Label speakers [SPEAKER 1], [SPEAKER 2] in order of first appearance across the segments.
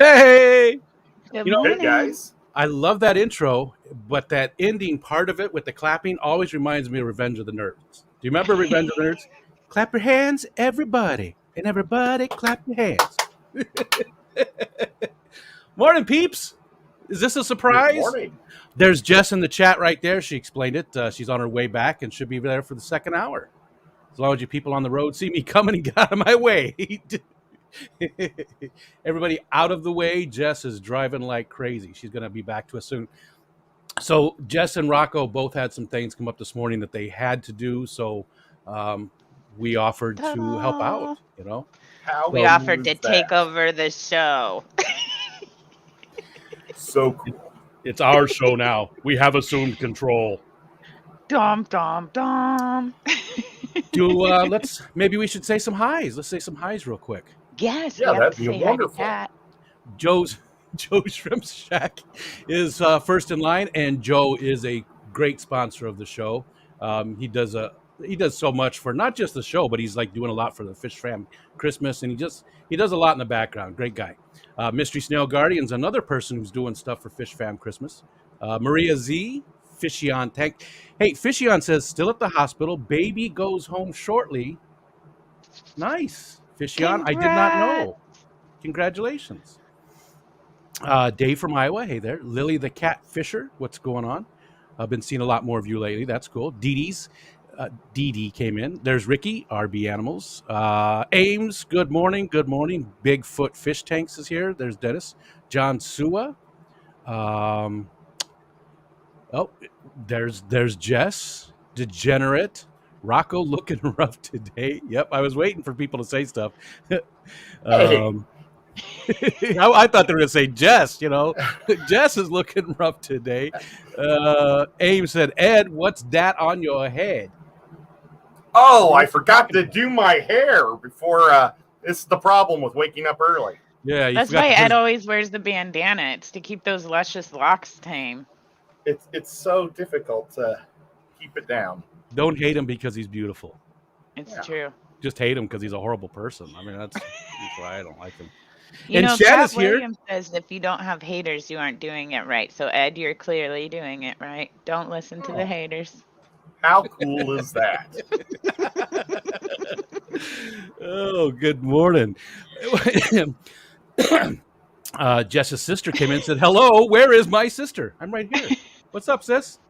[SPEAKER 1] Hey,
[SPEAKER 2] Good
[SPEAKER 1] you know,
[SPEAKER 2] morning.
[SPEAKER 3] Hey guys.
[SPEAKER 1] I love that intro, but that ending part of it with the clapping always reminds me of Revenge of the Nerds. Do you remember Revenge of the Nerds? Clap your hands, everybody, and everybody clap your hands. Morning, peeps. Is this a
[SPEAKER 3] Good
[SPEAKER 1] surprise?
[SPEAKER 3] morning.
[SPEAKER 1] There's Jess in the chat right there. She explained it. She's on her way back and should be there for the second hour. As long as you people on the road see me coming and get out of my way. Everybody out of the way. Jess is driving like crazy. She's going to be back to us soon. So Jess and Rocko both had some things come up this morning that they had to do. So we offered to help out,
[SPEAKER 2] Ta-da.
[SPEAKER 1] you know.
[SPEAKER 3] How
[SPEAKER 2] We
[SPEAKER 1] So
[SPEAKER 3] cool
[SPEAKER 2] offered
[SPEAKER 3] is
[SPEAKER 2] to take
[SPEAKER 3] that?
[SPEAKER 2] over the show.
[SPEAKER 3] So cool.
[SPEAKER 1] it's our show now. We have assumed control.
[SPEAKER 2] Dom, dom, dom.
[SPEAKER 1] Maybe we should say some highs. Let's say some highs real quick.
[SPEAKER 2] Yes, we
[SPEAKER 3] Yeah,
[SPEAKER 2] have
[SPEAKER 3] that'd
[SPEAKER 2] to
[SPEAKER 3] be
[SPEAKER 2] say hi to
[SPEAKER 3] wonderful.
[SPEAKER 2] Kat.
[SPEAKER 1] Joe's Shrimp Shack is first in line, and Joe is a great sponsor of the show. He does so much for not just the show, but he's like doing a lot for the Fish Fam Christmas, and he does a lot in the background. Great guy. Mystery Snail Guardian's another person who's doing stuff for Fish Fam Christmas. Maria Z. Fishion Tank. Hey, Fishion says still at the hospital. Baby goes home shortly. Nice, Fishion. I did not
[SPEAKER 2] Congrats.
[SPEAKER 1] know. Congratulations. Dave from Iowa. Hey there. Lily the Cat Fisher. What's going on? I've been seeing a lot more of you lately. That's cool. Dee Dee came in. There's Ricky, RB Animals. Ames, good morning. Good morning. Bigfoot Fish Tanks is here. There's Dennis. John Sua. Oh, there's Jess. Degenerate. Rocco looking rough today. Yep, I was waiting for people to say stuff.
[SPEAKER 3] Hey.
[SPEAKER 1] I thought they were going to say Jess, Jess is looking rough today. Ames said, Ed, what's that on your head?
[SPEAKER 3] Oh, I forgot to do my hair before. This is the problem with waking up early.
[SPEAKER 1] Yeah, you
[SPEAKER 2] That's
[SPEAKER 1] forgot
[SPEAKER 2] why
[SPEAKER 1] to
[SPEAKER 2] Ed always wears the bandana. It's to keep those luscious locks tame.
[SPEAKER 3] It's so difficult to keep it down.
[SPEAKER 1] Don't hate him because he's beautiful.
[SPEAKER 2] It's
[SPEAKER 3] Yeah.
[SPEAKER 2] true.
[SPEAKER 1] Just hate him because he's a horrible person. I mean, that's why I don't like him.
[SPEAKER 2] You
[SPEAKER 1] And
[SPEAKER 2] know,
[SPEAKER 1] Shannon's
[SPEAKER 2] Cat
[SPEAKER 1] here.
[SPEAKER 2] Williams says if you don't have haters, you aren't doing it right. So, Ed, you're clearly doing it right. Don't listen to the haters.
[SPEAKER 3] How cool is that?
[SPEAKER 1] Oh, good morning. Jess's sister came in and said, hello, where is my sister? I'm right here. What's up, sis?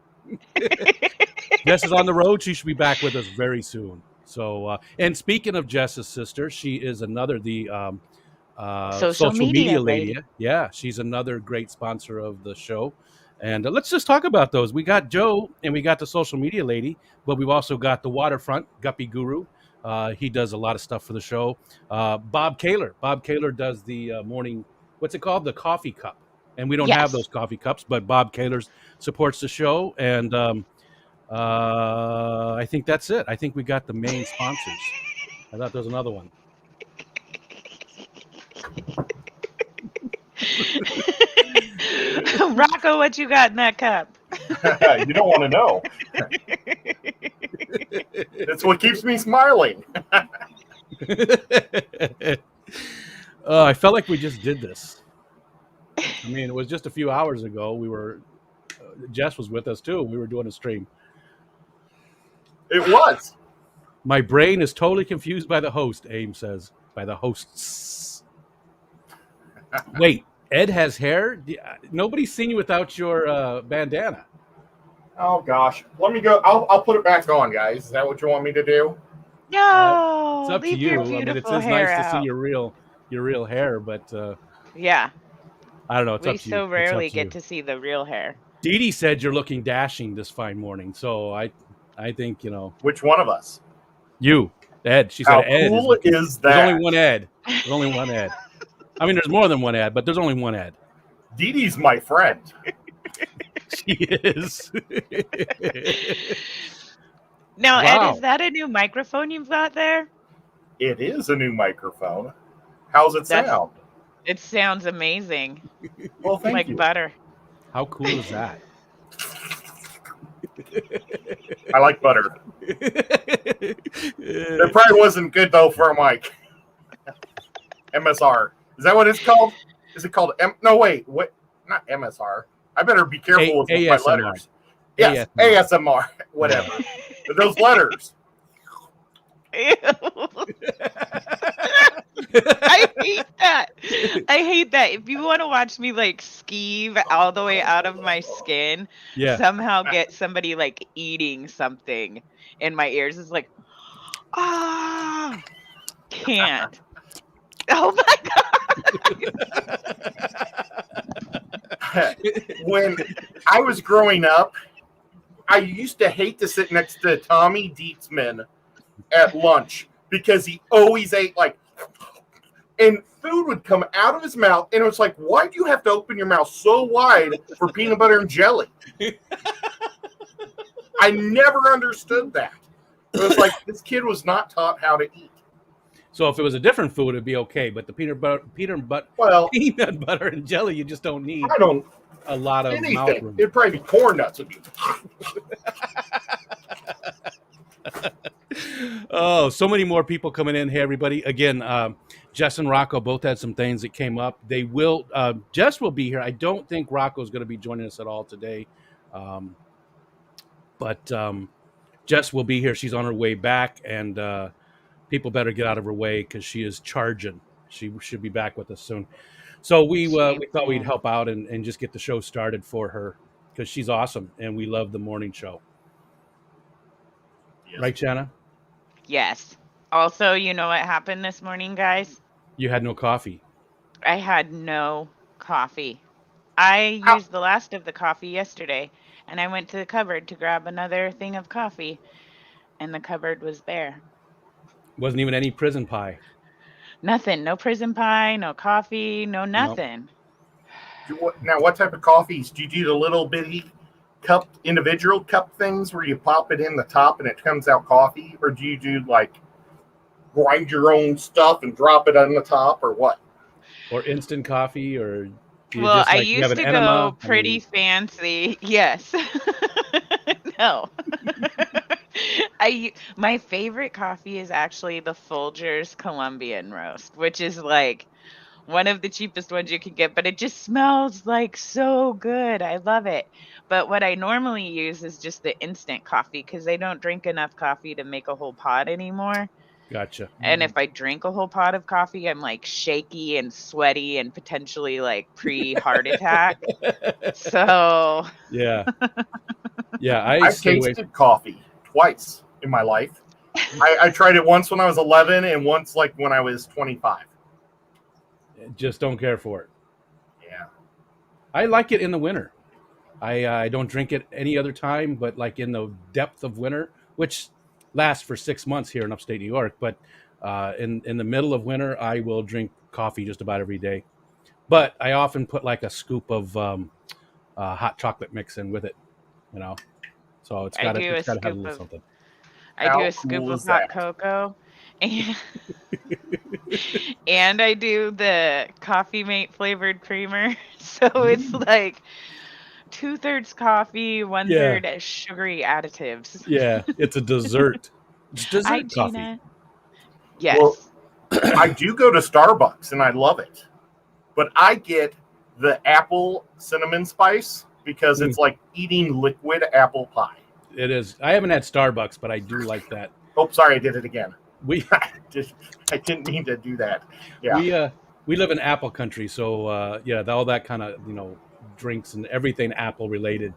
[SPEAKER 1] Jess is on the road. She should be back with us very soon. So, and speaking of Jess's sister, she is another, social media lady. Yeah, she's another great sponsor of the show. And let's just talk about those. We got Joe and we got the social media lady, but we've also got the waterfront Guppy Guru. He does a lot of stuff for the show. Bob Kaler. Bob Kaler does the morning, what's it called? The coffee cup. And we don't have those coffee cups, but Bob Kaler supports the show. And I think that's it. I think we got the main sponsors. I thought there was another one.
[SPEAKER 2] Rocco, what you got in that cup?
[SPEAKER 3] You don't want to know. It's what keeps me smiling.
[SPEAKER 1] I felt like we just did this. I mean, it was just a few hours ago. Jess was with us too. We were doing a stream.
[SPEAKER 3] It was.
[SPEAKER 1] My brain is totally confused by the host, Ames says. By the hosts. Wait, Ed has hair? Nobody's seen you without your bandana.
[SPEAKER 3] Oh gosh, let me go. I'll put it back on, guys. Is that what you want me to do?
[SPEAKER 2] No,
[SPEAKER 1] it's up
[SPEAKER 2] leave
[SPEAKER 1] to you.
[SPEAKER 2] your
[SPEAKER 1] I mean,
[SPEAKER 2] beautiful
[SPEAKER 1] it's
[SPEAKER 2] hair
[SPEAKER 1] nice
[SPEAKER 2] out.
[SPEAKER 1] to see your real hair, but
[SPEAKER 2] yeah,
[SPEAKER 1] I don't know. It's
[SPEAKER 2] we
[SPEAKER 1] up to you.
[SPEAKER 2] so rarely
[SPEAKER 1] It's up to
[SPEAKER 2] get
[SPEAKER 1] you.
[SPEAKER 2] to see the real hair.
[SPEAKER 1] Dee Dee said you're looking dashing this fine morning, so I think
[SPEAKER 3] Which one of us?
[SPEAKER 1] you, Ed. She said
[SPEAKER 3] How
[SPEAKER 1] Ed
[SPEAKER 3] cool is that?
[SPEAKER 1] There's only one Ed. There's only one Ed. I mean, there's more than one Ed, but there's only one Ed.
[SPEAKER 3] Dee Dee's my friend.
[SPEAKER 1] She is.
[SPEAKER 2] Now,
[SPEAKER 1] Wow.
[SPEAKER 2] Ed, is that a new microphone you've got there?
[SPEAKER 3] It is a new microphone. How's it sound?
[SPEAKER 2] It sounds amazing.
[SPEAKER 3] Well, thank
[SPEAKER 2] like
[SPEAKER 3] you.
[SPEAKER 2] butter.
[SPEAKER 1] How cool is that?
[SPEAKER 3] I like butter. It probably wasn't good though for a mic. MSR. Is that what it's called? Is it called No, wait, what? Not MSR. I better be careful with my
[SPEAKER 1] ASMR.
[SPEAKER 3] letters. Yes, ASMR. Whatever. Those letters.
[SPEAKER 2] Ew. I hate that. I hate that. If you want to watch me like skeeve all the way out of my skin,
[SPEAKER 1] Yeah.
[SPEAKER 2] somehow get somebody like eating something in my ears, it's like, ah, can't. Oh my God.
[SPEAKER 3] When I was growing up, I used to hate to sit next to Tommy Dietzman at lunch because he always ate like, and food would come out of his mouth, and it was like, why do you have to open your mouth so wide for peanut butter and jelly? I never understood that. It was like this kid was not taught how to eat.
[SPEAKER 1] So if it was a different food, it'd be okay. But the peanut butter and jelly, you just don't need.
[SPEAKER 3] I don't
[SPEAKER 1] a lot of
[SPEAKER 3] anything.
[SPEAKER 1] mouth room.
[SPEAKER 3] It'd probably be corn nuts.
[SPEAKER 1] Oh, so many more people coming in. Hey, everybody. Again, Jess and Rocko both had some things that came up. They will. Jess will be here. I don't think Rocco is going to be joining us at all today. But Jess will be here. She's on her way back, and people better get out of her way because she is charging. She should be back with us soon. So we thought we'd help out and just get the show started for her because she's awesome, and we love the morning show. Yes. Right, Shanna?
[SPEAKER 2] Yes. Also, you know what happened this morning, guys?
[SPEAKER 1] You had no coffee.
[SPEAKER 2] I had no coffee. I used the last of the coffee yesterday, and I went to the cupboard to grab another thing of coffee, and the cupboard was bare.
[SPEAKER 1] Wasn't even any prison pie.
[SPEAKER 2] Nothing. No prison pie, no coffee, no nothing.
[SPEAKER 3] Nope. Now, what type of coffees? Do you do the little bitty individual cup things where you pop it in the top and it comes out coffee? Or do you do like grind your own stuff and drop it on the top, or what?
[SPEAKER 1] Or instant coffee, or
[SPEAKER 2] well, just, like, I used to go pretty fancy. Yes. No. My favorite coffee is actually the Folgers Colombian roast, which is like one of the cheapest ones you can get, but it just smells like so good. I love it. But what I normally use is just the instant coffee because I don't drink enough coffee to make a whole pot anymore.
[SPEAKER 1] Gotcha.
[SPEAKER 2] And if I drink a whole pot of coffee, I'm like shaky and sweaty and potentially like pre-heart attack. So
[SPEAKER 1] yeah. Yeah,
[SPEAKER 3] I've tasted coffee twice in my life. I tried it once when I was 11 and once like when I was 25.
[SPEAKER 1] Just don't care for it.
[SPEAKER 3] Yeah.
[SPEAKER 1] I like it in the winter. I don't drink it any other time, but like in the depth of winter, which lasts for 6 months here in upstate New York. But in the middle of winter, I will drink coffee just about every day. But I often put like a scoop of hot chocolate mix in with it, you know. So it's got to have a little something.
[SPEAKER 2] I do a scoop of hot cocoa, and I do the Coffee Mate flavored creamer. So it's like 2/3 coffee, 1/3 sugary additives.
[SPEAKER 1] Yeah, it's a dessert. It's dessert coffee.
[SPEAKER 2] Gina. Yes.
[SPEAKER 3] Well, I do go to Starbucks and I love it, but I get the apple cinnamon spice because it's like eating liquid apple pie.
[SPEAKER 1] It is. I haven't had Starbucks, but I do like that.
[SPEAKER 3] Oh, sorry, I did it again.
[SPEAKER 1] I
[SPEAKER 3] didn't mean to do that. Yeah.
[SPEAKER 1] We live in apple country, so all that kind of drinks and everything apple related.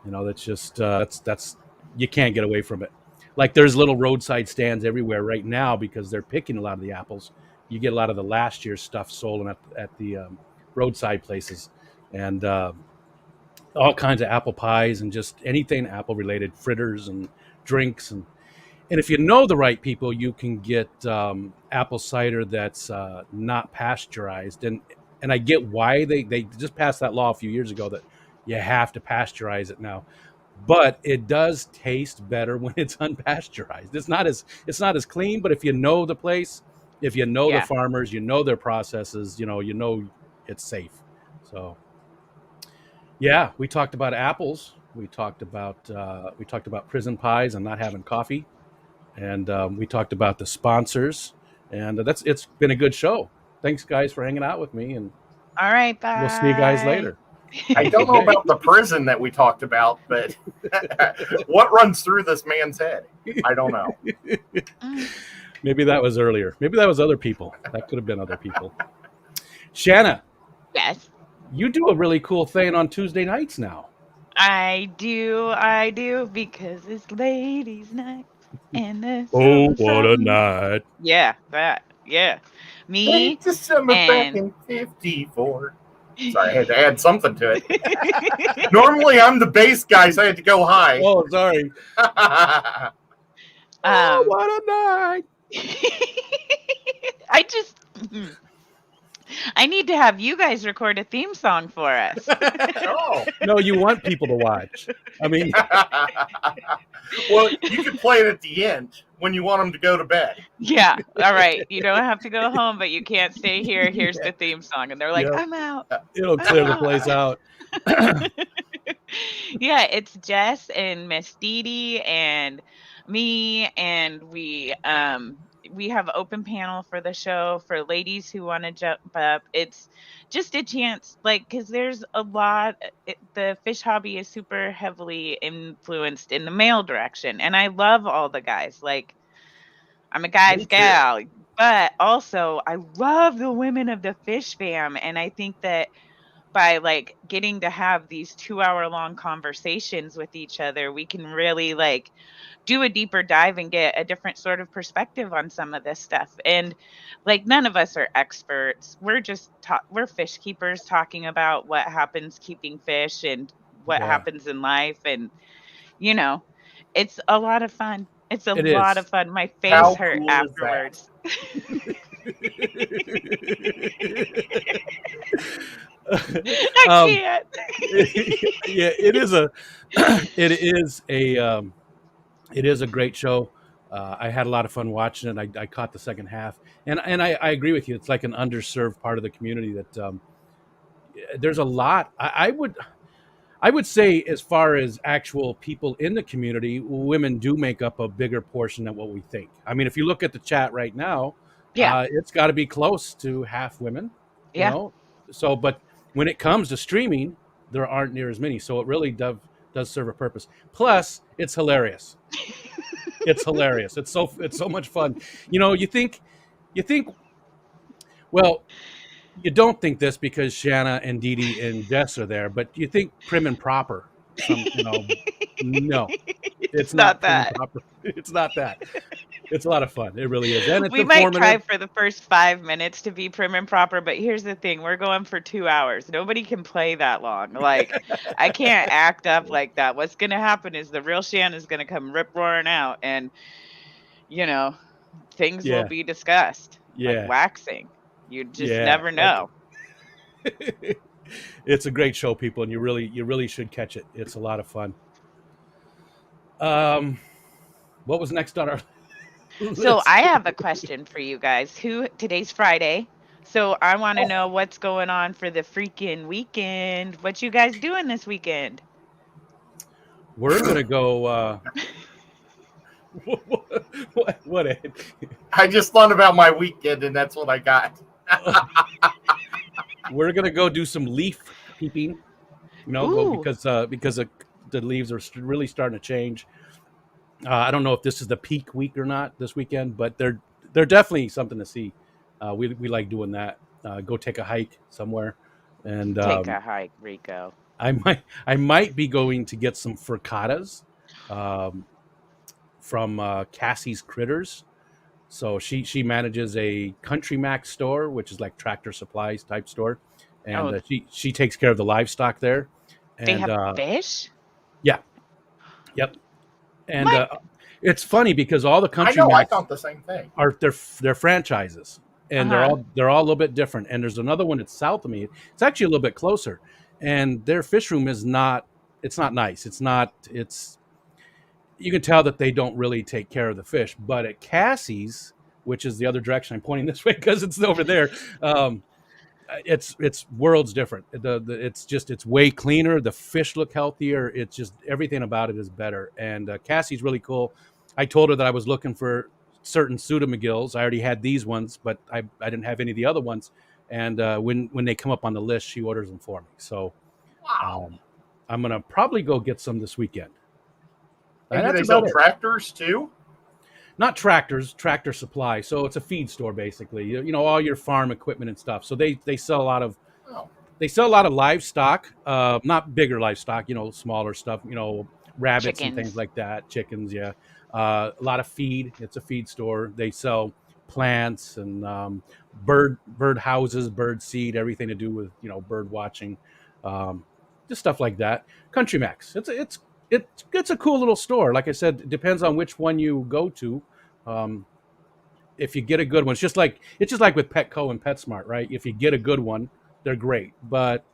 [SPEAKER 1] That's just that's you can't get away from it. Like there's little roadside stands everywhere right now because they're picking a lot of the apples. You get a lot of the last year's stuff sold at the roadside places, and all kinds of apple pies and just anything apple related, fritters and drinks. And if you know the right people, you can get apple cider that's not pasteurized. And I get why they just passed that law a few years ago that you have to pasteurize it now. But it does taste better when it's unpasteurized. It's not as clean, but if you know the place, if you know the farmers, you know their processes, you know it's safe. So yeah, we talked about apples. We talked about prison pies and not having coffee, and we talked about the sponsors. And it's been a good show. Thanks, guys, for hanging out with me. And
[SPEAKER 2] All right, bye.
[SPEAKER 1] We'll see you guys later.
[SPEAKER 3] I don't know about the prison that we talked about, but what runs through this man's head? I don't know.
[SPEAKER 1] Maybe that was earlier. Maybe that was other people. That could have been other people. Shanna.
[SPEAKER 2] Yes.
[SPEAKER 1] You do a really cool thing on Tuesday nights now.
[SPEAKER 2] I do, because it's ladies' night and there's
[SPEAKER 1] Oh,
[SPEAKER 2] something,
[SPEAKER 1] what a
[SPEAKER 2] something.
[SPEAKER 1] night.
[SPEAKER 2] Yeah, that. Yeah. Me
[SPEAKER 3] It's December back
[SPEAKER 2] and
[SPEAKER 3] in '54. Sorry, I had to add something to it. Normally, I'm the bass guy, so I had to go high.
[SPEAKER 1] Oh, sorry. Oh, what a night.
[SPEAKER 2] I need to have you guys record a theme song for us.
[SPEAKER 3] Oh.
[SPEAKER 1] No, you want people to watch. I mean,
[SPEAKER 3] Well, you can play it at the end when you want them to go to bed.
[SPEAKER 2] Yeah. All right. You don't have to go home, but you can't stay here. Here's the theme song. And they're like,
[SPEAKER 1] Yep.
[SPEAKER 2] I'm out.
[SPEAKER 1] It'll clear the place out.
[SPEAKER 2] Yeah, it's Jess and Miss Dee Dee and me, and we have open panel for the show for ladies who want to jump up. It's just a chance, like, because there's a lot. The fish hobby is super heavily influenced in the male direction, and I love all the guys. Like, I'm a guy's gal, but also I love the women of the fish fam, and I think that by like getting to have these 2-hour long conversations with each other, we can really like do a deeper dive and get a different sort of perspective on some of this stuff. And like, none of us are experts. We're just we're fish keepers talking about what happens keeping fish and what happens in life. And you know, it's a lot of fun. It's a lot of fun. My face hurt
[SPEAKER 3] cool
[SPEAKER 2] afterwards. I can't.
[SPEAKER 1] Yeah, it is a great show. I had a lot of fun watching it. I caught the second half, and I agree with you. It's like an underserved part of the community that there's a lot. I would say, as far as actual people in the community, women do make up a bigger portion than what we think. I mean, if you look at the chat right now, it's got to be close to half women. You know? So, but when it comes to streaming, there aren't near as many. So it really does serve a purpose. Plus, it's hilarious. It's hilarious. It's so much fun. You know, you think, well, you don't think this because Shanna and Dee Dee and Jess are there, but you think prim and proper. No, it's not that. It's not that. It's a lot of fun. It really is. And it's
[SPEAKER 2] we might try for the first 5 minutes to be prim and proper, but here's the thing. We're going for 2 hours. Nobody can play that long. Like, I can't act up like that. What's going to happen is the real Shanna's going to come rip roaring out, and, you know, things will be discussed. Like waxing. You just never know.
[SPEAKER 1] It's a great show, people, and you really should catch it. It's a lot of fun. What was next on our list?
[SPEAKER 2] So I have a question for you guys. Today's Friday, so I want to know what's going on for the freaking weekend. What you guys doing this weekend?
[SPEAKER 1] We're gonna go. What? Ed?
[SPEAKER 3] I just thought about my weekend, and that's what I got.
[SPEAKER 1] We're gonna go do some leaf peeping. You know, because the leaves are really starting to change. I don't know if this is the peak week or not this weekend, but they're definitely something to see. We like doing that. Go take a hike somewhere, and
[SPEAKER 2] take a hike, Rico.
[SPEAKER 1] I might be going to get some frittatas from Cassie's Critters. So she manages a Country Mac store, which is like Tractor Supplies type store, and she takes care of the livestock there. And,
[SPEAKER 2] they have fish.
[SPEAKER 1] Yeah. Yep. And it's funny because all the Country
[SPEAKER 3] Macs
[SPEAKER 1] I
[SPEAKER 3] thought the same thing.
[SPEAKER 1] They're franchises, and they're all a little bit different. And there's another one that's south of me. It's actually a little bit closer, and their fish room is not. It's not nice. It's. You can tell that they don't really take care of the fish. But at Cassie's, which is the other direction, I'm pointing this way because it's over there. It's worlds different. It's way cleaner. The fish look healthier. It's just everything about it is better. And Cassie's really cool. I told her that I was looking for certain Pseudomagills. I already had these ones, but I didn't have any of the other ones. and when they come up on the list, she orders them for me. So
[SPEAKER 3] Wow.
[SPEAKER 1] I'm gonna probably go get some this weekend.
[SPEAKER 3] And do
[SPEAKER 1] that's
[SPEAKER 3] they sell
[SPEAKER 1] about it.
[SPEAKER 3] tractors too?
[SPEAKER 1] Not tractors, Tractor Supply. So it's a feed store basically. You know, all your farm equipment and stuff. So they sell a lot of
[SPEAKER 3] Oh.
[SPEAKER 1] they sell a lot of livestock, not bigger livestock, you know, smaller stuff, you know, rabbits and things
[SPEAKER 2] Chickens.
[SPEAKER 1] like that, chickens, yeah. A lot of feed. It's a feed store. They sell plants and bird houses, bird seed, everything to do with, you know, bird watching, just stuff like that. Country Max. It's a cool little store. Like I said, it depends on which one you go to. Um, if you get a good one, it's just like with Petco and PetSmart, right? If you get a good one, they're great, but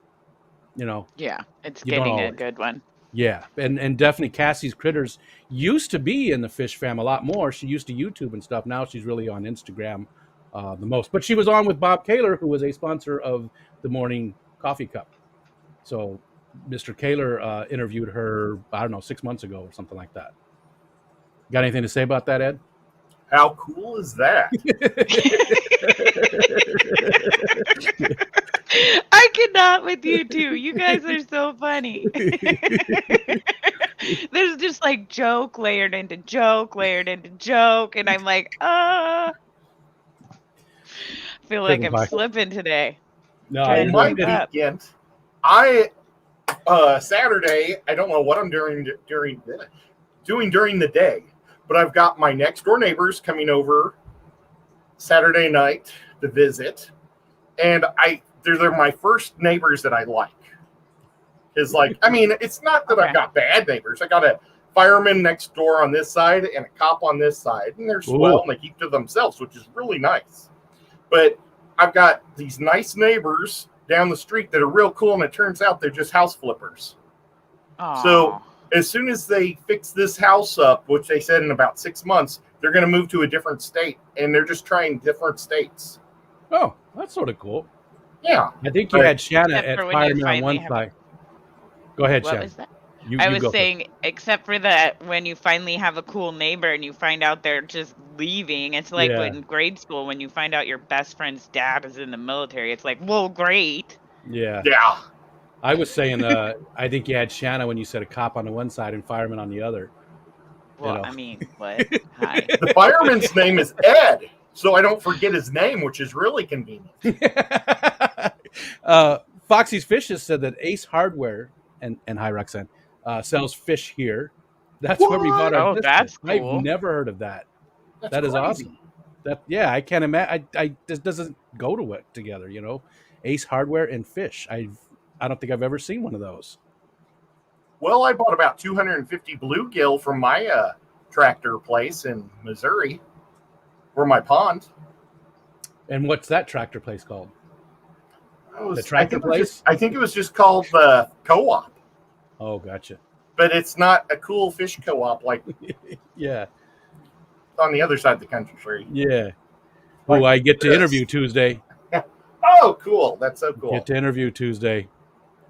[SPEAKER 1] you know,
[SPEAKER 2] Yeah, it's
[SPEAKER 1] you don't
[SPEAKER 2] getting a
[SPEAKER 1] always.
[SPEAKER 2] good one.
[SPEAKER 1] Yeah, and definitely Cassie's Critters used to be in the Fish Fam a lot more. She used to YouTube and stuff. Now she's really on Instagram the most. But she was on with Bob Kaler, who was a sponsor of the Morning Coffee Cup. So Mr. Kaler interviewed her, I don't know, 6 months ago or something like that. Got anything to say about that, Ed?
[SPEAKER 3] How cool is that?
[SPEAKER 2] I cannot with you two. You guys are so funny. There's just like joke layered into joke, and I'm like, I feel like I'm slipping today.
[SPEAKER 1] No,
[SPEAKER 2] Trying
[SPEAKER 3] Well,
[SPEAKER 2] to
[SPEAKER 3] my
[SPEAKER 2] keep up.
[SPEAKER 3] weekend, Saturday, I don't know what I'm doing during the day, but I've got my next door neighbors coming over Saturday night to visit, and they're my first neighbors that I like. Is like, I mean, it's not that I've got bad neighbors. I got a fireman next door on this side and a cop on this side, and they're swell and they keep to themselves, which is really nice. But I've got these nice neighbors down the street that are real cool, and it turns out they're just house flippers.
[SPEAKER 2] Aww.
[SPEAKER 3] So as soon as they fix this house up, which they said in about 6 months, they're going to move to a different state, and they're just trying different states.
[SPEAKER 1] Oh, that's sort of cool.
[SPEAKER 3] Yeah.
[SPEAKER 1] I think you had Shanna
[SPEAKER 2] Except
[SPEAKER 1] at
[SPEAKER 2] for when you
[SPEAKER 1] Fireman on one
[SPEAKER 2] finally
[SPEAKER 1] side. Go ahead,
[SPEAKER 2] What
[SPEAKER 1] Shanna.
[SPEAKER 2] was that?
[SPEAKER 1] You
[SPEAKER 2] I
[SPEAKER 1] go
[SPEAKER 2] was
[SPEAKER 1] first.
[SPEAKER 2] saying, except for that, when you finally have a cool neighbor and you find out they're just leaving, it's like
[SPEAKER 1] Yeah.
[SPEAKER 2] in grade school when you find out your best friend's dad is in the military. It's like, whoa, great.
[SPEAKER 1] Yeah.
[SPEAKER 3] Yeah.
[SPEAKER 1] I was saying, I think you had Shanna when you said a cop on the one side and fireman on the other.
[SPEAKER 2] Well,
[SPEAKER 1] You know.
[SPEAKER 2] I mean, what? Hi.
[SPEAKER 3] The fireman's name is Ed, so I don't forget his name, which is really convenient.
[SPEAKER 1] Foxy's Fishes said that Ace Hardware and hi Roxanne sells fish here. That's where we bought our
[SPEAKER 2] Oh,
[SPEAKER 1] biscuits.
[SPEAKER 2] that's cool.
[SPEAKER 1] I've never heard of that. That is
[SPEAKER 3] crazy.
[SPEAKER 1] awesome. Yeah, I can't imagine. This doesn't go to it together. You know, Ace Hardware and fish. I don't think I've ever seen one of those.
[SPEAKER 3] Well, I bought about 250 bluegill from my tractor place in Missouri, or my pond.
[SPEAKER 1] And what's that tractor place called? The
[SPEAKER 3] I
[SPEAKER 1] tractor
[SPEAKER 3] think
[SPEAKER 1] place?
[SPEAKER 3] I think it was just called the Co-op,
[SPEAKER 1] Oh, gotcha.
[SPEAKER 3] but it's not a cool fish co-op like
[SPEAKER 1] Yeah,
[SPEAKER 3] on the other side of the country.
[SPEAKER 1] yeah.
[SPEAKER 3] Like
[SPEAKER 1] Oh, I get to
[SPEAKER 3] this.
[SPEAKER 1] interview Tuesday.
[SPEAKER 3] Oh, cool! That's so cool.
[SPEAKER 1] Get to interview Tuesday.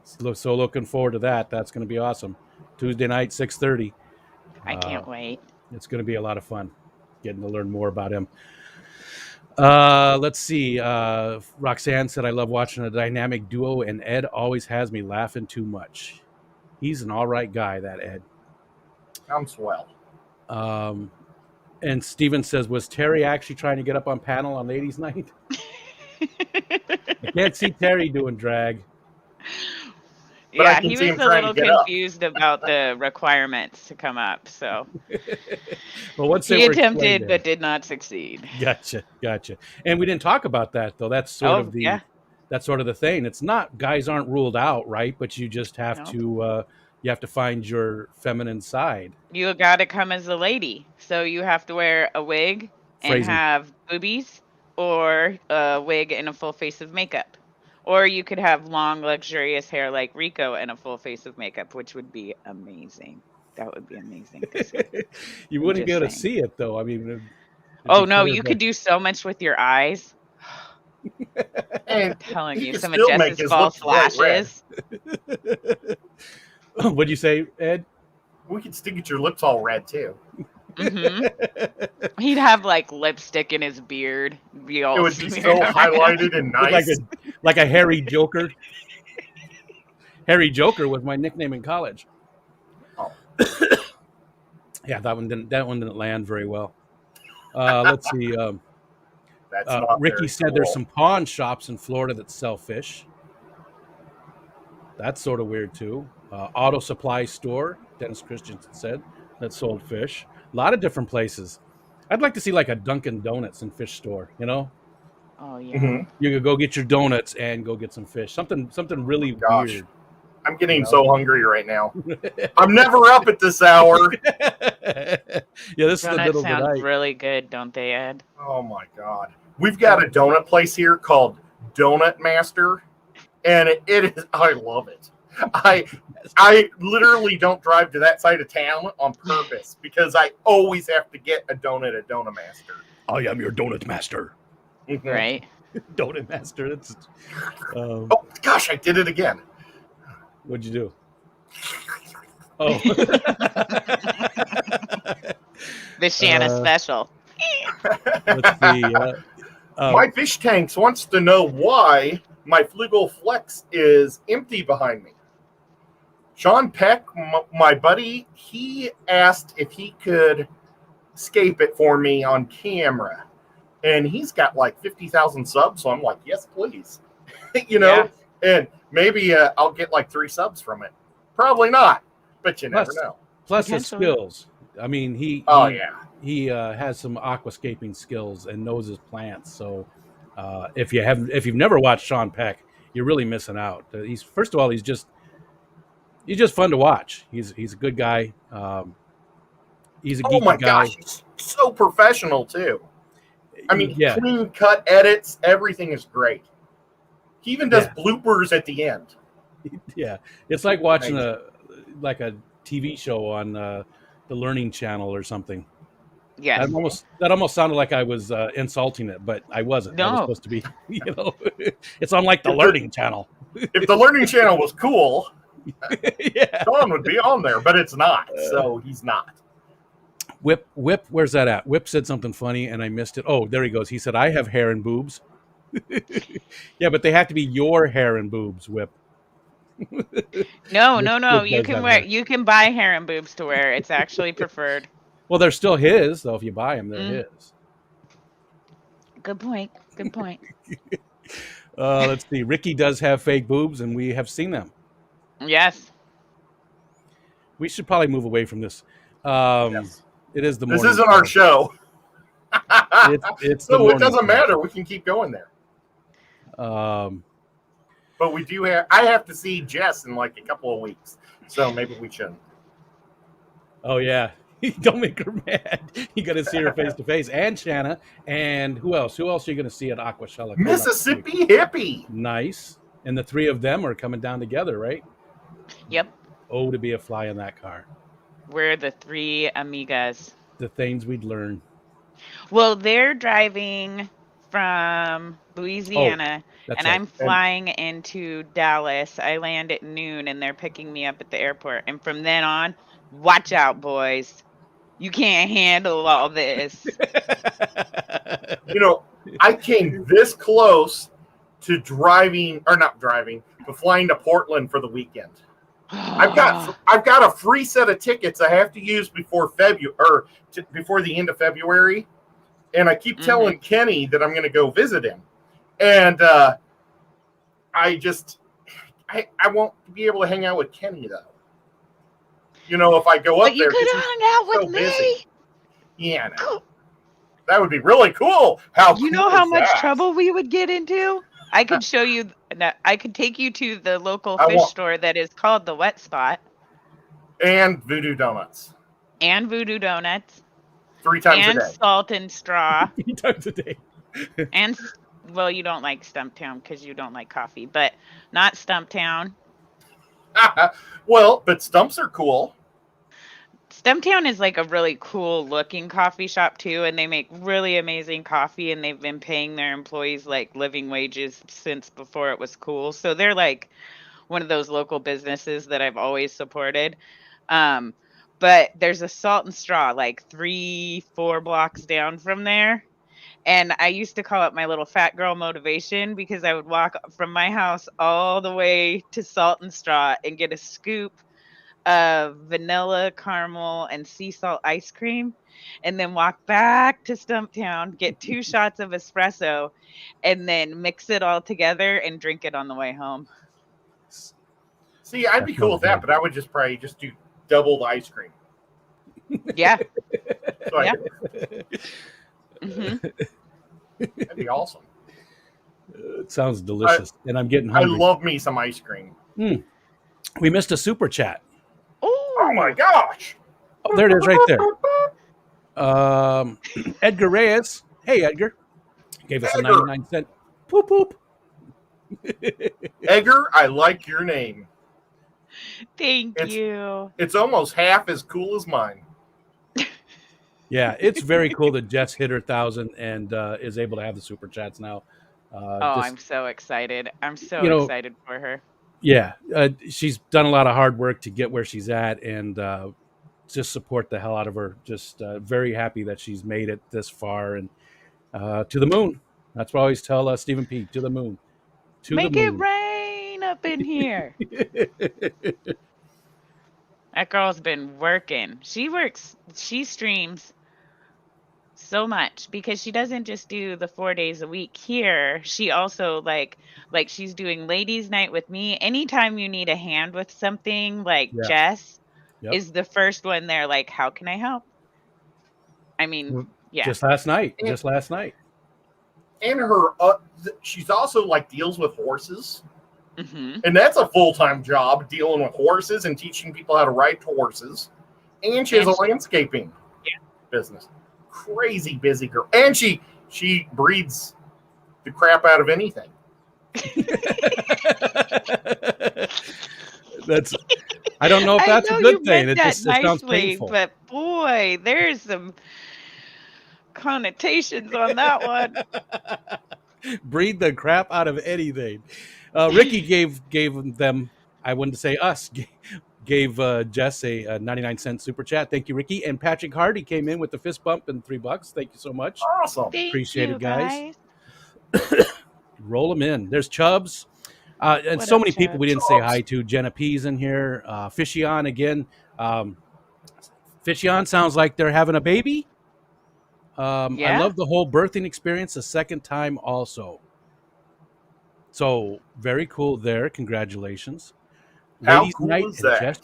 [SPEAKER 1] So looking forward to that. That's going to be awesome. Tuesday night, 6:30.
[SPEAKER 2] I can't wait.
[SPEAKER 1] It's going to be a lot of fun getting to learn more about him. Let's see. Roxanne said, I love watching a dynamic duo, and Ed always has me laughing too much. He's an all right guy, that Ed.
[SPEAKER 3] I'm swell.
[SPEAKER 1] And Steven says, was Terry actually trying to get up on panel on ladies' night? I can't see Terry doing drag.
[SPEAKER 3] But I
[SPEAKER 2] Yeah,
[SPEAKER 3] can
[SPEAKER 2] he
[SPEAKER 3] see
[SPEAKER 2] was
[SPEAKER 3] him
[SPEAKER 2] a
[SPEAKER 3] trying to
[SPEAKER 2] little
[SPEAKER 3] get up.
[SPEAKER 2] confused about the requirements to come up. So
[SPEAKER 1] Well, once they
[SPEAKER 2] he
[SPEAKER 1] were
[SPEAKER 2] attempted
[SPEAKER 1] explained
[SPEAKER 2] but did not succeed.
[SPEAKER 1] Gotcha. And we didn't talk about that though. That's sort of the that's sort of the thing. It's not guys aren't ruled out, right? But you just have to you have to find your feminine side.
[SPEAKER 2] You got to come as a lady, so you have to wear a wig and have boobies, or a wig and a full face of makeup. Or you could have long, luxurious hair like Rico and a full face of makeup, which would be amazing. That would be amazing to see.
[SPEAKER 1] You wouldn't be able to see it, though. I mean,
[SPEAKER 2] oh, no, you could do so much with your eyes.
[SPEAKER 3] And
[SPEAKER 2] I'm telling you,
[SPEAKER 3] could
[SPEAKER 2] some of
[SPEAKER 3] still make
[SPEAKER 2] Jess's
[SPEAKER 3] his
[SPEAKER 2] false
[SPEAKER 3] lips bright red.
[SPEAKER 2] lashes.
[SPEAKER 1] What'd you say, Ed?
[SPEAKER 3] We could still get your lips all red, too.
[SPEAKER 2] He'd have like lipstick in his beard. Be all
[SPEAKER 3] It would be
[SPEAKER 2] smeared
[SPEAKER 3] so
[SPEAKER 2] around.
[SPEAKER 3] highlighted and
[SPEAKER 1] Look
[SPEAKER 3] nice.
[SPEAKER 1] like a hairy Joker. Harry Joker was my nickname in college.
[SPEAKER 3] Oh.
[SPEAKER 1] Yeah, that one didn't land very well. Let's see.
[SPEAKER 3] That's not
[SPEAKER 1] Ricky
[SPEAKER 3] very
[SPEAKER 1] said
[SPEAKER 3] cool.
[SPEAKER 1] there's some pawn shops in Florida that sell fish. That's sort of weird too. Auto supply store, Dennis Christensen said, that sold fish. A lot of different places. I'd like to see like a Dunkin' Donuts and fish store. You know,
[SPEAKER 2] Oh yeah.
[SPEAKER 3] Mhm.
[SPEAKER 1] you could go get your donuts and go get some fish. Something really
[SPEAKER 3] Gosh.
[SPEAKER 1] weird.
[SPEAKER 3] I'm getting
[SPEAKER 1] You know?
[SPEAKER 3] so hungry right now. I'm never up at this hour.
[SPEAKER 1] Yeah, this is the
[SPEAKER 2] Donuts
[SPEAKER 1] middle of the
[SPEAKER 2] sound
[SPEAKER 1] night.
[SPEAKER 2] really good, don't they, Ed?
[SPEAKER 3] Oh my God. We've got a donut place here called Donut Master, and it is, I love it. I literally don't drive to that side of town on purpose because I always have to get a donut at Donut Master.
[SPEAKER 1] I am your donut master.
[SPEAKER 3] Mhm.
[SPEAKER 2] Right?
[SPEAKER 1] Donut master. That's.
[SPEAKER 3] Oh gosh, I did it again.
[SPEAKER 1] What'd you do? Oh.
[SPEAKER 2] The Shanna special.
[SPEAKER 1] Let's see.
[SPEAKER 3] My fish tanks wants to know why my Flugel Flex is empty behind me. Sean Peck, my buddy, he asked if he could escape it for me on camera. And he's got like 50,000 subs, so I'm like, yes, please. You know, and maybe I'll get like 3 subs from it. Probably not, but you never know.
[SPEAKER 1] Plus his
[SPEAKER 2] Potentially.
[SPEAKER 1] skills. I mean, he has some aquascaping skills and knows his plants. So if you've never watched Sean Peck, you're really missing out. He's first of all, he's just fun to watch. He's a good guy. He's a geeky
[SPEAKER 3] Oh my
[SPEAKER 1] guy.
[SPEAKER 3] gosh, he's so professional too. I mean,
[SPEAKER 1] Yeah.
[SPEAKER 3] clean cut edits, everything is great. He even does bloopers at the end.
[SPEAKER 1] Yeah, it's like watching a TV show on the Learning Channel or something.
[SPEAKER 2] Yes.
[SPEAKER 1] That almost sounded like I was insulting it, but I wasn't. I was
[SPEAKER 2] No.
[SPEAKER 1] supposed to be, you know. It's on like the Learning Channel.
[SPEAKER 3] If the Learning Channel was cool,
[SPEAKER 1] Yeah.
[SPEAKER 3] Sean would be on there, but it's not. So he's not.
[SPEAKER 1] Whip, where's that at? Whip said something funny and I missed it. Oh, there he goes. He said, I have hair and boobs. Yeah, but they have to be your hair and boobs, Whip.
[SPEAKER 2] No.
[SPEAKER 1] Whip
[SPEAKER 2] You
[SPEAKER 1] does
[SPEAKER 2] can
[SPEAKER 1] have
[SPEAKER 2] wear.
[SPEAKER 1] hair.
[SPEAKER 2] You can buy hair and boobs to wear. It's actually preferred.
[SPEAKER 1] Well, they're still his, though. If you buy them, they're his.
[SPEAKER 2] Good point. Good point.
[SPEAKER 1] Let's see. Ricky does have fake boobs, and we have seen them.
[SPEAKER 2] Yes.
[SPEAKER 1] We should probably move away from this.
[SPEAKER 3] Yes.
[SPEAKER 1] It is the
[SPEAKER 3] This
[SPEAKER 1] morning
[SPEAKER 3] isn't our show.
[SPEAKER 1] It's the
[SPEAKER 3] So it
[SPEAKER 1] morning
[SPEAKER 3] doesn't
[SPEAKER 1] show.
[SPEAKER 3] matter. We can keep going there. But we do have. I have to see Jess in like a couple of weeks, so maybe we shouldn't.
[SPEAKER 1] Oh yeah, don't make her mad. You got to see her face to face, and Shanna, and who else? Who else are you going to see at Aquashella? coming up this
[SPEAKER 3] Mississippi
[SPEAKER 1] week?
[SPEAKER 3] Hippie.
[SPEAKER 1] Nice, and the 3 of them are coming down together, right?
[SPEAKER 2] Yep.
[SPEAKER 1] Oh, to be a fly in that car.
[SPEAKER 2] We're the 3 amigas.
[SPEAKER 1] The things we'd learn.
[SPEAKER 2] Well, they're driving from Louisiana,
[SPEAKER 1] That's
[SPEAKER 2] and
[SPEAKER 1] right.
[SPEAKER 2] I'm flying into Dallas. I land at noon, and they're picking me up at the airport. And from then on, watch out, boys. You can't handle all this.
[SPEAKER 3] You know, I came this close to flying to Portland for the weekend. I've got a free set of tickets I have to use before before the end of February, and I keep telling Kenny that I'm going to go visit him, and I won't be able to hang out with Kenny though. You know, if I go up
[SPEAKER 2] But you
[SPEAKER 3] there,
[SPEAKER 2] could
[SPEAKER 3] 'cause
[SPEAKER 2] have
[SPEAKER 3] he's
[SPEAKER 2] hung out with
[SPEAKER 3] so
[SPEAKER 2] me.
[SPEAKER 3] busy. Yeah, no. That would be really cool.
[SPEAKER 2] You know how much trouble we would get into? I could show you. I could take you to the local fish store that is called the Wet Spot.
[SPEAKER 3] And Voodoo Donuts.
[SPEAKER 2] And Voodoo Donuts.
[SPEAKER 3] 3 times a
[SPEAKER 2] And
[SPEAKER 3] day.
[SPEAKER 2] Salt and Straw.
[SPEAKER 1] 3 times a day.
[SPEAKER 2] And, well, you don't like Stumptown because you don't like coffee, but not Stumptown.
[SPEAKER 3] Well, but Stumps are cool.
[SPEAKER 2] Stumptown is like a really cool looking coffee shop too, and they make really amazing coffee, and they've been paying their employees like living wages since before it was cool. So they're like one of those local businesses that I've always supported. but there's a Salt and Straw like 3-4 blocks down from there. And I used to call it my little fat girl motivation because I would walk from my house all the way to Salt and Straw and get a scoop of vanilla, caramel, and sea salt ice cream, and then walk back to Stumptown, get 2 shots of espresso, and then mix it all together and drink it on the way home.
[SPEAKER 3] See, I'd
[SPEAKER 1] That
[SPEAKER 3] be cool
[SPEAKER 1] sounds
[SPEAKER 3] with that,
[SPEAKER 1] good.
[SPEAKER 3] but I would probably just do double the ice cream.
[SPEAKER 2] Yeah.
[SPEAKER 3] So
[SPEAKER 2] Yeah. hmm
[SPEAKER 3] that'd be awesome.
[SPEAKER 1] It sounds delicious, and I'm getting
[SPEAKER 3] I
[SPEAKER 1] hungry.
[SPEAKER 3] love me some ice cream.
[SPEAKER 1] We missed a super chat.
[SPEAKER 3] Oh my gosh!
[SPEAKER 1] Oh, there it is right there. Edgar Reyes. Hey, Edgar. Gave us
[SPEAKER 3] Edgar.
[SPEAKER 1] a 99-cent. Poop, poop.
[SPEAKER 3] Edgar, I like your name.
[SPEAKER 2] Thank you.
[SPEAKER 3] It's almost half as cool as mine.
[SPEAKER 1] Yeah, it's very cool that Jess hit her 1,000 and is able to have the super chats now.
[SPEAKER 2] I'm so excited. I'm so
[SPEAKER 1] you know,
[SPEAKER 2] excited for her.
[SPEAKER 1] Yeah, she's done a lot of hard work to get where she's at, and just support the hell out of her. Just very happy that she's made it this far and to the moon. That's what I always tell Stephen P. To the moon. To
[SPEAKER 2] Make
[SPEAKER 1] the
[SPEAKER 2] it
[SPEAKER 1] moon.
[SPEAKER 2] rain up in here. That girl's been working. She streams so much because she doesn't just do the 4 days a week here. She also like she's doing ladies night with me. Anytime you need a hand with something, like
[SPEAKER 1] Yeah.
[SPEAKER 2] Jess
[SPEAKER 1] Yep.
[SPEAKER 2] is the first one there, like, how can I help? I mean, yeah.
[SPEAKER 1] Just last night.
[SPEAKER 3] And her, she's also like deals with horses.
[SPEAKER 2] Mm-hmm.
[SPEAKER 3] And that's a full-time job, dealing with horses and teaching people how to ride horses. And she has a landscaping business. Crazy busy girl. And she breeds the crap out of anything.
[SPEAKER 1] I don't know if that's a good thing. It just sounds
[SPEAKER 2] nicely,
[SPEAKER 1] painful.
[SPEAKER 2] but boy, there's some connotations on that one.
[SPEAKER 1] Breed the crap out of anything. Ricky gave them, I wouldn't say us, gave Jess a 99-cent super chat. Thank you, Ricky. And Patrick Hardy came in with the fist bump and $3. Thank you so much.
[SPEAKER 3] Awesome.
[SPEAKER 1] Appreciate it, guys.
[SPEAKER 2] guys.
[SPEAKER 1] Roll them in. There's Chubbs. And
[SPEAKER 2] What
[SPEAKER 1] so
[SPEAKER 2] up,
[SPEAKER 1] many people we didn't
[SPEAKER 3] Chubbs?
[SPEAKER 1] say hi to. Jenna P's in here. Fishy on again. Fishy on sounds like they're having a baby. I love the whole birthing experience the second time also. So very cool there. Congratulations.
[SPEAKER 3] How
[SPEAKER 1] Ladies
[SPEAKER 3] cool
[SPEAKER 1] night
[SPEAKER 3] is
[SPEAKER 1] and
[SPEAKER 3] that?
[SPEAKER 1] Jess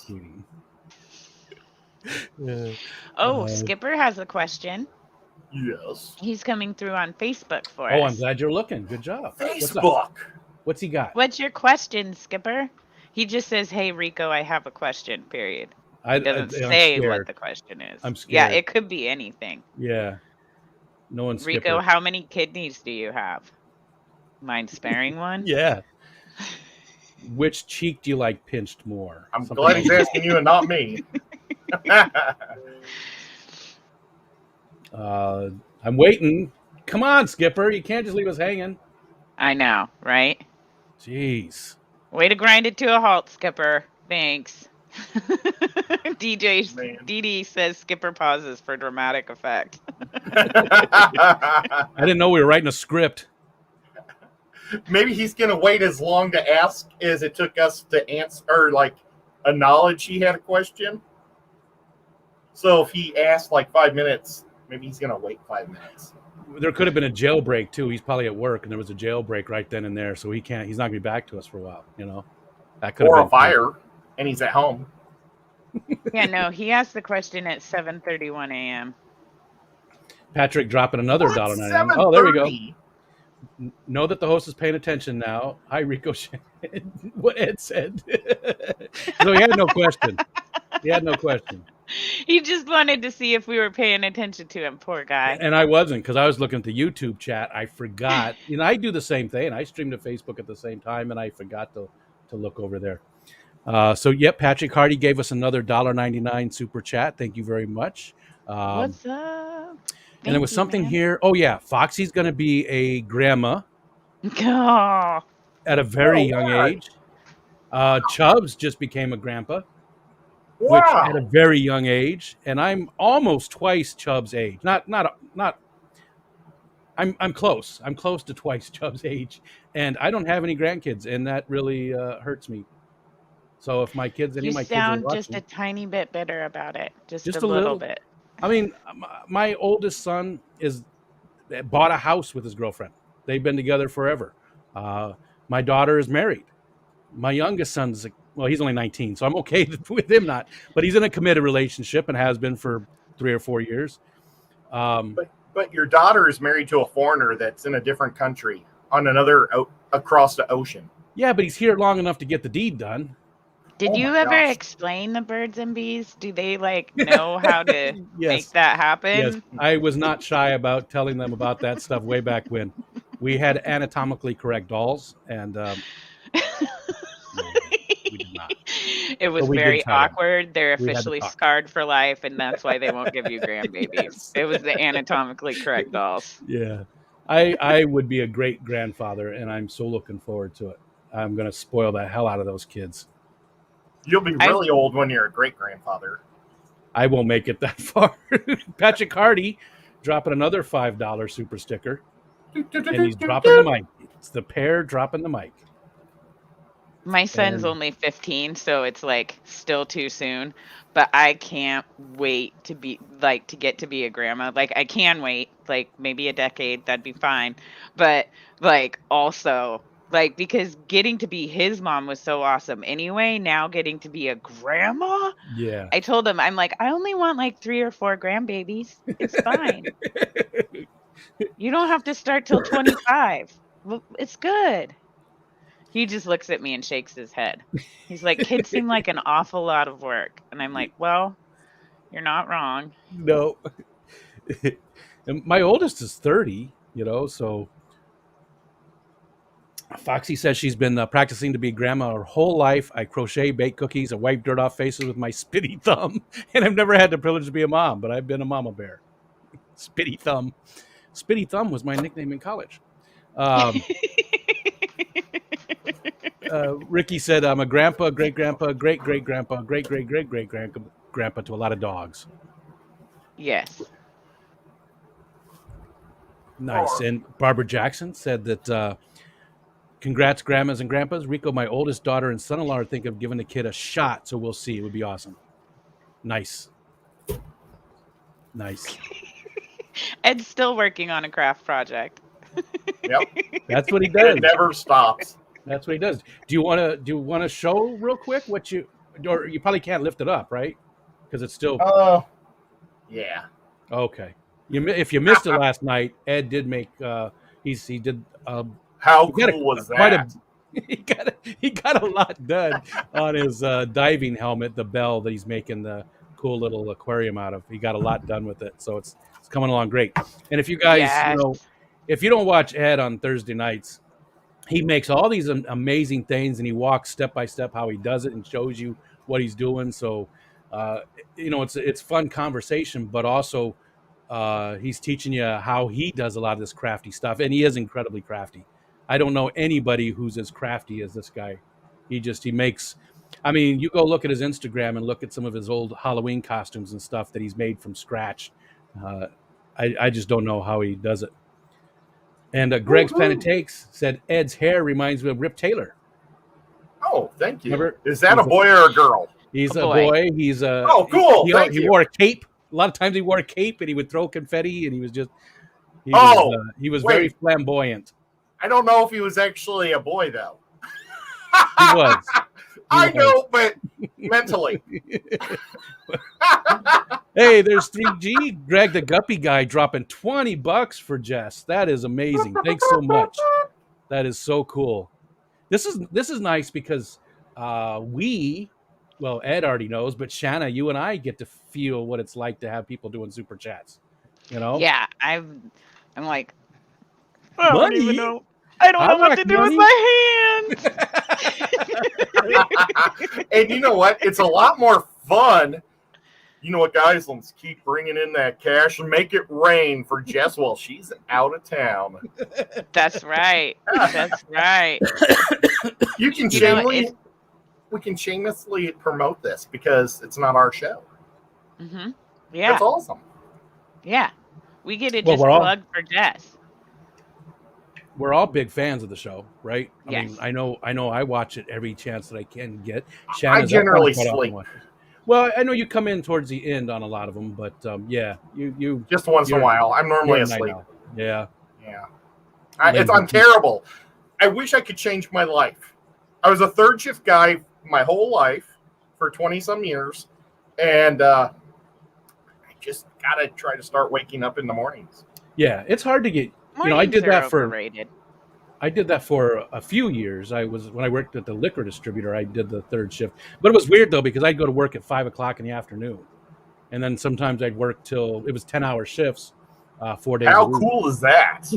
[SPEAKER 1] tweeting.
[SPEAKER 2] Skipper has a question.
[SPEAKER 3] Yes.
[SPEAKER 2] He's coming through on Facebook for us.
[SPEAKER 1] Oh, I'm glad you're looking. Good job.
[SPEAKER 3] Facebook.
[SPEAKER 1] What's he got?
[SPEAKER 2] What's your question, Skipper? He just says, "Hey, Rico, I have a question." Period. He doesn't say what the question is.
[SPEAKER 1] I'm scared.
[SPEAKER 2] Yeah, it could be anything.
[SPEAKER 1] Yeah. No one's
[SPEAKER 2] Rico, how many kidneys do you have? Mind sparing one?
[SPEAKER 1] Yeah. Which cheek do you like pinched more?
[SPEAKER 3] I'm glad he's asking you and not me.
[SPEAKER 1] I'm waiting. Come on, Skipper. You can't just leave us hanging.
[SPEAKER 2] I know, right?
[SPEAKER 1] Jeez.
[SPEAKER 2] Way to grind it to a halt, Skipper. Thanks. DD says Skipper pauses for dramatic effect.
[SPEAKER 1] I didn't know we were writing a script.
[SPEAKER 3] Maybe he's going to wait as long to ask as it took us to answer, or like acknowledge he had a question. So if he asked like 5 minutes, maybe he's going to wait 5 minutes.
[SPEAKER 1] There could have been a jailbreak too. He's probably at work, and there was a jailbreak right then and there, so he's not going to be back to us for a while. You know, that could
[SPEAKER 3] or
[SPEAKER 1] have
[SPEAKER 3] a fire, and he's at home.
[SPEAKER 2] Yeah, no, he asked the question at 7:31 a.m.
[SPEAKER 1] Patrick dropping another $1.99. Oh, there we go. Know that the host is paying attention now. Hi, Rico. What Ed said. So he had no question.
[SPEAKER 2] He just wanted to see if we were paying attention to him. Poor guy.
[SPEAKER 1] And I wasn't, because I was looking at the YouTube chat. I forgot. I do the same thing. I stream to Facebook at the same time, and I forgot to look over there. Patrick Hardy gave us another $1.99 super chat. Thank you very much.
[SPEAKER 2] What's up?
[SPEAKER 1] And there was something here. Oh, yeah. Foxy's going to be a grandma at a very young age. Chubbs just became a grandpa. which at a
[SPEAKER 3] Wow.
[SPEAKER 1] very young age, and I'm almost twice Chubb's age. Not. I'm close. I'm close to twice Chubb's age, and I don't have any grandkids, and that really hurts me. So if any
[SPEAKER 2] You
[SPEAKER 1] of my kids are
[SPEAKER 2] sound just a
[SPEAKER 1] watching,
[SPEAKER 2] tiny bit bitter about it. Just a
[SPEAKER 1] just a
[SPEAKER 2] little
[SPEAKER 1] little.
[SPEAKER 2] bit.
[SPEAKER 1] I mean, my oldest son is bought a house with his girlfriend. They've been together forever. Uh, my daughter is married. My youngest son's well, he's only 19, so I'm okay with him not. But he's in a committed relationship and has been for 3 or 4 years. Um,
[SPEAKER 3] But your daughter is married to a foreigner that's in a different country on across the ocean.
[SPEAKER 1] yeah, but he's here long enough to get the deed done.
[SPEAKER 2] Did
[SPEAKER 3] Oh my
[SPEAKER 2] you ever
[SPEAKER 3] gosh.
[SPEAKER 2] explain the birds and bees? Do they like know how to make
[SPEAKER 1] Yes,
[SPEAKER 2] that
[SPEAKER 1] yes.
[SPEAKER 2] happen?
[SPEAKER 1] I was not shy about telling them about that stuff way back when. We had anatomically correct dolls, and no, we did not.
[SPEAKER 2] It
[SPEAKER 1] But
[SPEAKER 2] was
[SPEAKER 1] we did
[SPEAKER 2] very
[SPEAKER 1] tell them.
[SPEAKER 2] awkward. They're
[SPEAKER 1] We had to
[SPEAKER 2] officially
[SPEAKER 1] talk.
[SPEAKER 2] scarred for life, and that's why they won't give you grandbabies.
[SPEAKER 1] Yes.
[SPEAKER 2] It was the anatomically correct dolls.
[SPEAKER 1] Yeah. I would be a great grandfather, and I'm so looking forward to it. I'm going to spoil the hell out of those kids.
[SPEAKER 3] You'll be
[SPEAKER 2] I
[SPEAKER 3] really old when you're a great grandfather.
[SPEAKER 1] I won't make it that far. Patrick Hardy dropping another $5 super sticker, and he's dropping the mic. It's the pair dropping the mic.
[SPEAKER 2] My son's
[SPEAKER 1] And
[SPEAKER 2] only 15, so it's like still too soon, but I can't wait to get to be a grandma. Like I can wait, like maybe a decade, that'd be fine. But like also like because getting to be his mom was so awesome anyway, now getting to be a grandma,
[SPEAKER 1] yeah.
[SPEAKER 2] I told him I'm like I only want like 3 or 4 grandbabies. It's fine. You don't have to start till 25. Well, it's good. He just looks at me and shakes his head. He's like, kids seem like an awful lot of work. And I'm like, well, you're not wrong.
[SPEAKER 1] No. And my oldest is 30, so Foxy says she's been practicing to be grandma her whole life. I crochet, bake cookies, and wipe dirt off faces with my spitty thumb. And I've never had the privilege to be a mom, but I've been a mama bear. Spitty thumb. Spitty thumb was my nickname in college. Ricky said, I'm a grandpa, great grandpa, great great grandpa, great great great great grandpa to a lot of dogs.
[SPEAKER 2] Yes.
[SPEAKER 1] Nice. And Barbara Jackson said that congrats, grandmas and grandpas. Rico, my oldest daughter and son-in-law are thinking of giving the kid a shot, so we'll see. It would be awesome. Nice. Nice.
[SPEAKER 2] Ed's still working on a craft project.
[SPEAKER 3] Yep.
[SPEAKER 1] That's what he does.
[SPEAKER 3] It never stops.
[SPEAKER 1] That's what he does. Do you want to show real quick what or you probably can't lift it up, right? Because it's still
[SPEAKER 3] Yeah.
[SPEAKER 1] okay. If you missed it last night, Ed did make he did
[SPEAKER 3] How cool was that?
[SPEAKER 1] he got a lot done on his diving helmet, the bell that he's making the cool little aquarium out of. He got a lot done with it, so it's coming along great. And if you guys,
[SPEAKER 2] Yes.
[SPEAKER 1] if you don't watch Ed on Thursday nights, he makes all these amazing things, and he walks step by step how he does it and shows you what he's doing. So, it's fun conversation, but also he's teaching you how he does a lot of this crafty stuff, and he is incredibly crafty. I don't know anybody who's as crafty as this guy. He makes. I mean, you go look at his Instagram and look at some of his old Halloween costumes and stuff that he's made from scratch. I just don't know how he does it. And Greg's Pen and Takes said Ed's hair reminds me of Rip Taylor.
[SPEAKER 3] Oh, thank you.
[SPEAKER 1] Remember?
[SPEAKER 3] Is that a boy or a girl?
[SPEAKER 1] He's
[SPEAKER 2] A
[SPEAKER 1] a
[SPEAKER 2] boy.
[SPEAKER 1] boy. He's a
[SPEAKER 3] cool.
[SPEAKER 1] He wore a cape. A lot of times he wore a cape and he would throw confetti, and he was very flamboyant.
[SPEAKER 3] I don't know if he was actually a boy though.
[SPEAKER 1] He was.
[SPEAKER 3] I know, but mentally.
[SPEAKER 1] Hey, there's 3G. Greg the Guppy guy dropping $20 for Jess. That is amazing. Thanks so much. That is so cool. This is nice because Ed already knows, but Shanna, you and I get to feel what it's like to have people doing super chats.
[SPEAKER 2] Yeah, I'm like, I don't
[SPEAKER 1] Money?
[SPEAKER 2] even know. I don't know what to do with my hands.
[SPEAKER 3] And you know what? It's a lot more fun. You know what, guys? Let's keep bringing in that cash and make it rain for Jess while she's out of town.
[SPEAKER 2] That's right. That's right.
[SPEAKER 3] You can
[SPEAKER 2] You know,
[SPEAKER 3] shamelessly. we can shamelessly promote this because it's not our show.
[SPEAKER 2] Mm-hmm. Yeah.
[SPEAKER 3] That's awesome.
[SPEAKER 2] Yeah. We get to
[SPEAKER 1] Well,
[SPEAKER 2] just plug for Jess.
[SPEAKER 1] We're all big fans of the show, right?
[SPEAKER 2] Yes.
[SPEAKER 1] I mean, I know I watch it every chance that I can get.
[SPEAKER 3] I
[SPEAKER 1] Shannon's
[SPEAKER 3] generally
[SPEAKER 1] up on it quite often
[SPEAKER 3] sleep.
[SPEAKER 1] watching. Well, I know you come in towards the end on a lot of them, but yeah, you
[SPEAKER 3] Just once in a while. I'm normally
[SPEAKER 1] you're a night
[SPEAKER 3] asleep.
[SPEAKER 1] owl. Yeah.
[SPEAKER 3] Yeah.
[SPEAKER 1] Lazy
[SPEAKER 3] I'm
[SPEAKER 1] people.
[SPEAKER 3] terrible. I wish I could change my life. I was a third shift guy my whole life for 20 some years. And I just got to try to start waking up in the mornings.
[SPEAKER 1] Yeah, it's hard to get.
[SPEAKER 2] Mornings
[SPEAKER 1] I did
[SPEAKER 2] are
[SPEAKER 1] that for
[SPEAKER 2] overrated.
[SPEAKER 1] a few years. When I worked at the liquor distributor, I did the third shift. But it was weird though because I'd go to work at 5:00 in the afternoon, and then sometimes I'd work till it was 10-hour shifts, 4 days.
[SPEAKER 3] How
[SPEAKER 1] a week.
[SPEAKER 3] cool is that?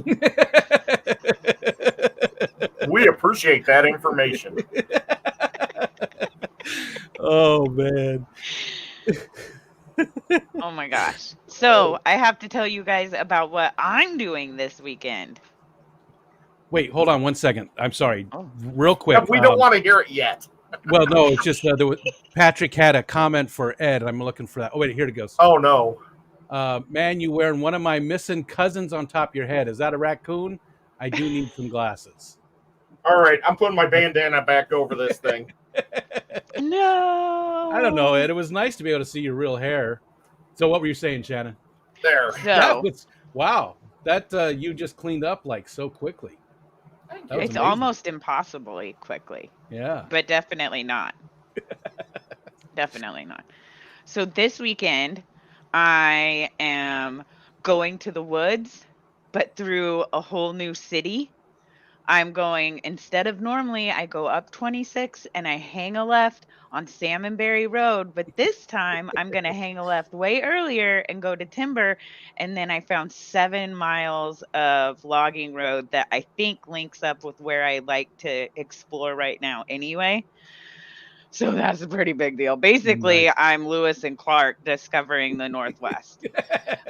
[SPEAKER 3] We appreciate that information.
[SPEAKER 1] Oh man.
[SPEAKER 2] Oh my gosh. So I have to tell you guys about what I'm doing this weekend.
[SPEAKER 1] Wait, hold on 1 second. I'm sorry.
[SPEAKER 2] Oh.
[SPEAKER 1] Real quick.
[SPEAKER 3] We don't want to hear it yet.
[SPEAKER 1] Well, no, it's just Patrick had a comment for Ed. I'm looking for that. Oh, wait, here it goes.
[SPEAKER 3] Oh, no.
[SPEAKER 1] Man, you wearing one of my missing cousins on top of your head. Is that a raccoon? I do need some glasses.
[SPEAKER 3] All right, I'm putting my bandana back over this thing.
[SPEAKER 2] No.
[SPEAKER 1] I don't know, Ed. It was nice to be able to see your real hair. So what were you saying, Shannon?
[SPEAKER 3] There.
[SPEAKER 2] So
[SPEAKER 1] Wow. That you just cleaned up like so quickly. That was
[SPEAKER 2] it's
[SPEAKER 1] amazing.
[SPEAKER 2] almost impossibly quickly.
[SPEAKER 1] Yeah.
[SPEAKER 2] But definitely not. Definitely not. So this weekend, I am going to the woods, but through a whole new city. I'm going, instead of normally, I go up 26 and I hang a left on Salmonberry Road. But this time, I'm going to hang a left way earlier and go to Timber. And then I found 7 miles of logging road that I think links up with where I like to explore right now anyway. So that's a pretty big deal. Basically,
[SPEAKER 1] Nice.
[SPEAKER 2] I'm Lewis and Clark discovering the Northwest.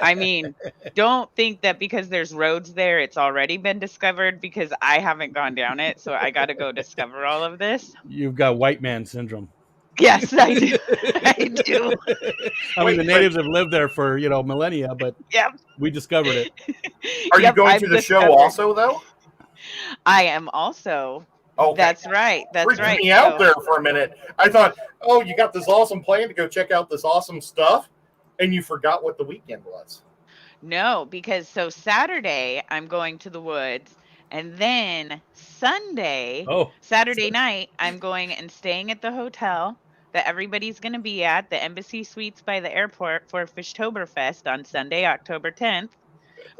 [SPEAKER 2] I mean, don't think that because there's roads there, it's already been discovered, because I haven't gone down it. So I got to go discover all of this.
[SPEAKER 1] You've got white man syndrome.
[SPEAKER 2] Yes, I do. I do.
[SPEAKER 1] I mean, the natives have lived there for, millennia, but
[SPEAKER 2] Yep.
[SPEAKER 1] we discovered it.
[SPEAKER 3] Are you going
[SPEAKER 2] I've
[SPEAKER 3] to the show
[SPEAKER 2] discovered-
[SPEAKER 3] also, though?
[SPEAKER 2] I am also.
[SPEAKER 3] Okay.
[SPEAKER 2] That's right. That's
[SPEAKER 3] Freaked
[SPEAKER 2] right.
[SPEAKER 3] me out there for a minute. I thought, oh, you got this awesome plan to go check out this awesome stuff, and you forgot what the weekend was.
[SPEAKER 2] No, because Saturday I'm going to the woods, and then Saturday night I'm going and staying at the hotel that everybody's going to be at, the Embassy Suites by the airport, for Fishtoberfest on Sunday, October 10th.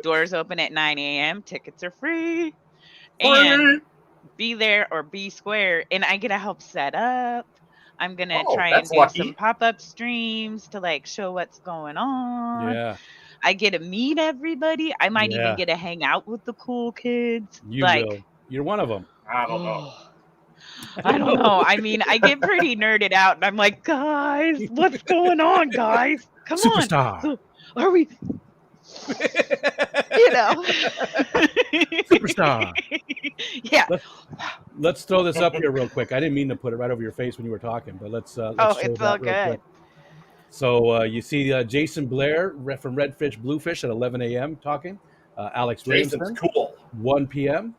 [SPEAKER 2] Doors open at 9 a.m. Tickets are free. And be there or be square, and I get to help set up. I'm going to try and do some pop-up streams to show what's going on.
[SPEAKER 1] Yeah.
[SPEAKER 2] I get to meet everybody. I might even get to hang out with the cool kids.
[SPEAKER 1] You will. You're one of them.
[SPEAKER 3] I don't know.
[SPEAKER 2] I don't know. I mean, I get pretty nerded out, and I'm like, guys, what's going on, guys? Come
[SPEAKER 1] Superstar.
[SPEAKER 2] on. Are we...
[SPEAKER 1] Superstar.
[SPEAKER 2] Yeah.
[SPEAKER 1] Let's throw this up here real quick. I didn't mean to put it right over your face when you were talking, but let's show
[SPEAKER 2] it's all
[SPEAKER 1] that real
[SPEAKER 2] good.
[SPEAKER 1] quick. So you see Jason Blair from Redfish Bluefish at 11 a.m. talking. Alex
[SPEAKER 3] Jason's
[SPEAKER 1] Williamson,
[SPEAKER 3] cool.
[SPEAKER 1] 1 p.m.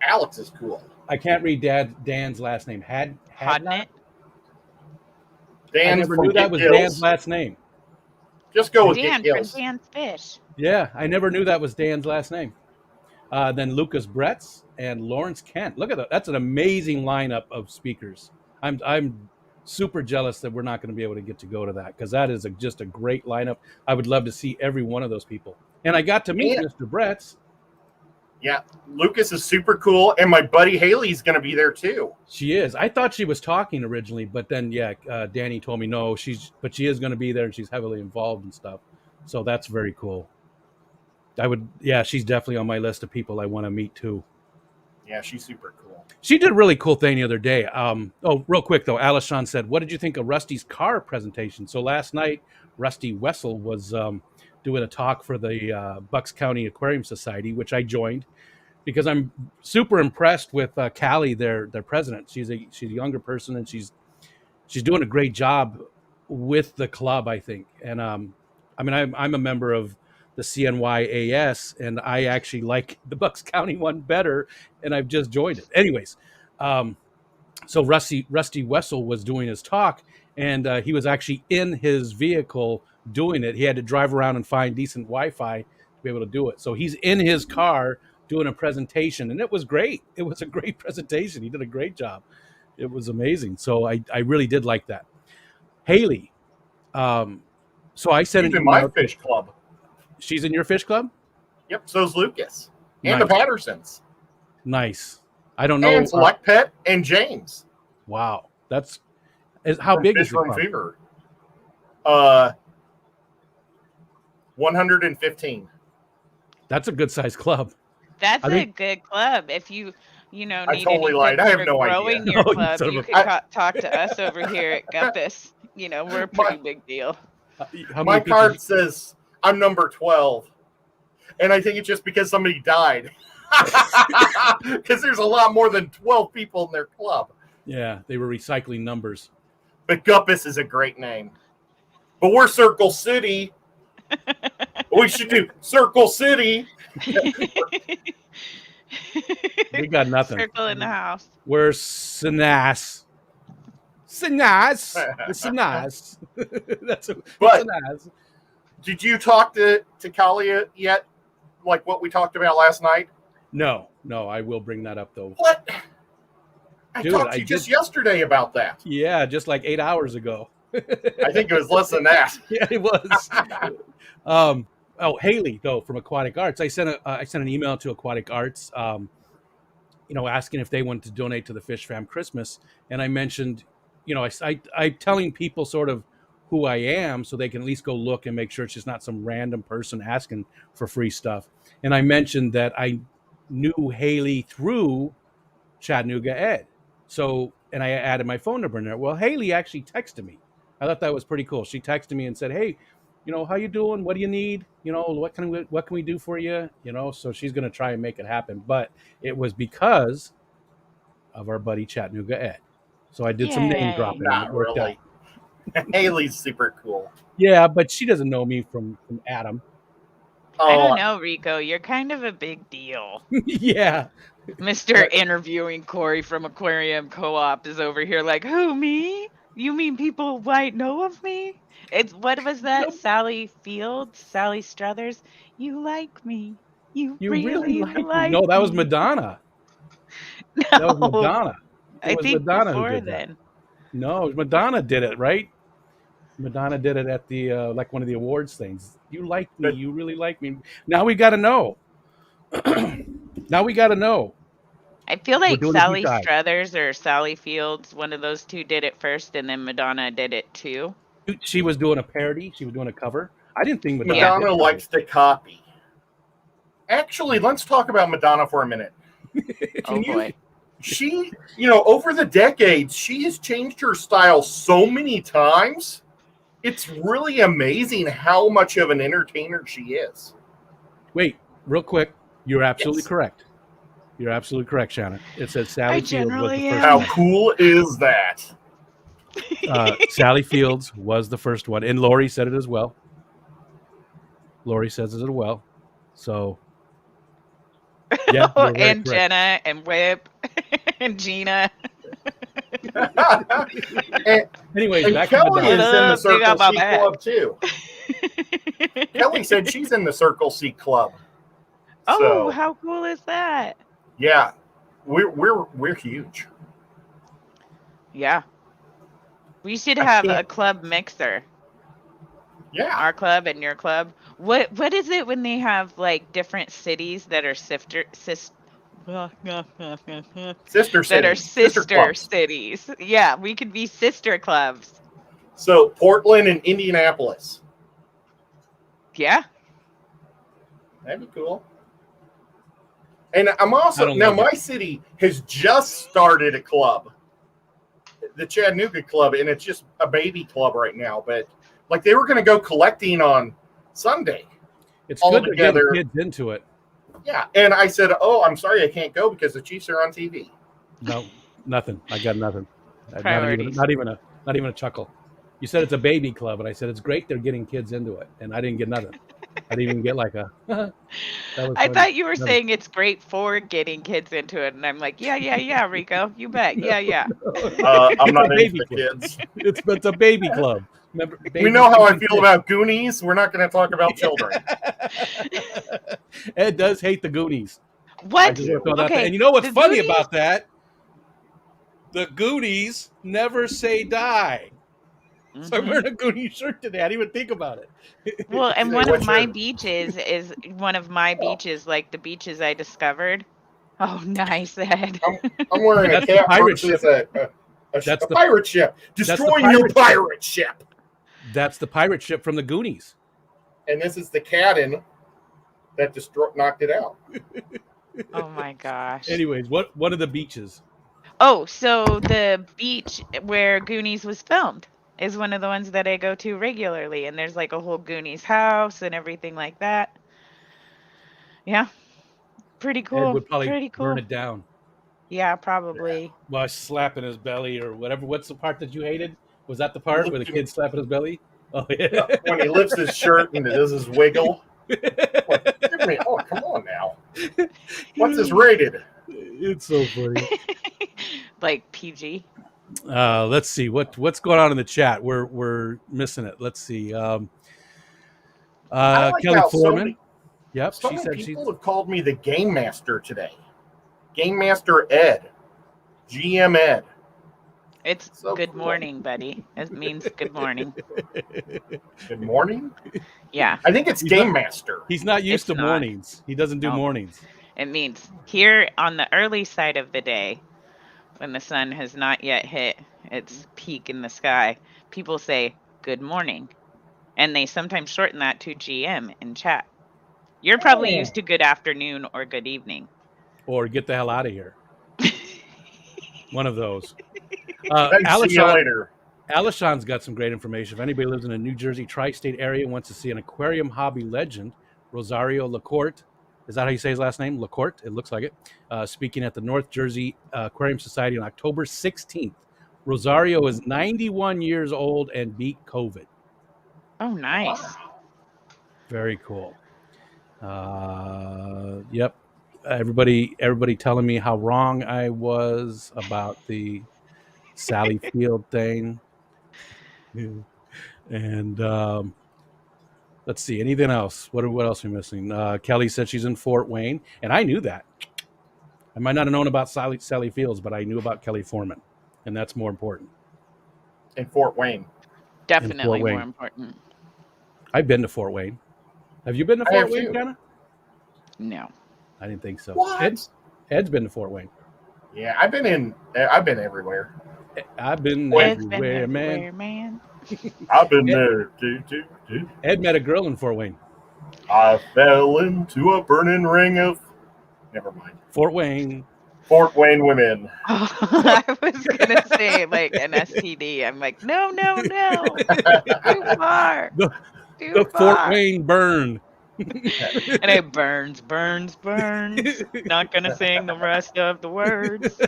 [SPEAKER 3] Alex is cool.
[SPEAKER 1] I can't read Dan's last name. Hadnot? I never knew that was Dan's last name.
[SPEAKER 3] Just go with
[SPEAKER 2] Dan
[SPEAKER 3] Dick
[SPEAKER 2] from
[SPEAKER 3] Hills.
[SPEAKER 2] Dan's Fish.
[SPEAKER 1] Yeah, I never knew that was Dan's last name. Then Lucas Bretz and Lawrence Kent. Look at that. That's an amazing lineup of speakers. I'm super jealous that we're not going to be able to get to go to that, because that is just a great lineup. I would love to see every one of those people. And I got to meet Mr. Bretz.
[SPEAKER 3] Yeah, Lucas is super cool, and my buddy Haley's going to be there too.
[SPEAKER 1] She is. I thought she was talking originally, but then Danny told me no. She is going to be there, and she's heavily involved and stuff. So that's very cool. She's definitely on my list of people I want to meet too.
[SPEAKER 3] Yeah, she's super cool.
[SPEAKER 1] She did a really cool thing the other day. Real quick though, Alishon said, "What did you think of Rusty's car presentation?" So last night, Rusty Wessel was doing a talk for the Bucks County Aquarium Society, which I joined. because I'm super impressed with Callie, their president. She's a younger person, and she's doing a great job with the club, I think. And I mean, I'm a member of the CNYAS, and I actually like the Bucks County one better, and I've just joined it. Anyways, so Rusty Wessel was doing his talk, and he was actually in his vehicle doing it. He had to drive around and find decent Wi-Fi to be able to do it. So he's in his car doing a presentation, and it was great. It was a great presentation. He did a great job. It was amazing. So I really did like that. Haley, so I sent
[SPEAKER 3] She's
[SPEAKER 1] an
[SPEAKER 3] in my
[SPEAKER 1] email.
[SPEAKER 3] fish club.
[SPEAKER 1] She's in your fish club?
[SPEAKER 3] Yep, so's Lucas. And
[SPEAKER 1] Nice.
[SPEAKER 3] the Pattersons.
[SPEAKER 1] Nice. I don't know.
[SPEAKER 3] And Select Pet and James.
[SPEAKER 1] Wow. How big
[SPEAKER 3] Fish
[SPEAKER 1] is the
[SPEAKER 3] from
[SPEAKER 1] club?
[SPEAKER 3] Fever. 115.
[SPEAKER 1] That's a good sized club.
[SPEAKER 2] That's
[SPEAKER 1] I think-
[SPEAKER 2] a good club. If you need
[SPEAKER 3] I totally
[SPEAKER 2] any
[SPEAKER 3] lied.
[SPEAKER 2] tips
[SPEAKER 3] I have
[SPEAKER 2] for
[SPEAKER 3] no idea.
[SPEAKER 2] growing your
[SPEAKER 1] No, you
[SPEAKER 2] club,
[SPEAKER 1] son of
[SPEAKER 2] you
[SPEAKER 1] a-
[SPEAKER 2] could talk to us over here at Guppus. We're a pretty big deal.
[SPEAKER 1] How
[SPEAKER 3] My
[SPEAKER 1] many people-
[SPEAKER 3] card says I'm number 12. And I think it's just because somebody died. Because there's a lot more than 12 people in their club.
[SPEAKER 1] Yeah, they were recycling numbers.
[SPEAKER 3] But Guppus is a great name. But we're Circle City. We should do Circle City.
[SPEAKER 1] We got nothing.
[SPEAKER 2] Circle in the house.
[SPEAKER 1] We're Sinas. Sinas. Sinas. That's
[SPEAKER 3] But-
[SPEAKER 1] Sinas.
[SPEAKER 3] Did you talk to Kalia yet? Like what we talked about last night?
[SPEAKER 1] No, I will bring that up though.
[SPEAKER 3] What? I
[SPEAKER 1] Dude,
[SPEAKER 3] talked to
[SPEAKER 1] I
[SPEAKER 3] you just
[SPEAKER 1] did-
[SPEAKER 3] yesterday about that.
[SPEAKER 1] Yeah, just like 8 hours ago.
[SPEAKER 3] I think it was less than that.
[SPEAKER 1] Yeah, it was. Haley though from Aquatic Arts. I sent an email to Aquatic Arts, asking if they wanted to donate to the Fish Fam Christmas, and I mentioned, I'm telling people sort of who I am so they can at least go look and make sure it's just not some random person asking for free stuff. And I mentioned that I knew Haley through Chattanooga Ed. So, and I added my phone number in there. Well, Haley actually texted me. I thought that was pretty cool. She texted me and said, "Hey, how you doing? What do you need? What can we do for you?" So she's going to try and make it happen. But it was because of our buddy Chattanooga Ed. So I did some name
[SPEAKER 2] Yay.
[SPEAKER 1] dropping.
[SPEAKER 3] Not
[SPEAKER 1] It worked
[SPEAKER 3] really.
[SPEAKER 1] out.
[SPEAKER 3] Haley's super cool.
[SPEAKER 1] Yeah, but she doesn't know me from Adam.
[SPEAKER 2] I
[SPEAKER 3] Oh,
[SPEAKER 2] don't know, Rico. You're kind of a big deal.
[SPEAKER 1] Yeah.
[SPEAKER 2] Mr. Interviewing Corey from Aquarium Co-op is over here like, who, me? You mean people might know of me? What was that?
[SPEAKER 1] Nope.
[SPEAKER 2] Sally Fields? Sally Struthers? You like me. You
[SPEAKER 1] really like me.
[SPEAKER 2] like
[SPEAKER 1] No, that was
[SPEAKER 2] me.
[SPEAKER 1] Madonna.
[SPEAKER 2] No,
[SPEAKER 1] That was Madonna.
[SPEAKER 2] I
[SPEAKER 1] It was
[SPEAKER 2] think
[SPEAKER 1] Madonna who
[SPEAKER 2] before
[SPEAKER 1] did that.
[SPEAKER 2] then.
[SPEAKER 1] No, Madonna did it, right? Madonna did it at the like one of the awards things. You like me, you really like me. Now we got to know. Now we got to know.
[SPEAKER 2] I feel like
[SPEAKER 1] doing a deep
[SPEAKER 2] Sally
[SPEAKER 1] dive.
[SPEAKER 2] Struthers or Sally Fields, one of those two did it first, and then Madonna did it too.
[SPEAKER 1] She was doing a parody. She was doing a cover. I didn't think Madonna.
[SPEAKER 3] Madonna
[SPEAKER 1] did
[SPEAKER 3] likes to copy. Actually, let's talk about Madonna for a minute.
[SPEAKER 2] Oh boy.
[SPEAKER 3] She, over the decades, she has changed her style so many times. It's really amazing how much of an entertainer she is.
[SPEAKER 1] Wait, real quick. You're absolutely
[SPEAKER 3] Yes.
[SPEAKER 1] correct. You're absolutely correct, Shannon. It says Sally
[SPEAKER 2] I
[SPEAKER 1] Fields was
[SPEAKER 2] generally
[SPEAKER 1] the
[SPEAKER 2] am.
[SPEAKER 1] first
[SPEAKER 3] How
[SPEAKER 1] one.
[SPEAKER 3] cool is that?
[SPEAKER 1] Sally Fields was the first one, and Lori said it as well. Lori says it as well. So, yeah, you're very
[SPEAKER 2] And
[SPEAKER 1] correct.
[SPEAKER 2] Jenna and Whip and Gina.
[SPEAKER 3] And,
[SPEAKER 1] Anyways,
[SPEAKER 3] and
[SPEAKER 1] back to
[SPEAKER 3] Kelly is
[SPEAKER 1] Madonna.
[SPEAKER 3] in the
[SPEAKER 2] Dig
[SPEAKER 3] Circle
[SPEAKER 2] out my
[SPEAKER 3] C
[SPEAKER 2] bag.
[SPEAKER 3] Club too. Kelly said she's in the Circle C Club.
[SPEAKER 2] Oh,
[SPEAKER 3] So,
[SPEAKER 2] how cool is that?
[SPEAKER 3] yeah, we're huge.
[SPEAKER 2] Yeah. We should
[SPEAKER 3] I
[SPEAKER 2] have a
[SPEAKER 3] can't-
[SPEAKER 2] club mixer.
[SPEAKER 3] Yeah,
[SPEAKER 2] Our club and your club. What is it when they have like different cities that are
[SPEAKER 3] sister
[SPEAKER 2] that are
[SPEAKER 3] cities,
[SPEAKER 2] sister
[SPEAKER 3] clubs.
[SPEAKER 2] cities? Yeah, we could be sister clubs.
[SPEAKER 3] So Portland and Indianapolis.
[SPEAKER 2] Yeah.
[SPEAKER 3] That'd be cool. And I'm
[SPEAKER 1] I
[SPEAKER 3] also
[SPEAKER 1] don't
[SPEAKER 3] now
[SPEAKER 1] like
[SPEAKER 3] my city has just started a club, the Chattanooga Club, and it's just a baby club right now. But they were going to go collecting on Sunday.
[SPEAKER 1] It's
[SPEAKER 3] all
[SPEAKER 1] good to get
[SPEAKER 3] together.
[SPEAKER 1] kids into it.
[SPEAKER 3] Yeah, and I said, "Oh, I'm sorry, I can't go because the Chiefs are on TV."
[SPEAKER 1] No, nothing. I got nothing.
[SPEAKER 2] Priorities.
[SPEAKER 1] Not even a chuckle. You said it's a baby club, and I said it's great they're getting kids into it, and I didn't get nothing. I didn't even get like a. That was
[SPEAKER 2] I
[SPEAKER 1] funny.
[SPEAKER 2] thought you were
[SPEAKER 1] Nothing.
[SPEAKER 2] saying it's great for getting kids into it, and I'm like, yeah, Rico, you bet, yeah.
[SPEAKER 3] I'm
[SPEAKER 1] It's
[SPEAKER 3] not
[SPEAKER 1] a
[SPEAKER 3] into
[SPEAKER 1] baby
[SPEAKER 3] the
[SPEAKER 1] club.
[SPEAKER 3] kids.
[SPEAKER 1] It's a baby club. Remember,
[SPEAKER 3] We
[SPEAKER 1] babies
[SPEAKER 3] know how I
[SPEAKER 1] can
[SPEAKER 3] feel
[SPEAKER 1] kids.
[SPEAKER 3] about Goonies. We're not going to talk about children.
[SPEAKER 1] Ed does hate the Goonies. I
[SPEAKER 2] What?
[SPEAKER 1] just want to throw that out there.
[SPEAKER 2] Okay,
[SPEAKER 1] And you know what's
[SPEAKER 2] the
[SPEAKER 1] funny
[SPEAKER 2] Goonies?
[SPEAKER 1] about that? The Goonies never say die. So I'm
[SPEAKER 2] Mhm.
[SPEAKER 1] wearing a Goonie shirt today. I didn't even think about it.
[SPEAKER 2] Well, and
[SPEAKER 3] Say
[SPEAKER 2] one
[SPEAKER 3] what
[SPEAKER 2] of my
[SPEAKER 3] shirt?
[SPEAKER 2] beaches is one of my
[SPEAKER 3] Oh.
[SPEAKER 2] beaches, like the beaches I discovered. Oh, nice, Ed.
[SPEAKER 3] I'm wearing a
[SPEAKER 1] That's the
[SPEAKER 3] cap
[SPEAKER 1] pirate
[SPEAKER 3] versus
[SPEAKER 1] ship.
[SPEAKER 3] a
[SPEAKER 1] That's the
[SPEAKER 3] pirate ship.
[SPEAKER 1] the
[SPEAKER 3] Destroying your
[SPEAKER 1] pirate ship.
[SPEAKER 3] pirate ship.
[SPEAKER 1] That's the pirate ship from the Goonies.
[SPEAKER 3] And this is the cabin that knocked it out.
[SPEAKER 2] Oh my gosh.
[SPEAKER 1] Anyways, one of the beaches.
[SPEAKER 2] Oh, so the beach where Goonies was filmed is one of the ones that I go to regularly, and there's like a whole Goonies house and everything like that. Yeah, pretty
[SPEAKER 1] Ed
[SPEAKER 2] cool.
[SPEAKER 1] would probably
[SPEAKER 2] Pretty
[SPEAKER 1] burn
[SPEAKER 2] cool.
[SPEAKER 1] it down
[SPEAKER 2] Yeah, probably.
[SPEAKER 1] while slapping his belly or whatever. What's the part that you hated? Was that the part where the kid slapping his belly? Oh yeah.
[SPEAKER 3] When he lifts his shirt and it does his wiggle. Like, give me, oh, come on now. What's this rated?
[SPEAKER 1] It's so funny.
[SPEAKER 2] Like PG.
[SPEAKER 1] Let's see what's going on in the chat. We're missing it. Let's see.
[SPEAKER 3] I like
[SPEAKER 1] Kelly
[SPEAKER 3] how
[SPEAKER 1] Foreman. Yep,
[SPEAKER 3] so
[SPEAKER 1] she
[SPEAKER 3] many
[SPEAKER 1] said she's.
[SPEAKER 3] people have called me the Game Master today. Game Master Ed. GM Ed.
[SPEAKER 2] It's
[SPEAKER 3] So
[SPEAKER 2] good
[SPEAKER 3] cool.
[SPEAKER 2] morning, buddy. It means good morning.
[SPEAKER 3] Good morning?
[SPEAKER 2] Yeah,
[SPEAKER 3] I think it's
[SPEAKER 1] He's
[SPEAKER 3] Game
[SPEAKER 1] not-
[SPEAKER 3] Master.
[SPEAKER 1] He's not used
[SPEAKER 2] It's
[SPEAKER 1] to
[SPEAKER 2] not.
[SPEAKER 1] mornings. He doesn't do
[SPEAKER 2] Nope.
[SPEAKER 1] mornings.
[SPEAKER 2] it means here on the early side of the day, when the sun has not yet hit its peak in the sky, people say good morning. And they sometimes shorten that to GM in chat. You're probably
[SPEAKER 3] Oh.
[SPEAKER 2] used to good afternoon or good evening.
[SPEAKER 1] Or get the hell out of here. One of those.
[SPEAKER 3] See you later.
[SPEAKER 1] Alishon's got some great information. If anybody lives in the New Jersey tri-state area and wants to see an aquarium hobby legend, Rosario Lacorte, is that how you say his last name? Lacorte, it looks like it. Speaking at the North Jersey Aquarium Society on October 16th. Rosario is 91 years old and beat COVID.
[SPEAKER 2] Oh, nice.
[SPEAKER 3] Wow.
[SPEAKER 1] Very cool. Yep. Everybody telling me how wrong I was about the Sally Field thing. And let's see, anything else? What else are we missing? Kelly said she's in Fort Wayne, and I knew that. I might not have known about Sally Fields, but I knew about Kelly Foreman, and that's more important.
[SPEAKER 3] In Fort Wayne.
[SPEAKER 2] Definitely
[SPEAKER 1] Wayne.
[SPEAKER 2] more important.
[SPEAKER 1] I've been to Fort Wayne. Have you been to
[SPEAKER 3] I
[SPEAKER 1] Fort
[SPEAKER 3] have
[SPEAKER 1] Wayne,
[SPEAKER 3] too.
[SPEAKER 1] Kenna?
[SPEAKER 2] No.
[SPEAKER 1] I didn't think so.
[SPEAKER 3] What?
[SPEAKER 1] Ed's been to Fort Wayne.
[SPEAKER 3] Yeah, I've been everywhere.
[SPEAKER 1] I've been
[SPEAKER 2] Ed's
[SPEAKER 1] everywhere,
[SPEAKER 2] been
[SPEAKER 1] man.
[SPEAKER 2] everywhere, man.
[SPEAKER 3] I've been there. Do.
[SPEAKER 1] Ed met a girl in Fort Wayne.
[SPEAKER 3] I fell into a burning ring of. Never mind.
[SPEAKER 1] Fort Wayne.
[SPEAKER 3] Fort Wayne women.
[SPEAKER 2] I was going to say like an STD. I'm like, no. Too far.
[SPEAKER 1] The
[SPEAKER 2] Too
[SPEAKER 1] Fort
[SPEAKER 2] far.
[SPEAKER 1] Wayne burn.
[SPEAKER 2] And it burns. Not going to sing the rest of the words.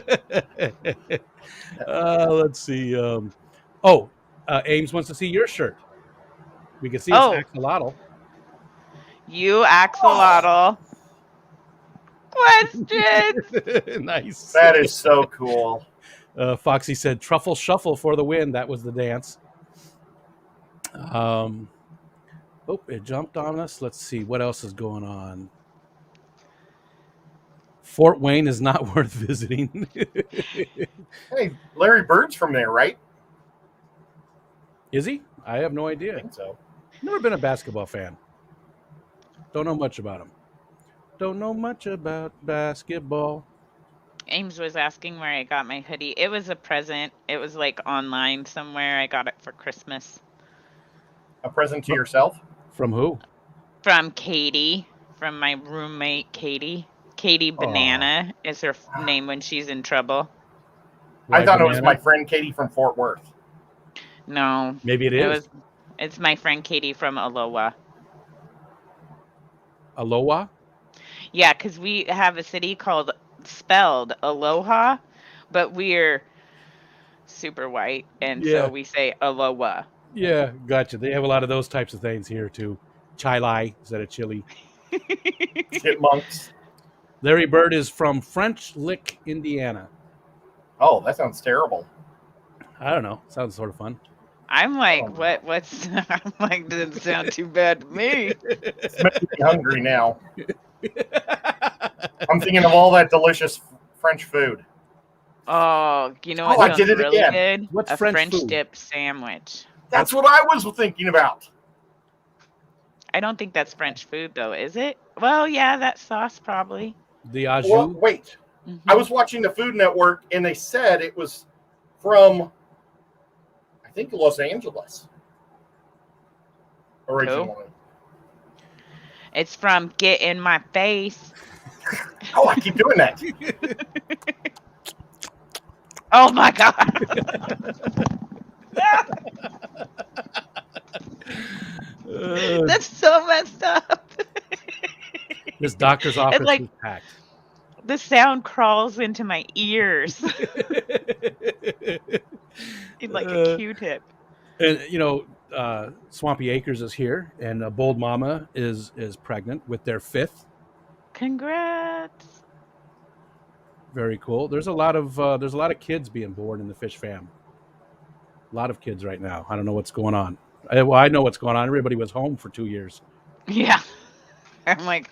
[SPEAKER 1] Let's see. Ames wants to see your shirt. We can see it's
[SPEAKER 2] Oh.
[SPEAKER 1] axolotl.
[SPEAKER 2] You axolotl. Questions.
[SPEAKER 1] Nice.
[SPEAKER 3] That is so cool.
[SPEAKER 1] Foxy said truffle shuffle for the win. That was the dance. It jumped on us. Let's see what else is going on. Fort Wayne is not worth visiting.
[SPEAKER 3] Hey, Larry Bird's from there, right?
[SPEAKER 1] Is he? I have no
[SPEAKER 3] I
[SPEAKER 1] idea.
[SPEAKER 3] think so.
[SPEAKER 1] Never been a basketball fan. Don't know much about him. Don't know much about basketball.
[SPEAKER 2] Ames was asking where I got my hoodie. It was a present. It was like online somewhere. I got it for Christmas.
[SPEAKER 3] A present to yourself?
[SPEAKER 1] From who?
[SPEAKER 2] From Katie. From my roommate, Katie. Katie Banana is her name when she's in trouble.
[SPEAKER 3] I thought it was my friend Katie from Fort Worth.
[SPEAKER 2] No.
[SPEAKER 1] Maybe it is.
[SPEAKER 2] It's my friend Katie from Aloha.
[SPEAKER 1] Aloha?
[SPEAKER 2] Yeah, because we have a city called spelled Aloha, but we're super white, and so
[SPEAKER 1] Yeah,
[SPEAKER 2] we say Aloha.
[SPEAKER 1] yeah, gotcha. They have a lot of those types of things here too. Chai lai instead of chili.
[SPEAKER 3] Chipmunks.
[SPEAKER 1] Larry Bird is from French Lick, Indiana.
[SPEAKER 3] Oh, that sounds terrible.
[SPEAKER 1] I don't know. Sounds sort of fun.
[SPEAKER 2] I'm
[SPEAKER 3] Oh,
[SPEAKER 2] like,
[SPEAKER 3] no.
[SPEAKER 2] what's I'm like, doesn't sound too bad to me.
[SPEAKER 3] It's making me hungry now. I'm thinking of all that delicious French food.
[SPEAKER 2] Oh, you know
[SPEAKER 3] Oh,
[SPEAKER 2] what
[SPEAKER 3] I
[SPEAKER 2] sounds
[SPEAKER 3] did it
[SPEAKER 2] really
[SPEAKER 3] again.
[SPEAKER 2] good?
[SPEAKER 1] What's
[SPEAKER 2] A
[SPEAKER 1] French
[SPEAKER 2] French
[SPEAKER 1] food?
[SPEAKER 2] dip sandwich.
[SPEAKER 3] That's what I was thinking about.
[SPEAKER 2] I don't think that's French food though, is it? Well, yeah, that sauce probably.
[SPEAKER 1] The
[SPEAKER 3] Well,
[SPEAKER 1] au jus.
[SPEAKER 3] wait.
[SPEAKER 2] Mhm.
[SPEAKER 3] I was watching the Food Network, and they said it was from, I think, Los Angeles originally.
[SPEAKER 2] It's from Get in My Face.
[SPEAKER 3] Oh, I keep doing that.
[SPEAKER 2] Oh my god. That's so messed up.
[SPEAKER 1] This doctor's office
[SPEAKER 2] like-
[SPEAKER 1] is packed.
[SPEAKER 2] The sound crawls into my ears like a Q-tip.
[SPEAKER 1] And you know, Swampy Acres is here, and Bold Mama is pregnant with their fifth.
[SPEAKER 2] Congrats.
[SPEAKER 1] Very cool. There's a lot of kids being born in the fish fam. A lot of kids right now. I don't know what's going on. I know what's going on. Everybody was home for 2 years.
[SPEAKER 2] Yeah. I'm like,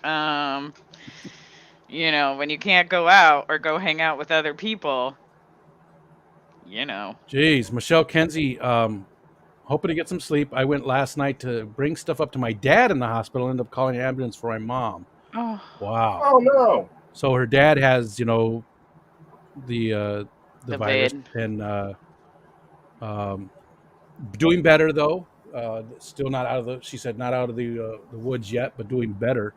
[SPEAKER 2] you know, when you can't go out or go hang out with other people, you know.
[SPEAKER 1] Jeez, Michelle Kenzie, hoping to get some sleep. I went last night to bring stuff up to my dad in the hospital. Ended up calling an ambulance for my mom.
[SPEAKER 2] Oh,
[SPEAKER 1] Wow.
[SPEAKER 3] Oh no.
[SPEAKER 1] So her dad has, you know, the virus,
[SPEAKER 2] vid.
[SPEAKER 1] and doing better though. Still not out of the. She said not out of the woods yet, but doing better.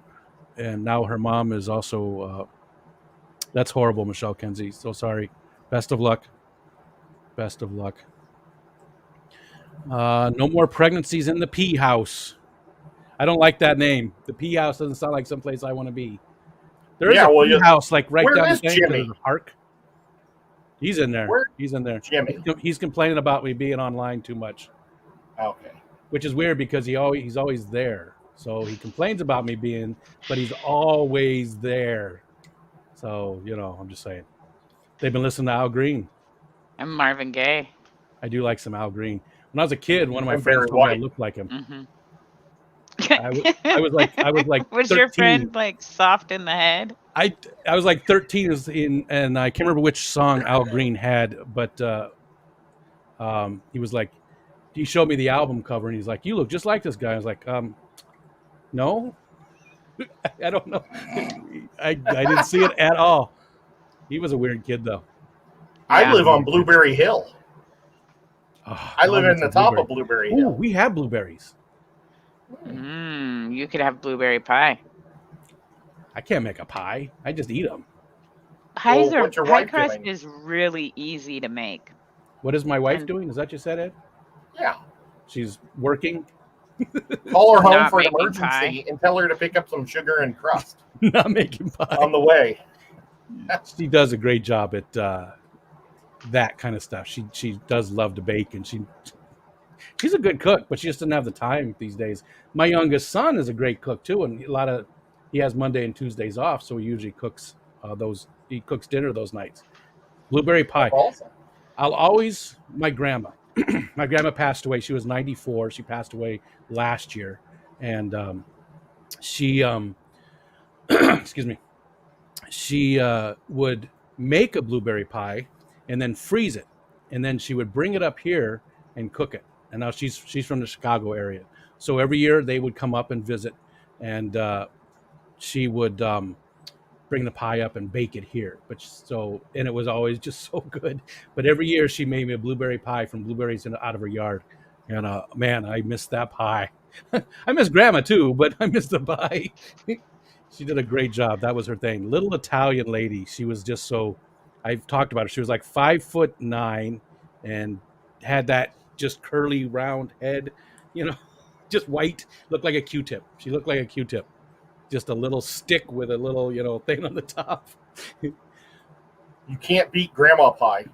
[SPEAKER 1] And now her mom is also. That's horrible, Michelle Kenzie. So sorry. Best of luck. Best of luck. No more pregnancies in the pea house. I don't like that name. The pea house doesn't sound like someplace I want to be. There is
[SPEAKER 3] Yeah,
[SPEAKER 1] a
[SPEAKER 3] well,
[SPEAKER 1] pea house like right
[SPEAKER 3] where
[SPEAKER 1] down the
[SPEAKER 3] is
[SPEAKER 1] thing.
[SPEAKER 3] Jimmy?
[SPEAKER 1] There's a park. He's in there.
[SPEAKER 3] Where-
[SPEAKER 1] He's in there.
[SPEAKER 3] Jimmy.
[SPEAKER 1] He's complaining about me being online too much,
[SPEAKER 3] Okay.
[SPEAKER 1] which is weird because he's always there. So he complains about me being, but he's always there. So you know, I'm just saying. They've been listening to Al Green.
[SPEAKER 2] I'm Marvin Gaye.
[SPEAKER 1] I do like some Al Green. When I was a kid, one of my
[SPEAKER 3] And
[SPEAKER 1] friends
[SPEAKER 3] Barry
[SPEAKER 1] told me I
[SPEAKER 3] White.
[SPEAKER 1] looked like him.
[SPEAKER 2] Mm-hmm.
[SPEAKER 1] I was like
[SPEAKER 2] Was
[SPEAKER 1] 13.
[SPEAKER 2] your friend like soft in the head?
[SPEAKER 1] I was like 13 and I can't remember which song Al Green had, but he was like, he showed me the album cover and he's like, you look just like this guy. I was like, no, I don't know. I didn't see it at all. He was a weird kid though.
[SPEAKER 3] I
[SPEAKER 2] Yeah.
[SPEAKER 3] live on Blueberry Hill.
[SPEAKER 1] Oh,
[SPEAKER 3] I live
[SPEAKER 1] Mom,
[SPEAKER 3] in the
[SPEAKER 1] it's a
[SPEAKER 3] top
[SPEAKER 1] blueberry.
[SPEAKER 3] of Blueberry
[SPEAKER 1] Ooh,
[SPEAKER 3] Hill.
[SPEAKER 1] we have blueberries.
[SPEAKER 2] You could have blueberry pie.
[SPEAKER 1] I can't make a pie. I just eat them.
[SPEAKER 2] Pies
[SPEAKER 3] Well,
[SPEAKER 2] are
[SPEAKER 3] what's your
[SPEAKER 2] pie
[SPEAKER 3] wife
[SPEAKER 2] crust
[SPEAKER 3] doing?
[SPEAKER 2] is really easy to make.
[SPEAKER 1] What is my wife
[SPEAKER 2] And-
[SPEAKER 1] doing? Is that what you said, Ed?
[SPEAKER 3] Yeah.
[SPEAKER 1] She's working,
[SPEAKER 3] Call her home
[SPEAKER 2] Not
[SPEAKER 3] for an
[SPEAKER 2] making
[SPEAKER 3] emergency
[SPEAKER 2] pie.
[SPEAKER 3] and tell her to pick up some sugar and crust
[SPEAKER 1] not making pie.
[SPEAKER 3] on the way.
[SPEAKER 1] She does a great job at that kind of stuff. She does love to bake, and she's a good cook, but she just doesn't have the time these days. My youngest son is a great cook too, and he has Monday and Tuesdays off, so he usually cooks he cooks dinner those nights. Blueberry pie.
[SPEAKER 3] Awesome.
[SPEAKER 1] My grandma. My grandma passed away. She was 94. She passed away last year, and she excuse me. She would make a blueberry pie and then freeze it, and then she would bring it up here and cook it. And now she's from the Chicago area, so every year they would come up and visit, and she would bring the pie up and bake it here. And it was always just so good. But every year she made me a blueberry pie from blueberries out of her yard, and man, I miss that pie. I miss Grandma too, but I miss the pie. She did a great job. That was her thing. Little Italian lady. She was just so. I've talked about her. She was like 5'9" and had that just curly round head, you know, just white. Looked like a Q-tip. She looked like a Q-tip. just a little stick with a little, thing on the top.
[SPEAKER 3] You can't beat grandma pie.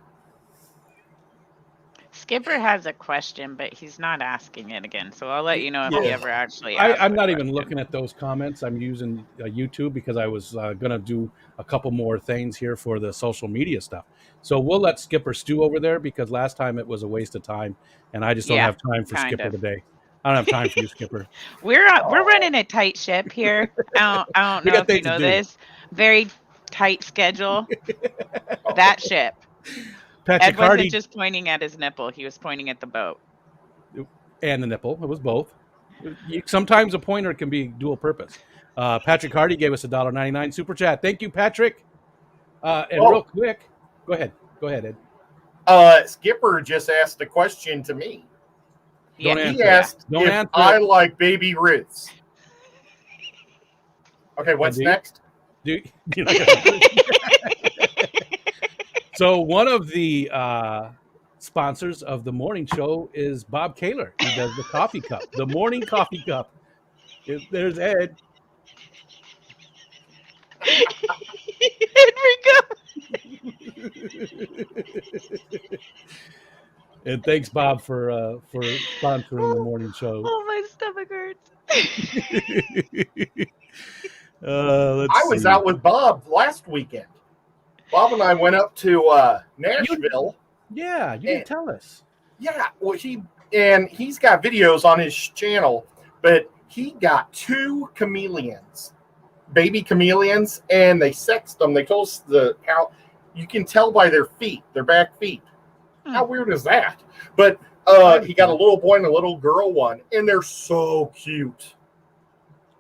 [SPEAKER 2] Skipper has a question, but he's not asking it again. So I'll let you know if he ever actually asks
[SPEAKER 1] I'm not
[SPEAKER 2] the
[SPEAKER 1] even
[SPEAKER 2] question.
[SPEAKER 1] looking at those comments. I'm using YouTube because I was going to do a couple more things here for the social media stuff. So we'll let Skipper stew over there because last time it was a waste of time, and I just don't have time for
[SPEAKER 2] kind
[SPEAKER 1] Skipper
[SPEAKER 2] of.
[SPEAKER 1] today. I don't have time for you, Skipper.
[SPEAKER 2] We're running a tight ship here. I don't
[SPEAKER 1] We
[SPEAKER 2] know
[SPEAKER 1] got
[SPEAKER 2] if you
[SPEAKER 1] things to
[SPEAKER 2] know
[SPEAKER 1] do.
[SPEAKER 2] this. Very tight schedule. That ship.
[SPEAKER 1] Patrick
[SPEAKER 2] Ed wasn't
[SPEAKER 1] Hardy
[SPEAKER 2] just pointing at his nipple; he was pointing at the boat.
[SPEAKER 1] and the nipple. It was both. Sometimes a pointer can be dual purpose. Patrick Hardy gave us $1.99 super chat. Thank you, Patrick. And real quick, go ahead, Ed.
[SPEAKER 3] Skipper just asked a question to me.
[SPEAKER 2] Yeah.
[SPEAKER 3] He asked if I like baby Ruths. Okay, what's next?
[SPEAKER 1] So one of the sponsors of the morning show is Bob Kaler. He does the coffee cup, the morning coffee cup. There's Ed. And thanks, Bob, for sponsoring the morning show.
[SPEAKER 2] Oh, my stomach hurts.
[SPEAKER 3] I was out with Bob last weekend. Bob and I went up to Nashville.
[SPEAKER 1] You didn't tell us.
[SPEAKER 3] Yeah, well, he's got videos on his channel, but he got 2 chameleons, baby chameleons, and they sexed them. They told us how you can tell by their feet, their back feet. How weird is that? But he got a little boy and a little girl one, and they're so cute.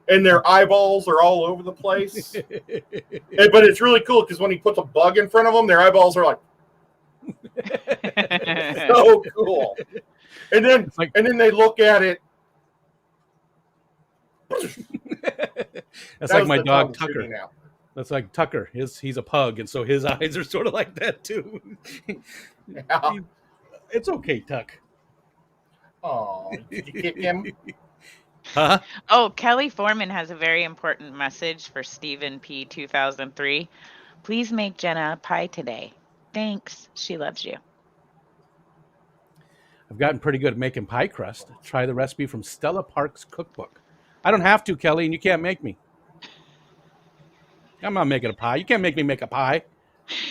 [SPEAKER 3] And their eyeballs are all over the place. But it's really cool because when he puts a bug in front of them, their eyeballs are like so cool. And then they look at it.
[SPEAKER 1] That's like my dog Tucker. That's like Tucker. He's a pug, and so his eyes are sort of like that too.
[SPEAKER 3] Yeah.
[SPEAKER 1] It's okay, Tuck.
[SPEAKER 3] Oh, did you kick him?
[SPEAKER 1] Huh?
[SPEAKER 2] Oh, Kelly Foreman has a very important message for Stephen P. 2003. Please make Jenna a pie today. Thanks. She loves you.
[SPEAKER 1] I've gotten pretty good at making pie crust. Try the recipe from Stella Park's cookbook. I don't have to, Kelly, and you can't make me. I'm not making a pie. You can't make me make a pie.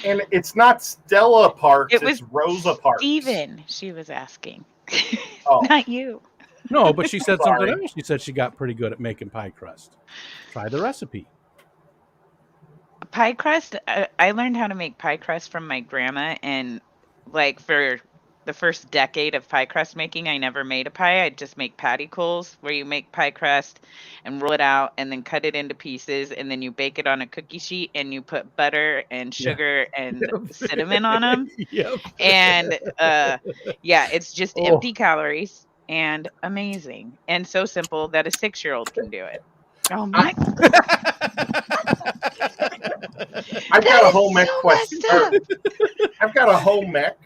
[SPEAKER 3] And it's not Stella Parks. It's Rosa Parks.
[SPEAKER 2] Steven, she was asking.
[SPEAKER 3] Oh.
[SPEAKER 2] Not you.
[SPEAKER 1] No, but she said something else. She said she got pretty good at making pie crust. Try the recipe.
[SPEAKER 2] Pie crust, I learned how to make pie crust from my grandma, and like for the first decade of pie crust making, I never made a pie. I'd just make pattycoles, where you make pie crust and roll it out and then cut it into pieces, and then you bake it on a cookie sheet and you put butter and sugar and cinnamon on them.
[SPEAKER 1] Yep.
[SPEAKER 2] And it's just empty calories and amazing and so simple that a 6-year-old can do it. Oh my!
[SPEAKER 3] I've got a home ec question. I've got a home ec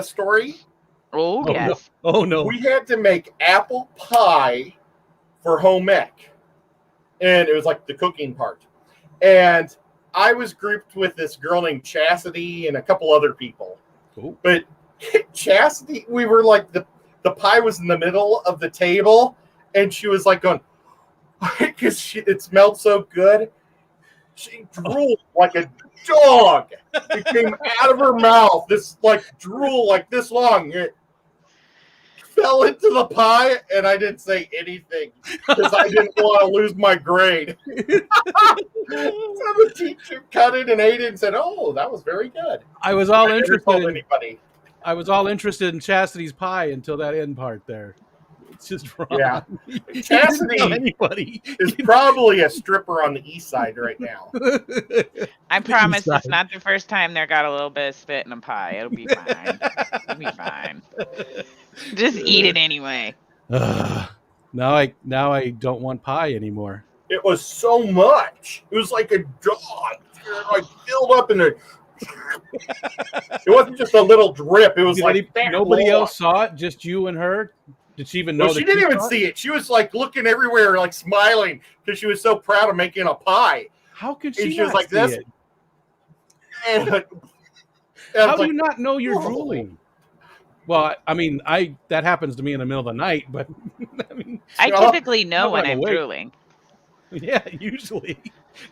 [SPEAKER 3] story.
[SPEAKER 2] Oh yes.
[SPEAKER 1] No. Oh no.
[SPEAKER 3] We had to make apple pie for home ec, and it was like the cooking part. And I was grouped with this girl named Chastity and a couple other people.
[SPEAKER 1] Ooh.
[SPEAKER 3] But Chastity, we were like the pie was in the middle of the table, and she was like going because it smelled so good. She drooled like a dog. It came out of her mouth. This like drool like this long. It fell into the pie, and I didn't say anything because I didn't want to lose my grade. So the teacher cut it and ate it and said, "Oh, that was very good."
[SPEAKER 1] I was all interested.
[SPEAKER 3] Anybody.
[SPEAKER 1] I was all interested in Chastity's pie until that end part there. It's just wrong.
[SPEAKER 3] Yeah, Chastity is probably a stripper on the east side right now.
[SPEAKER 2] I promise it's not the first time there got a little bit of spit in a pie. It'll be fine. It'll be fine. Just eat it anyway.
[SPEAKER 1] Now I don't want pie anymore.
[SPEAKER 3] It was so much. It was like a dog. Like filled up in a. It wasn't just a little drip. It was nobody
[SPEAKER 1] else saw it. Just you and her. Did she even know
[SPEAKER 3] Well,
[SPEAKER 1] that
[SPEAKER 3] she didn't
[SPEAKER 1] you
[SPEAKER 3] even
[SPEAKER 1] saw it?
[SPEAKER 3] see it. She was like looking everywhere, like smiling because she was so proud of making a pie.
[SPEAKER 1] How could
[SPEAKER 3] And
[SPEAKER 1] she
[SPEAKER 3] she was
[SPEAKER 1] not
[SPEAKER 3] like
[SPEAKER 1] see
[SPEAKER 3] this.
[SPEAKER 1] it?
[SPEAKER 3] And I
[SPEAKER 1] How
[SPEAKER 3] was
[SPEAKER 1] do
[SPEAKER 3] like,
[SPEAKER 1] you not know you're
[SPEAKER 3] "Whoa."
[SPEAKER 1] drooling? Well, I mean, that happens to me in the middle of the night, but I mean,
[SPEAKER 2] I
[SPEAKER 3] Oh,
[SPEAKER 2] typically know
[SPEAKER 1] not when
[SPEAKER 2] when
[SPEAKER 1] I'm
[SPEAKER 2] I'm
[SPEAKER 1] awake.
[SPEAKER 2] drooling.
[SPEAKER 1] Yeah,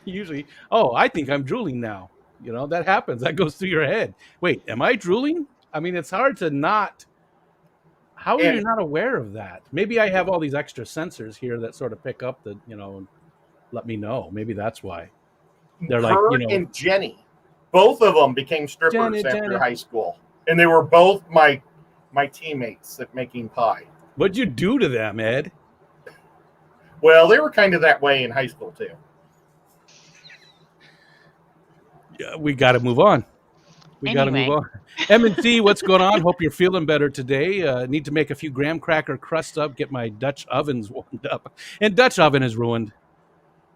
[SPEAKER 1] usually. Oh, I think I'm drooling now. You know, that happens. That goes through your head. Wait, am I drooling? I mean, it's hard to not. How are you
[SPEAKER 3] And
[SPEAKER 1] not aware of that? Maybe I have all these extra sensors here that sort of pick up the, and let me know. Maybe that's why. They're like,
[SPEAKER 3] her and Jenny, both of them became strippers after
[SPEAKER 1] Jenny.
[SPEAKER 3] high school. And they were both my teammates at making pie.
[SPEAKER 1] What'd you do to them, Ed?
[SPEAKER 3] Well, they were kind of that way in high school, too.
[SPEAKER 1] Yeah, we got to move on. We got to move
[SPEAKER 2] Anyway.
[SPEAKER 1] on. M&T, what's going on? Hope you're feeling better today. Need to make a few graham cracker crusts up, get my Dutch ovens warmed up. And Dutch oven is ruined.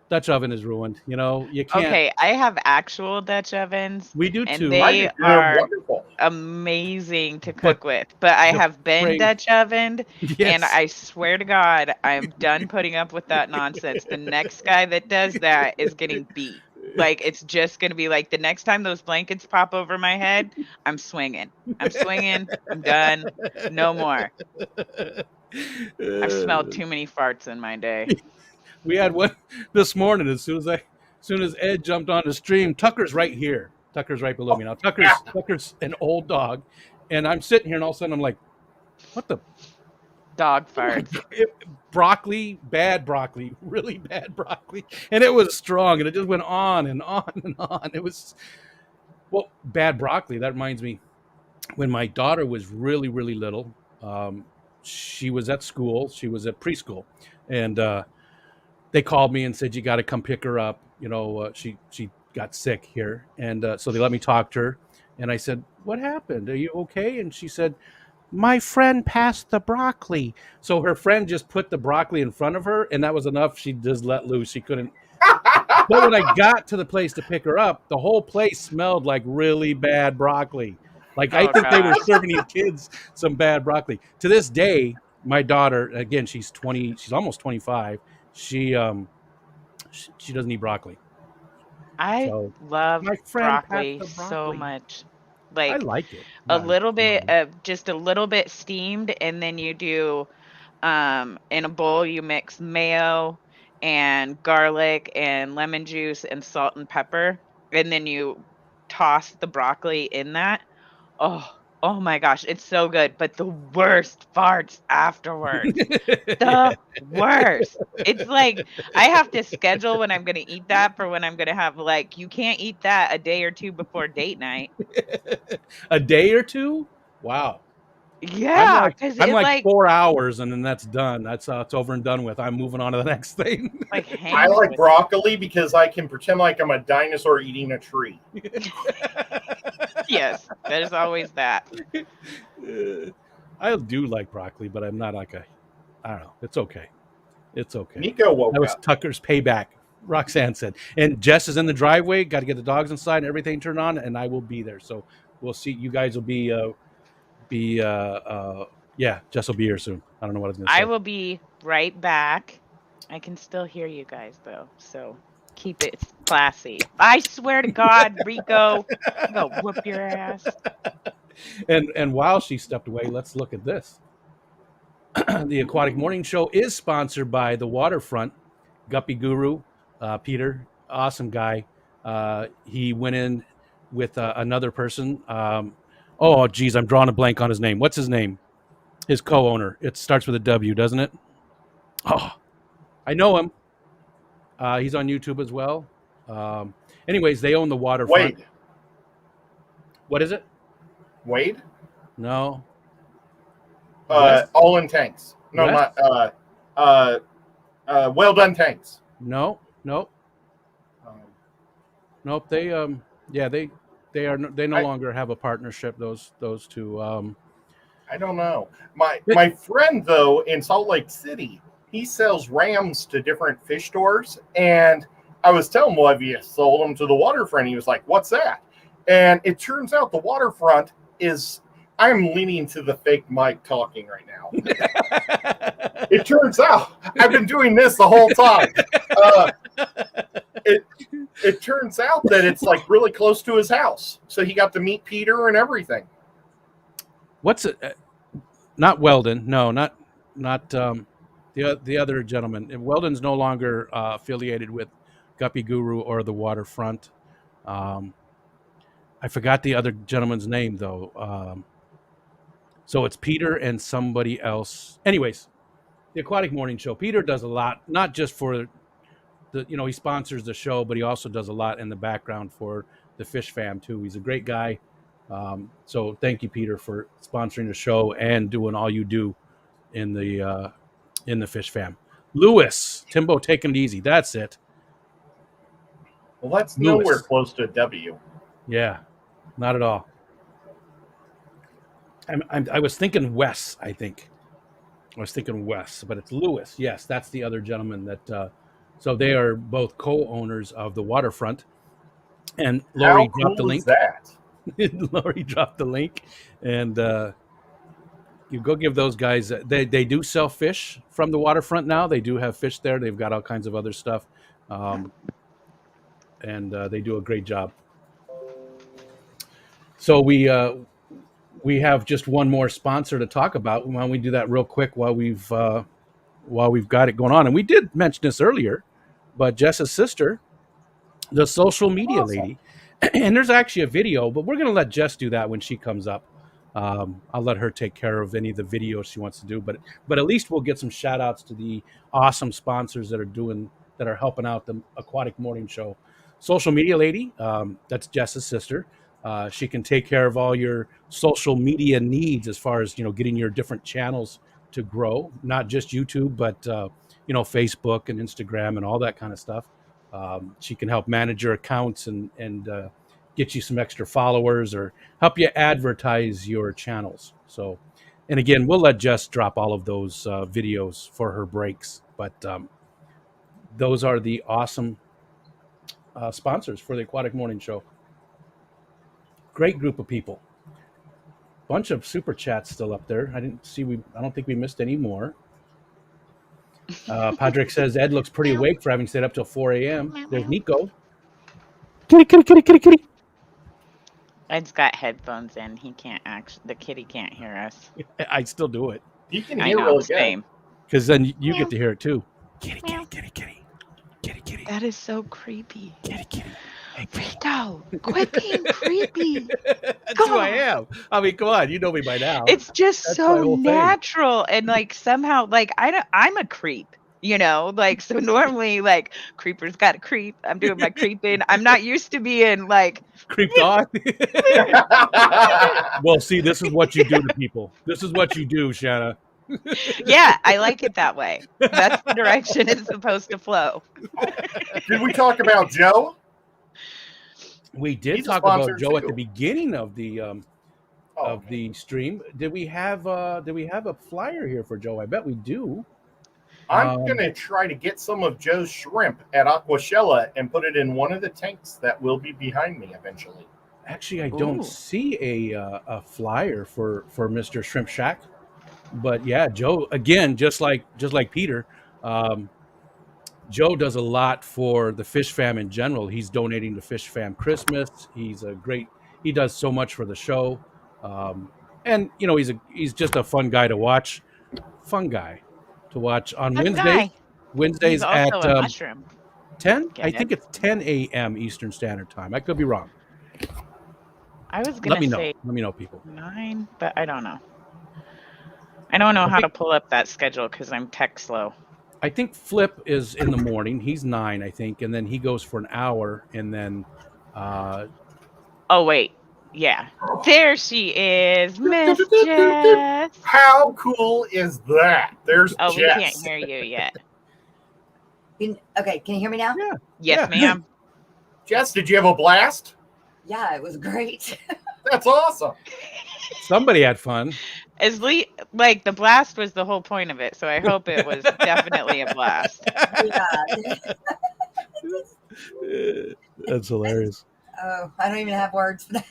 [SPEAKER 1] Dutch oven is ruined. You know, you can't.
[SPEAKER 2] Okay, I have actual Dutch ovens,
[SPEAKER 1] We do
[SPEAKER 2] and
[SPEAKER 1] too.
[SPEAKER 3] I
[SPEAKER 2] they
[SPEAKER 3] think they're
[SPEAKER 2] are
[SPEAKER 3] wonderful.
[SPEAKER 2] amazing to
[SPEAKER 1] But
[SPEAKER 2] cook with. But I
[SPEAKER 1] the
[SPEAKER 2] have been
[SPEAKER 1] frame,
[SPEAKER 2] Dutch ovened, and
[SPEAKER 1] yes.
[SPEAKER 2] I swear to God, I'm done putting up with that nonsense. The next guy that does that is getting beat. Like, it's just going to be like the next time those blankets pop over my head, I'm swinging. I'm swinging. I'm done. No more. I've smelled too many farts in my day.
[SPEAKER 1] We had one this morning. As soon as Ed jumped on the stream, Tucker's right here. Tucker's right below me now. Tucker's an old dog, and I'm sitting here, and all of a sudden I'm like, "What the
[SPEAKER 2] Dog
[SPEAKER 1] Oh my
[SPEAKER 2] farts.
[SPEAKER 1] God. Broccoli, bad broccoli, really bad broccoli, and it was strong, and it just went on and on and on. It was bad broccoli. That reminds me, when my daughter was really, really little, she was at school. She was at preschool, and they called me and said, "You got to come pick her up." She got sick here, and so they let me talk to her, and I said, "What happened? Are you okay?" And she said, "My friend passed the broccoli." So her friend just put the broccoli in front of her, and that was enough. She just let loose. She couldn't. But when I got to the place to pick her up, the whole place smelled like really bad broccoli. Like, I
[SPEAKER 2] Oh
[SPEAKER 1] think they were
[SPEAKER 2] gosh.
[SPEAKER 1] serving these kids some bad broccoli. To this day, my daughter, again, she's 20, she's almost 25. She doesn't eat broccoli.
[SPEAKER 2] I
[SPEAKER 1] So
[SPEAKER 2] love
[SPEAKER 1] my friend passed
[SPEAKER 2] broccoli
[SPEAKER 1] the
[SPEAKER 2] so
[SPEAKER 1] broccoli.
[SPEAKER 2] much.
[SPEAKER 1] I
[SPEAKER 2] Like
[SPEAKER 1] like it.
[SPEAKER 2] a
[SPEAKER 1] Not
[SPEAKER 2] little bit of just a little bit steamed, and then you do in a bowl you mix mayo and garlic and lemon juice and salt and pepper, and then you toss the broccoli in that. Oh, oh my gosh, it's so good, but the worst farts afterwards. The worst. It's like I have to schedule when I'm gonna eat that for when I'm gonna have, like, you can't eat that a day or 2 before date night.
[SPEAKER 1] A day or two? Wow. I'm
[SPEAKER 2] Yeah,
[SPEAKER 1] like
[SPEAKER 2] 'cause
[SPEAKER 1] I'm
[SPEAKER 2] it,
[SPEAKER 1] like
[SPEAKER 2] like
[SPEAKER 1] 4 hours and then that's done. That's it's over and done with. I'm moving on to the next thing.
[SPEAKER 2] like,
[SPEAKER 3] I
[SPEAKER 2] hangs
[SPEAKER 3] like
[SPEAKER 2] with you.
[SPEAKER 3] broccoli because I can pretend like I'm a dinosaur eating a tree.
[SPEAKER 2] Yes, there's always that.
[SPEAKER 1] I do like broccoli, but I'm not like I don't know. It's okay. It's okay.
[SPEAKER 3] Nico
[SPEAKER 1] That
[SPEAKER 3] woke
[SPEAKER 1] was
[SPEAKER 3] up.
[SPEAKER 1] Tucker's payback. Roxanne said. And Jess is in the driveway. Got to get the dogs inside and everything turned on, and I will be there. So we'll see. You guys will yeah, Jess will be here soon. I don't know what I was gonna
[SPEAKER 2] I
[SPEAKER 1] say.
[SPEAKER 2] will be right back. I can still hear you guys though, so keep it classy. I swear to God, Rico, I'm gonna whoop your ass.
[SPEAKER 1] And while she stepped away, let's look at this. The Aquatic Morning Show is sponsored by the Waterfront Guppy Guru, Peter, awesome guy. He went in with another person. Oh, geez, I'm drawing a blank on his name. What's his name? His co-owner. It starts with a W, doesn't it? Oh, I know him. He's on YouTube as well. Anyways, they own the Waterfront.
[SPEAKER 3] Wade.
[SPEAKER 1] What is it?
[SPEAKER 3] Wade?
[SPEAKER 1] No. West?
[SPEAKER 3] All in tanks. No,
[SPEAKER 1] West?
[SPEAKER 3] not well done tanks.
[SPEAKER 1] No. Nope.
[SPEAKER 3] Um,
[SPEAKER 1] Nope. They yeah, they no
[SPEAKER 3] I-
[SPEAKER 1] longer have a partnership, those two.
[SPEAKER 3] I don't know. My friend though in Salt Lake City, he sells rams to different fish stores, and I was telling him, well, have you sold them to the Waterfront? He was like, what's that? And it turns out the Waterfront is I'm leaning to the fake mic talking right now. It turns out I've been doing this the whole time. It turns out that it's like really close to his house, so he got to meet Peter and everything.
[SPEAKER 1] What's it? Not Weldon. No, not the other gentleman. Weldon's no longer affiliated with Guppy Guru or the Waterfront. I forgot the other gentleman's name though. So it's Peter and somebody else. Anyways, the Aquatic Morning Show. Peter does a lot, not just for the, he sponsors the show, but he also does a lot in the background for the Fish Fam too. He's a great guy. So thank you, Peter, for sponsoring the show and doing all you do in the Fish Fam. Lewis, Timbo, taking it easy. That's it.
[SPEAKER 3] Well, that's
[SPEAKER 1] Lewis.
[SPEAKER 3] nowhere close to a W.
[SPEAKER 1] Yeah, not at all. I was thinking Wes, I think. I was thinking Wes, but it's Lewis. Yes, that's the other gentleman that. So they are both co-owners of the Waterfront. And Lori dropped the link.
[SPEAKER 3] Is that?
[SPEAKER 1] Lori dropped the link, and you go give those guys. They do sell fish from the Waterfront now. They do have fish there. They've got all kinds of other stuff, and they do a great job. So we have just one more sponsor to talk about. Why don't we do that real quick while we've got it going on? And we did mention this earlier, but Jess's sister, the social media lady, and there's actually a video, but we're going to let Jess do that when she comes up. I'll let her take care of any of the videos she wants to do, but at least we'll get some shout outs to the awesome sponsors that are helping out the Aquatic Morning Show. Social media lady, that's Jess's sister. She can take care of all your social media needs as far as, getting your different channels to grow, not just YouTube, but, Facebook and Instagram and all that kind of stuff. She can help manage your accounts and get you some extra followers or help you advertise your channels. So, and again, we'll let Jess drop all of those videos for her breaks, but those are the awesome sponsors for the Aquatic Morning Show. Great group of people. Bunch of super chats still up there. I don't think we missed any more. Patrick says Ed looks pretty awake for having stayed up till 4 a.m. There's Nico. Kitty, kitty, kitty, kitty, kitty.
[SPEAKER 2] Ed's got headphones in. The kitty can't hear us.
[SPEAKER 1] I still do it.
[SPEAKER 3] You can hear really
[SPEAKER 2] same.
[SPEAKER 1] Because then you get to hear it too. Kitty, kitty, kitty, kitty. Kitty, kitty.
[SPEAKER 2] That is so creepy.
[SPEAKER 1] Kitty, kitty. Hey,
[SPEAKER 2] Rito, quit being creepy.
[SPEAKER 1] That's who I am. I mean, come on, you know me by now.
[SPEAKER 2] It's just
[SPEAKER 1] That's my
[SPEAKER 2] so
[SPEAKER 1] whole thing.
[SPEAKER 2] natural, and somehow I'm a creep, so normally creepers got to creep. I'm doing my creeping. I'm not used to being
[SPEAKER 1] creeped on. Well, see, this is what you do to people. This is what you do, Shanna.
[SPEAKER 2] Yeah, I like it that way. That's the direction it's supposed to flow.
[SPEAKER 3] Did we talk about Joe?
[SPEAKER 1] We did
[SPEAKER 3] He's
[SPEAKER 1] talk
[SPEAKER 3] a
[SPEAKER 1] about
[SPEAKER 3] sponsor,
[SPEAKER 1] Joe
[SPEAKER 3] too.
[SPEAKER 1] at the beginning of the stream. Did we have a flyer here for Joe? I bet we do.
[SPEAKER 3] I'm gonna try to get some of Joe's shrimp at Aquashella and put it in one of the tanks that will be behind me eventually.
[SPEAKER 1] Actually, I don't see a flyer for Mr. Shrimp Shack, but yeah, Joe again, just like Peter. Joe does a lot for the Fish Fam in general. He's donating to Fish Fam Christmas. He does so much for the show. And he's just a fun guy to watch. Fun guy to watch on Wednesdays. Wednesdays
[SPEAKER 2] He's also
[SPEAKER 1] at
[SPEAKER 2] a mushroom.
[SPEAKER 1] 10?
[SPEAKER 2] Get
[SPEAKER 1] I
[SPEAKER 2] it?
[SPEAKER 1] think it's 10 a.m. Eastern Standard Time. I could be wrong.
[SPEAKER 2] I was going to say
[SPEAKER 1] Let me know, people.
[SPEAKER 2] 9, but I don't know. I don't know how to pull up that schedule because I'm tech slow.
[SPEAKER 1] I think Flip is in the morning. He's 9, I think, and then he goes for an hour, and then.
[SPEAKER 2] Oh wait, yeah, there she is, Miss Jess.
[SPEAKER 3] How cool is that? There's
[SPEAKER 2] Oh,
[SPEAKER 3] Jess.
[SPEAKER 2] we can't hear you yet.
[SPEAKER 4] Okay, can you hear me now?
[SPEAKER 1] Yeah.
[SPEAKER 2] Yes, ma'am.
[SPEAKER 3] Jess, did you have a blast?
[SPEAKER 4] Yeah, it was great.
[SPEAKER 3] That's awesome.
[SPEAKER 1] Somebody had fun.
[SPEAKER 2] The blast was the whole point of it, so I hope it was definitely a blast.
[SPEAKER 1] That's hilarious.
[SPEAKER 4] Oh, I don't even have words for that.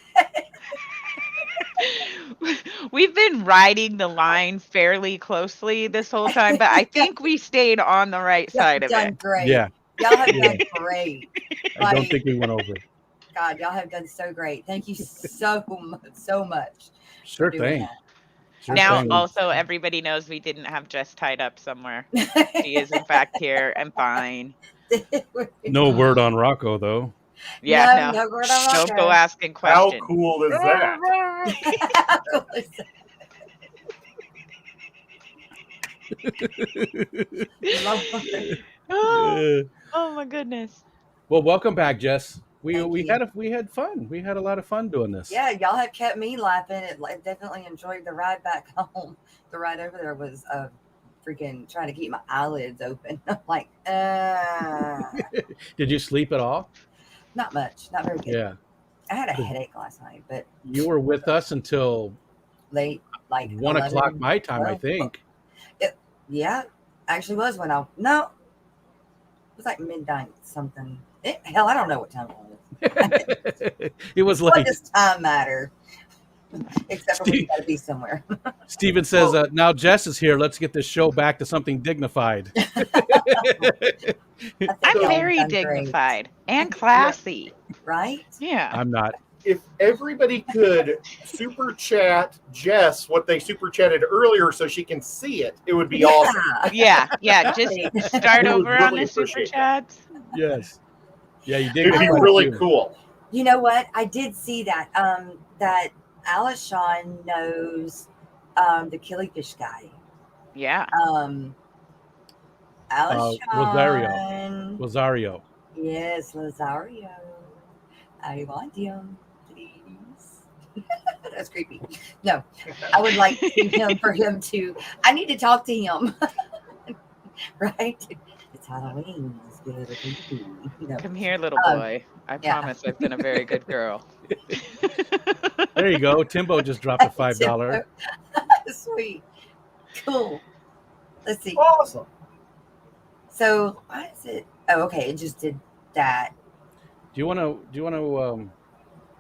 [SPEAKER 2] we've been riding the line fairly closely this whole time, but I think we stayed on the right
[SPEAKER 4] Y'all
[SPEAKER 2] side
[SPEAKER 4] have
[SPEAKER 2] of
[SPEAKER 4] done
[SPEAKER 2] it.
[SPEAKER 4] great.
[SPEAKER 1] Yeah.
[SPEAKER 4] Y'all have
[SPEAKER 1] Yeah.
[SPEAKER 4] done great.
[SPEAKER 1] I don't
[SPEAKER 4] Like,
[SPEAKER 1] think we went over.
[SPEAKER 4] God, y'all have done so great. Thank you so much
[SPEAKER 1] Sure
[SPEAKER 4] for doing
[SPEAKER 1] thing. Sure
[SPEAKER 2] Now,
[SPEAKER 1] thing.
[SPEAKER 2] also, everybody knows we didn't have Jess tied up somewhere. She is, in fact, here and fine.
[SPEAKER 4] that.
[SPEAKER 1] No word on Rocco though.
[SPEAKER 2] Yeah,
[SPEAKER 4] no word on
[SPEAKER 2] don't go
[SPEAKER 4] Rocko.
[SPEAKER 2] asking
[SPEAKER 3] How
[SPEAKER 2] questions.
[SPEAKER 3] cool is that?
[SPEAKER 4] How cool is that? Lord.
[SPEAKER 2] Oh, oh my goodness.
[SPEAKER 1] Well, welcome back, Jess. We
[SPEAKER 4] Thank
[SPEAKER 1] we
[SPEAKER 4] you.
[SPEAKER 1] had fun. We had a lot of fun doing this.
[SPEAKER 4] Yeah, y'all have kept me laughing. I definitely enjoyed the ride back home. The ride over there was freaking trying to keep my eyelids open. I'm like,
[SPEAKER 1] Did you sleep at all?
[SPEAKER 4] not much, not very good.
[SPEAKER 1] Yeah.
[SPEAKER 4] I had a headache last night, but
[SPEAKER 1] You were with us until
[SPEAKER 4] late, like
[SPEAKER 1] 1 o'clock
[SPEAKER 4] 11,
[SPEAKER 1] my time, I
[SPEAKER 4] 12.
[SPEAKER 1] think.
[SPEAKER 4] Yeah, actually was when no, it was like midnight something. Hell, I don't know what time it was.
[SPEAKER 1] It was
[SPEAKER 4] What
[SPEAKER 1] late.
[SPEAKER 4] does time matter? Except for when you
[SPEAKER 1] Steve-
[SPEAKER 4] got to be somewhere.
[SPEAKER 1] Steven says, now Jess is here. Let's get this show back to something dignified.
[SPEAKER 4] I think
[SPEAKER 2] I'm
[SPEAKER 4] y'all have
[SPEAKER 2] very
[SPEAKER 4] done great,
[SPEAKER 2] dignified and classy.
[SPEAKER 4] right?
[SPEAKER 2] Yeah.
[SPEAKER 1] I'm not.
[SPEAKER 3] If everybody could super chat Jess what they super chatted earlier so she can see it, it would be awesome.
[SPEAKER 2] Yeah. Just
[SPEAKER 4] Right.
[SPEAKER 2] start
[SPEAKER 3] We would
[SPEAKER 2] over on
[SPEAKER 3] really
[SPEAKER 2] the super
[SPEAKER 3] appreciate
[SPEAKER 2] chats.
[SPEAKER 1] Yes. Yeah, you did
[SPEAKER 3] It'd
[SPEAKER 1] get
[SPEAKER 3] be
[SPEAKER 1] quite a
[SPEAKER 3] really
[SPEAKER 1] few.
[SPEAKER 3] cool.
[SPEAKER 4] You know what? I did see that. That Alishon knows the killifish guy.
[SPEAKER 2] Yeah.
[SPEAKER 4] Alishon.
[SPEAKER 1] Rosario.
[SPEAKER 4] Yes, Lazario. I want him, please. That's creepy. No, I would like him for him to. I need to talk to him. Right? It's Halloween. It's good. No.
[SPEAKER 2] Come here, little boy. I
[SPEAKER 4] yeah.
[SPEAKER 2] promise I've been a very good girl.
[SPEAKER 1] There you go. Timbo just dropped a $5.
[SPEAKER 4] Sweet. Cool. Let's see.
[SPEAKER 3] Awesome.
[SPEAKER 4] So why is it? Oh, okay. It just did that.
[SPEAKER 1] Do you want to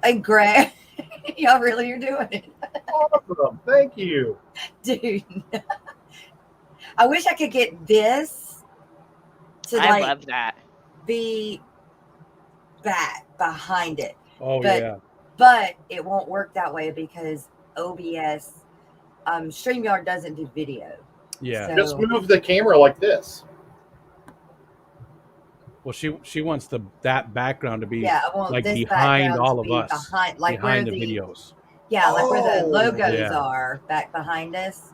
[SPEAKER 4] And Greg, y'all really are doing it,
[SPEAKER 3] Awesome. Thank you.
[SPEAKER 4] dude. I wish I could get this to
[SPEAKER 2] I
[SPEAKER 4] like
[SPEAKER 2] love that.
[SPEAKER 4] be back behind it,
[SPEAKER 1] Oh
[SPEAKER 4] But-
[SPEAKER 1] yeah.
[SPEAKER 4] but it won't work that way because OBS, StreamYard doesn't do video.
[SPEAKER 1] Yeah.
[SPEAKER 4] So,
[SPEAKER 3] Just move the camera like this.
[SPEAKER 1] Well, she wants that background to be
[SPEAKER 4] yeah, I want
[SPEAKER 1] like
[SPEAKER 4] this
[SPEAKER 1] behind
[SPEAKER 4] background
[SPEAKER 1] all
[SPEAKER 4] to
[SPEAKER 1] of
[SPEAKER 4] be
[SPEAKER 1] us,
[SPEAKER 4] behind, like where
[SPEAKER 1] behind the
[SPEAKER 4] the
[SPEAKER 1] videos.
[SPEAKER 4] yeah, like where the
[SPEAKER 3] Oh,
[SPEAKER 4] logos
[SPEAKER 1] yeah.
[SPEAKER 4] are back behind us.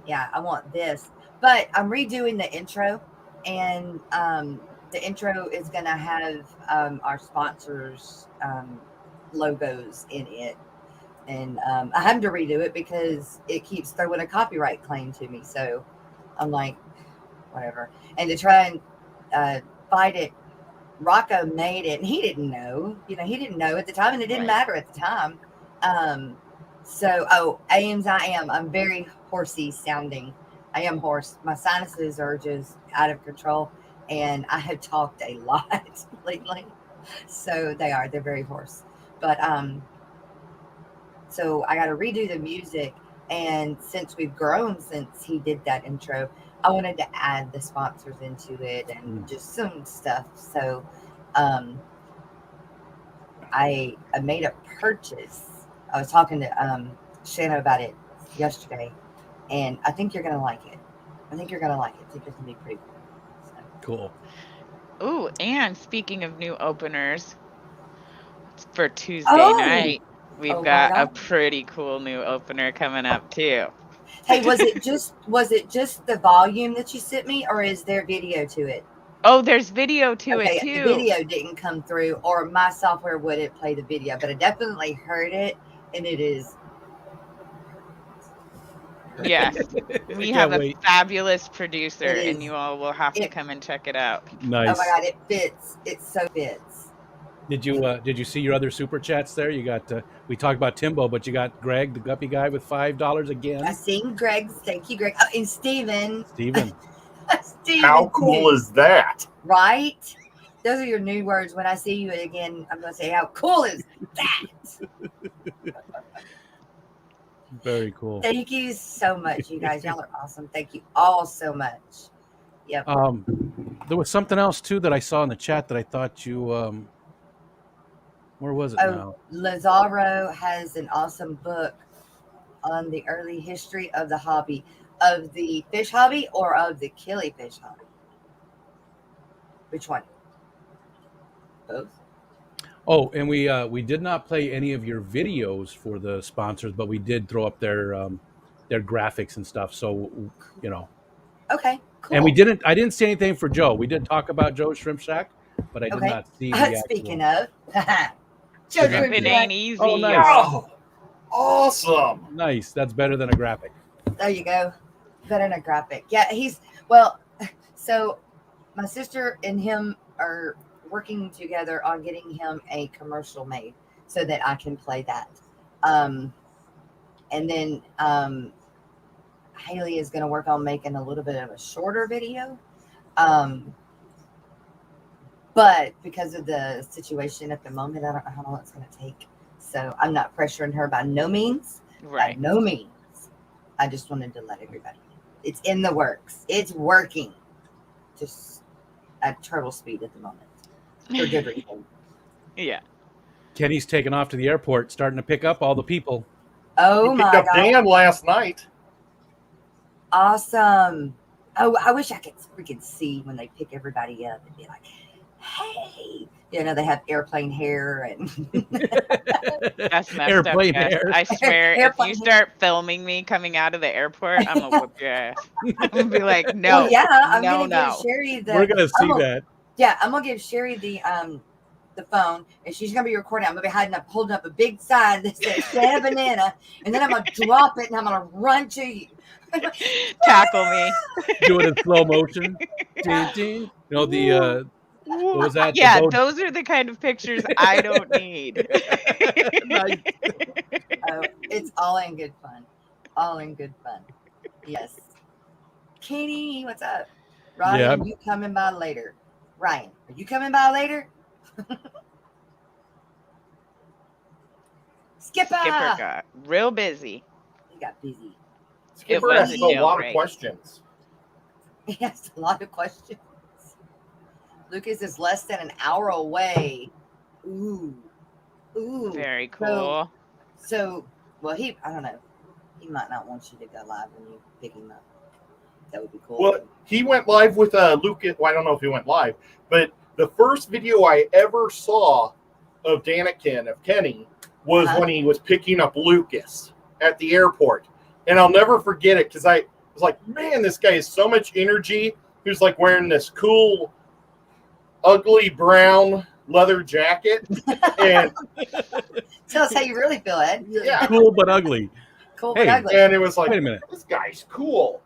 [SPEAKER 4] Yeah, I want this. But I'm redoing the intro, and the intro is gonna have our sponsors logos in it. And I had to redo it because it keeps throwing a copyright claim to me. So I'm like, whatever. And to try and fight it, Rocko made it, and he didn't know. He didn't know at the time, and it didn't
[SPEAKER 2] Right.
[SPEAKER 4] matter at the time. I'm very horsey sounding. I am hoarse. My sinuses are just out of control, and I have talked a lot lately. So they're very hoarse. But so I got to redo the music, and since we've grown since he did that intro, I wanted to add the sponsors into it and just some stuff. So I made a purchase. I was talking to Shanna about it yesterday, and I think you're gonna like it. I think it's gonna be pretty cool. So,
[SPEAKER 1] Cool.
[SPEAKER 2] Ooh, and speaking of new openers, for Tuesday
[SPEAKER 4] Oh!
[SPEAKER 2] night, we've
[SPEAKER 4] Oh,
[SPEAKER 2] got
[SPEAKER 4] right
[SPEAKER 2] a
[SPEAKER 4] on.
[SPEAKER 2] pretty cool new opener coming up too.
[SPEAKER 4] Hey, was it just the volume that you sent me, or is there video to it?
[SPEAKER 2] Oh, there's video to it
[SPEAKER 4] The
[SPEAKER 2] too.
[SPEAKER 4] video didn't come through, or my software wouldn't play the video, but I definitely heard it, and it is.
[SPEAKER 2] Yes, we
[SPEAKER 1] Can't
[SPEAKER 2] have a
[SPEAKER 1] wait.
[SPEAKER 2] fabulous producer,
[SPEAKER 4] It
[SPEAKER 2] and
[SPEAKER 4] is.
[SPEAKER 2] you all will have to
[SPEAKER 4] It-
[SPEAKER 2] come and check it out.
[SPEAKER 1] Nice.
[SPEAKER 4] Oh my god, it fits. It so fits.
[SPEAKER 1] Did you see your other super chats there? You got we talked about Timbo, but you got Greg, the guppy guy, with $5 again.
[SPEAKER 4] I seen Greg's. Thank you, Greg. Oh, and Steven.
[SPEAKER 1] Steven.
[SPEAKER 4] Steven.
[SPEAKER 3] How cool
[SPEAKER 4] too.
[SPEAKER 3] is that?
[SPEAKER 4] Right? Those are your new words. When I see you again, I'm going to say, how cool is that?
[SPEAKER 1] Very cool.
[SPEAKER 4] Thank you so much, you guys. Y'all are awesome. Thank you all so much. Yep.
[SPEAKER 1] There was something else too that I saw in the chat that I thought you. Where was it now?
[SPEAKER 4] Lazaro has an awesome book on the early history of the hobby, of the fish hobby or of the killifish hobby. Which one? Both.
[SPEAKER 1] Oh, and we did not play any of your videos for the sponsors, but we did throw up their graphics and stuff. So you know.
[SPEAKER 4] Okay. Cool.
[SPEAKER 1] And we didn't. I didn't see anything for Joe. We did talk about Joe's Shrimp Shack, but I did not see the actual.
[SPEAKER 4] Speaking of,
[SPEAKER 2] Joe's Shrimp Shack. It ain't easy.
[SPEAKER 1] Oh, nice.
[SPEAKER 3] Oh, awesome.
[SPEAKER 1] Nice. That's better than a graphic.
[SPEAKER 4] There you go. Better than a graphic. Yeah, so my sister and him are working together on getting him a commercial made so that I can play that. And then Haley is going to work on making a little bit of a shorter video. But because of the situation at the moment, I don't know how long it's going to take. So I'm not pressuring her by no means.
[SPEAKER 2] Right.
[SPEAKER 4] By no means. I just wanted to let everybody know. It's in the works. It's working. Just at turtle speed at the moment. For good reason.
[SPEAKER 2] Yeah.
[SPEAKER 1] Kenny's taking off to the airport, starting to pick up all the people.
[SPEAKER 4] Oh my
[SPEAKER 3] God.
[SPEAKER 4] God.
[SPEAKER 3] Dan last night.
[SPEAKER 4] Awesome. Oh, I wish I could freaking see when they pick everybody up and be like, hey, you know, they have airplane hair and
[SPEAKER 2] that's messed
[SPEAKER 1] airplane
[SPEAKER 2] up,
[SPEAKER 1] hair.
[SPEAKER 2] I swear, if you start filming me coming out of the airport, I'm gonna whoop your ass. I'm gonna be like, no,
[SPEAKER 4] well, yeah, I'm
[SPEAKER 2] no,
[SPEAKER 4] gonna give Sherry the.
[SPEAKER 1] We're gonna see that.
[SPEAKER 4] Yeah, I'm gonna give Sherry the phone, and she's gonna be recording. I'm gonna be holding up a big sign that says "Santa Banana," and then I'm gonna drop it, and I'm gonna run to you.
[SPEAKER 2] Tackle me.
[SPEAKER 1] Do it in slow motion. Ding, ding. You know the. What was that?
[SPEAKER 2] Yeah, those are the kind of pictures I don't need.
[SPEAKER 1] Nice.
[SPEAKER 4] It's all in good fun. All in good fun. Yes. Katie, what's up? Ryan, you coming by later? Ryan, are you coming by later? Skipper
[SPEAKER 2] got real busy.
[SPEAKER 4] He got busy.
[SPEAKER 3] Skipper asked a lot of questions.
[SPEAKER 4] He asked a lot of questions. Lucas is less than an hour away. Ooh.
[SPEAKER 2] Very cool.
[SPEAKER 4] So well, I don't know. He might not want you to go live when you pick him up. That would be cool.
[SPEAKER 3] Well, he went live with Lucas. Well, I don't know if he went live, but the first video I ever saw of Danikin, of Kenny, was when he was picking up Lucas at the airport. And I'll never forget it because I was like, man, this guy has so much energy. He was like wearing this cool, ugly brown leather jacket. And
[SPEAKER 4] tell us how you really feel, Ed.
[SPEAKER 3] Yeah.
[SPEAKER 1] Cool but ugly.
[SPEAKER 4] Cool but ugly.
[SPEAKER 3] And it was like,
[SPEAKER 1] wait a minute.
[SPEAKER 3] This guy's cool.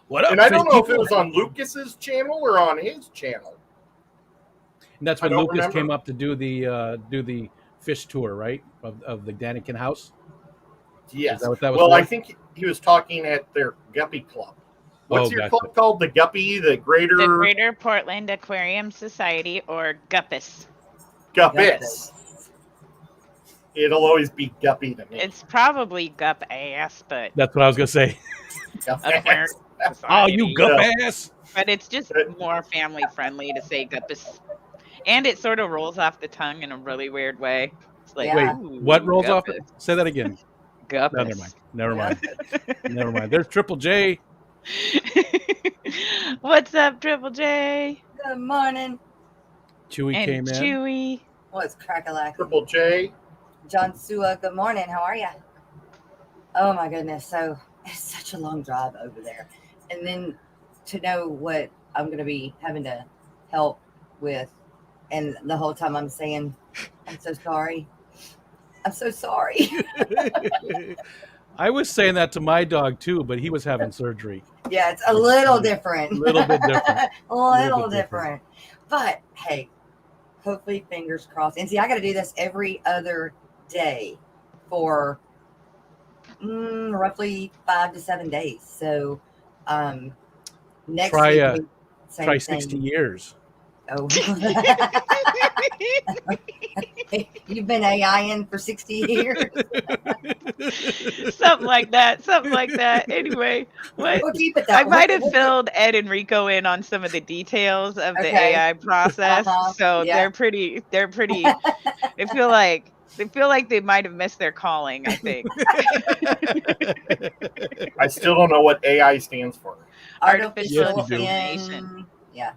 [SPEAKER 1] What up?
[SPEAKER 3] And I don't know if it was on Lucas's channel or on his channel.
[SPEAKER 1] And that's when Lucas came up to do the fish tour, right? Of the Danikin house.
[SPEAKER 3] Yes.
[SPEAKER 1] Is that what that was
[SPEAKER 3] well,
[SPEAKER 1] for?
[SPEAKER 3] I think he was talking at their Guppy Club. What's your club called? The Guppy, the Greater
[SPEAKER 2] Portland Aquarium Society, or Guppus.
[SPEAKER 3] Guppus. It'll always be Guppy to me.
[SPEAKER 2] It's probably Gup ass, but
[SPEAKER 1] that's what I was gonna say. Oh, you Gup ass!
[SPEAKER 2] But it's just more family friendly to say Guppus, and it sort of rolls off the tongue in a really weird way. It's like,
[SPEAKER 1] wait, what rolls off? Say that again.
[SPEAKER 2] Guppus.
[SPEAKER 1] No, never mind. Never mind. There's Triple J.
[SPEAKER 2] What's up, Triple J?
[SPEAKER 4] Good morning.
[SPEAKER 1] Chewy came in.
[SPEAKER 2] Chewy.
[SPEAKER 4] What's crack-a-lack?
[SPEAKER 3] Triple J.
[SPEAKER 4] John Sua, good morning. How are you? Oh my goodness. So it's such a long drive over there. And then to know what I'm going to be having to help with. And the whole time I'm saying, I'm so sorry. I'm so sorry.
[SPEAKER 1] I was saying that to my dog too, but he was having surgery.
[SPEAKER 4] Yeah, it's a little different.
[SPEAKER 1] A little bit different.
[SPEAKER 4] A little different. But hey, hopefully fingers crossed. And see, I got to do this every other day for roughly 5 to 7 days. So next week,
[SPEAKER 1] try 60 years.
[SPEAKER 4] Oh, you've been AIing for 60 years.
[SPEAKER 2] Something like that. Something like that. Anyway, what?
[SPEAKER 4] We'll keep it
[SPEAKER 2] I
[SPEAKER 4] that
[SPEAKER 2] might
[SPEAKER 4] way.
[SPEAKER 2] have filled Ed and Rico in on some of the details of the
[SPEAKER 4] Okay.
[SPEAKER 2] AI process. So
[SPEAKER 4] Yeah.
[SPEAKER 2] they're pretty they feel like they might have missed their calling, I think.
[SPEAKER 3] I still don't know what AI stands for.
[SPEAKER 2] Artificial
[SPEAKER 1] Yes, you do.
[SPEAKER 2] insemination.
[SPEAKER 4] Yeah.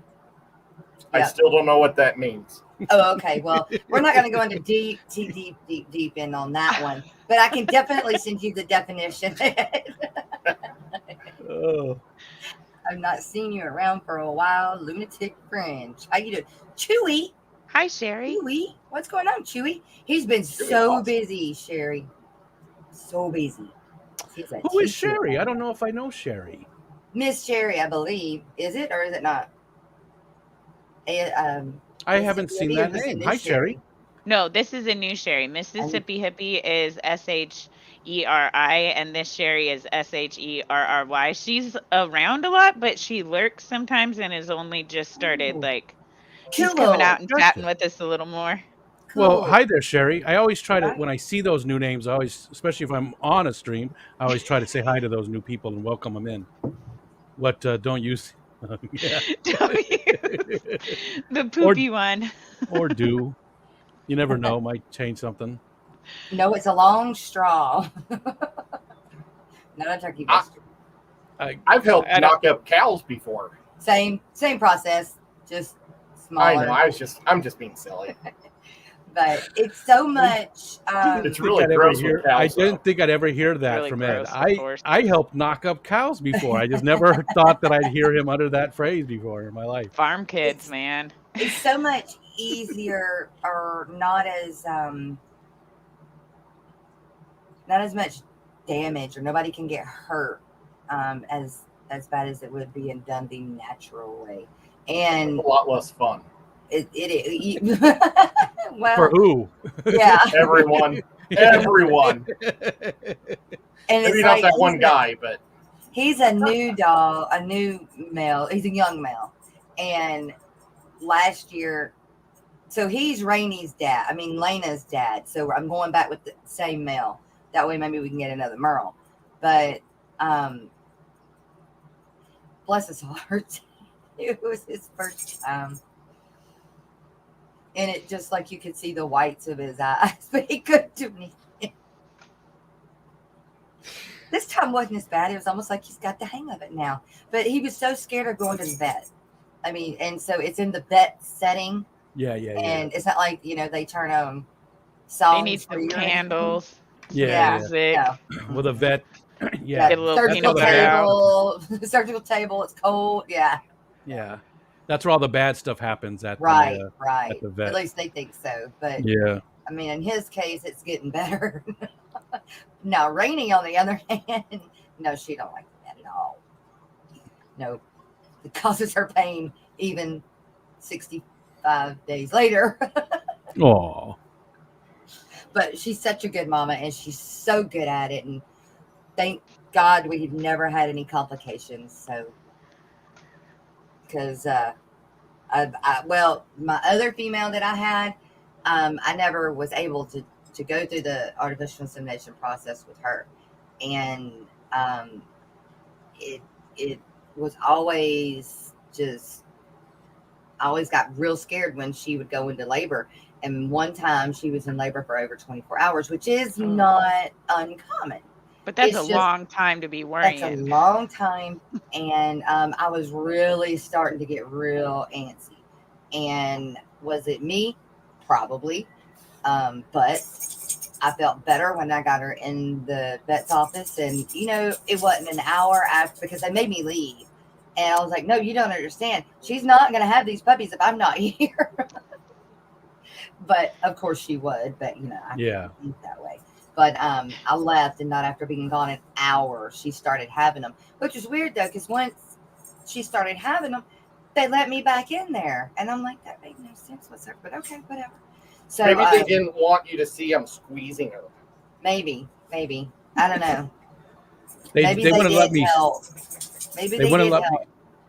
[SPEAKER 3] I
[SPEAKER 4] Yeah.
[SPEAKER 3] still don't know what that means.
[SPEAKER 4] Oh, okay. Well, we're not going to go into deep in on that one, but I can definitely send you the definition.
[SPEAKER 1] Oh.
[SPEAKER 4] I've not seen you around for a while, lunatic fringe. How you doing, Chewy?
[SPEAKER 2] Hi, Sherry.
[SPEAKER 4] Chewy, what's going on, Chewy? He's been so busy, Sherry. So busy.
[SPEAKER 1] Who is Sherry? I don't know if I know Sherry.
[SPEAKER 4] Miss Sherry, I believe. Is it or is it not?
[SPEAKER 1] I haven't seen that name. Hi, Sherry.
[SPEAKER 2] No, this is a new Sherry. Mississippi Hippie is SHERI, and this Sherry is SHERRY. She's around a lot, but she lurks sometimes and has only just started she's coming out and chatting with us a little more.
[SPEAKER 4] Cool.
[SPEAKER 1] Well, hi there, Sherry. I always try to, when I see those new names, I always, especially if I'm on a stream, I always try to say hi to those new people and welcome them in. What don't you? Yeah.
[SPEAKER 2] The poopy one.
[SPEAKER 1] Or do. You never know. Might change something.
[SPEAKER 4] No, it's a long straw. Not a turkey baster.
[SPEAKER 3] I've helped knock up cows before.
[SPEAKER 4] Same process, just smaller.
[SPEAKER 3] I know. I'm just being silly.
[SPEAKER 4] But it's so much.
[SPEAKER 3] It's really gross with cows.
[SPEAKER 1] I didn't think I'd ever hear that
[SPEAKER 2] really
[SPEAKER 1] from Ed.
[SPEAKER 2] gross,
[SPEAKER 1] I helped knock up cows before. I just never thought that I'd hear him utter that phrase before in my life.
[SPEAKER 2] Farm kids, man.
[SPEAKER 4] It's so much easier, or not as much damage, or nobody can get hurt as bad as it would be and done the natural way, and
[SPEAKER 3] a lot less fun.
[SPEAKER 4] It well,
[SPEAKER 1] for who?
[SPEAKER 4] Yeah,
[SPEAKER 3] everyone. And maybe not that one guy, but
[SPEAKER 4] he's a new dog, a new male. He's a young male, and last year, so he's Rainey's dad. I mean Lena's dad. So I'm going back with the same male. That way, maybe we can get another Merle. But bless his heart, it was his first time. And it just like you could see the whites of his eyes, but he couldn't do anything. This time wasn't as bad. It was almost like he's got the hang of it now. But he was so scared of going to the vet. I mean, and so it's in the vet setting.
[SPEAKER 1] Yeah.
[SPEAKER 4] And it's not like, they turn on songs.
[SPEAKER 2] They need some candles.
[SPEAKER 1] Yeah.
[SPEAKER 2] Music.
[SPEAKER 4] No.
[SPEAKER 1] With a vet. Yeah.
[SPEAKER 2] Get a little
[SPEAKER 4] surgical table. Surgical table. It's cold. Yeah.
[SPEAKER 1] Yeah. That's where all the bad stuff happens at
[SPEAKER 4] right.
[SPEAKER 1] At the vet.
[SPEAKER 4] At least they think so. But
[SPEAKER 1] yeah,
[SPEAKER 4] I mean, in his case, it's getting better. Now, Rainey, on the other hand, no, she don't like that at all. No, it causes her pain even 65 days later.
[SPEAKER 1] Oh.
[SPEAKER 4] But she's such a good mama, and she's so good at it. And thank God we've never had any complications. So. Because, my other female that I had, I never was able to go through the artificial insemination process with her. And it was always I always got real scared when she would go into labor. And one time she was in labor for over 24 hours, which is not uncommon.
[SPEAKER 2] But that's a long time to be worrying.
[SPEAKER 4] That's a long time. And I was really starting to get real antsy. And was it me? Probably. But I felt better when I got her in the vet's office. And, it wasn't an hour after, because they made me leave. And I was like, no, you don't understand. She's not going to have these puppies if I'm not here. But, of course, she would. But, I can't think that way. But I left, and not after being gone an hour, she started having them, which is weird, though, because once she started having them, they let me back in there. And I'm like, that made no sense whatsoever, but okay, whatever. So
[SPEAKER 3] maybe they didn't want you to see them squeezing her.
[SPEAKER 4] Maybe. I don't know.
[SPEAKER 1] They wouldn't let me.
[SPEAKER 4] Help. Maybe they wouldn't let me.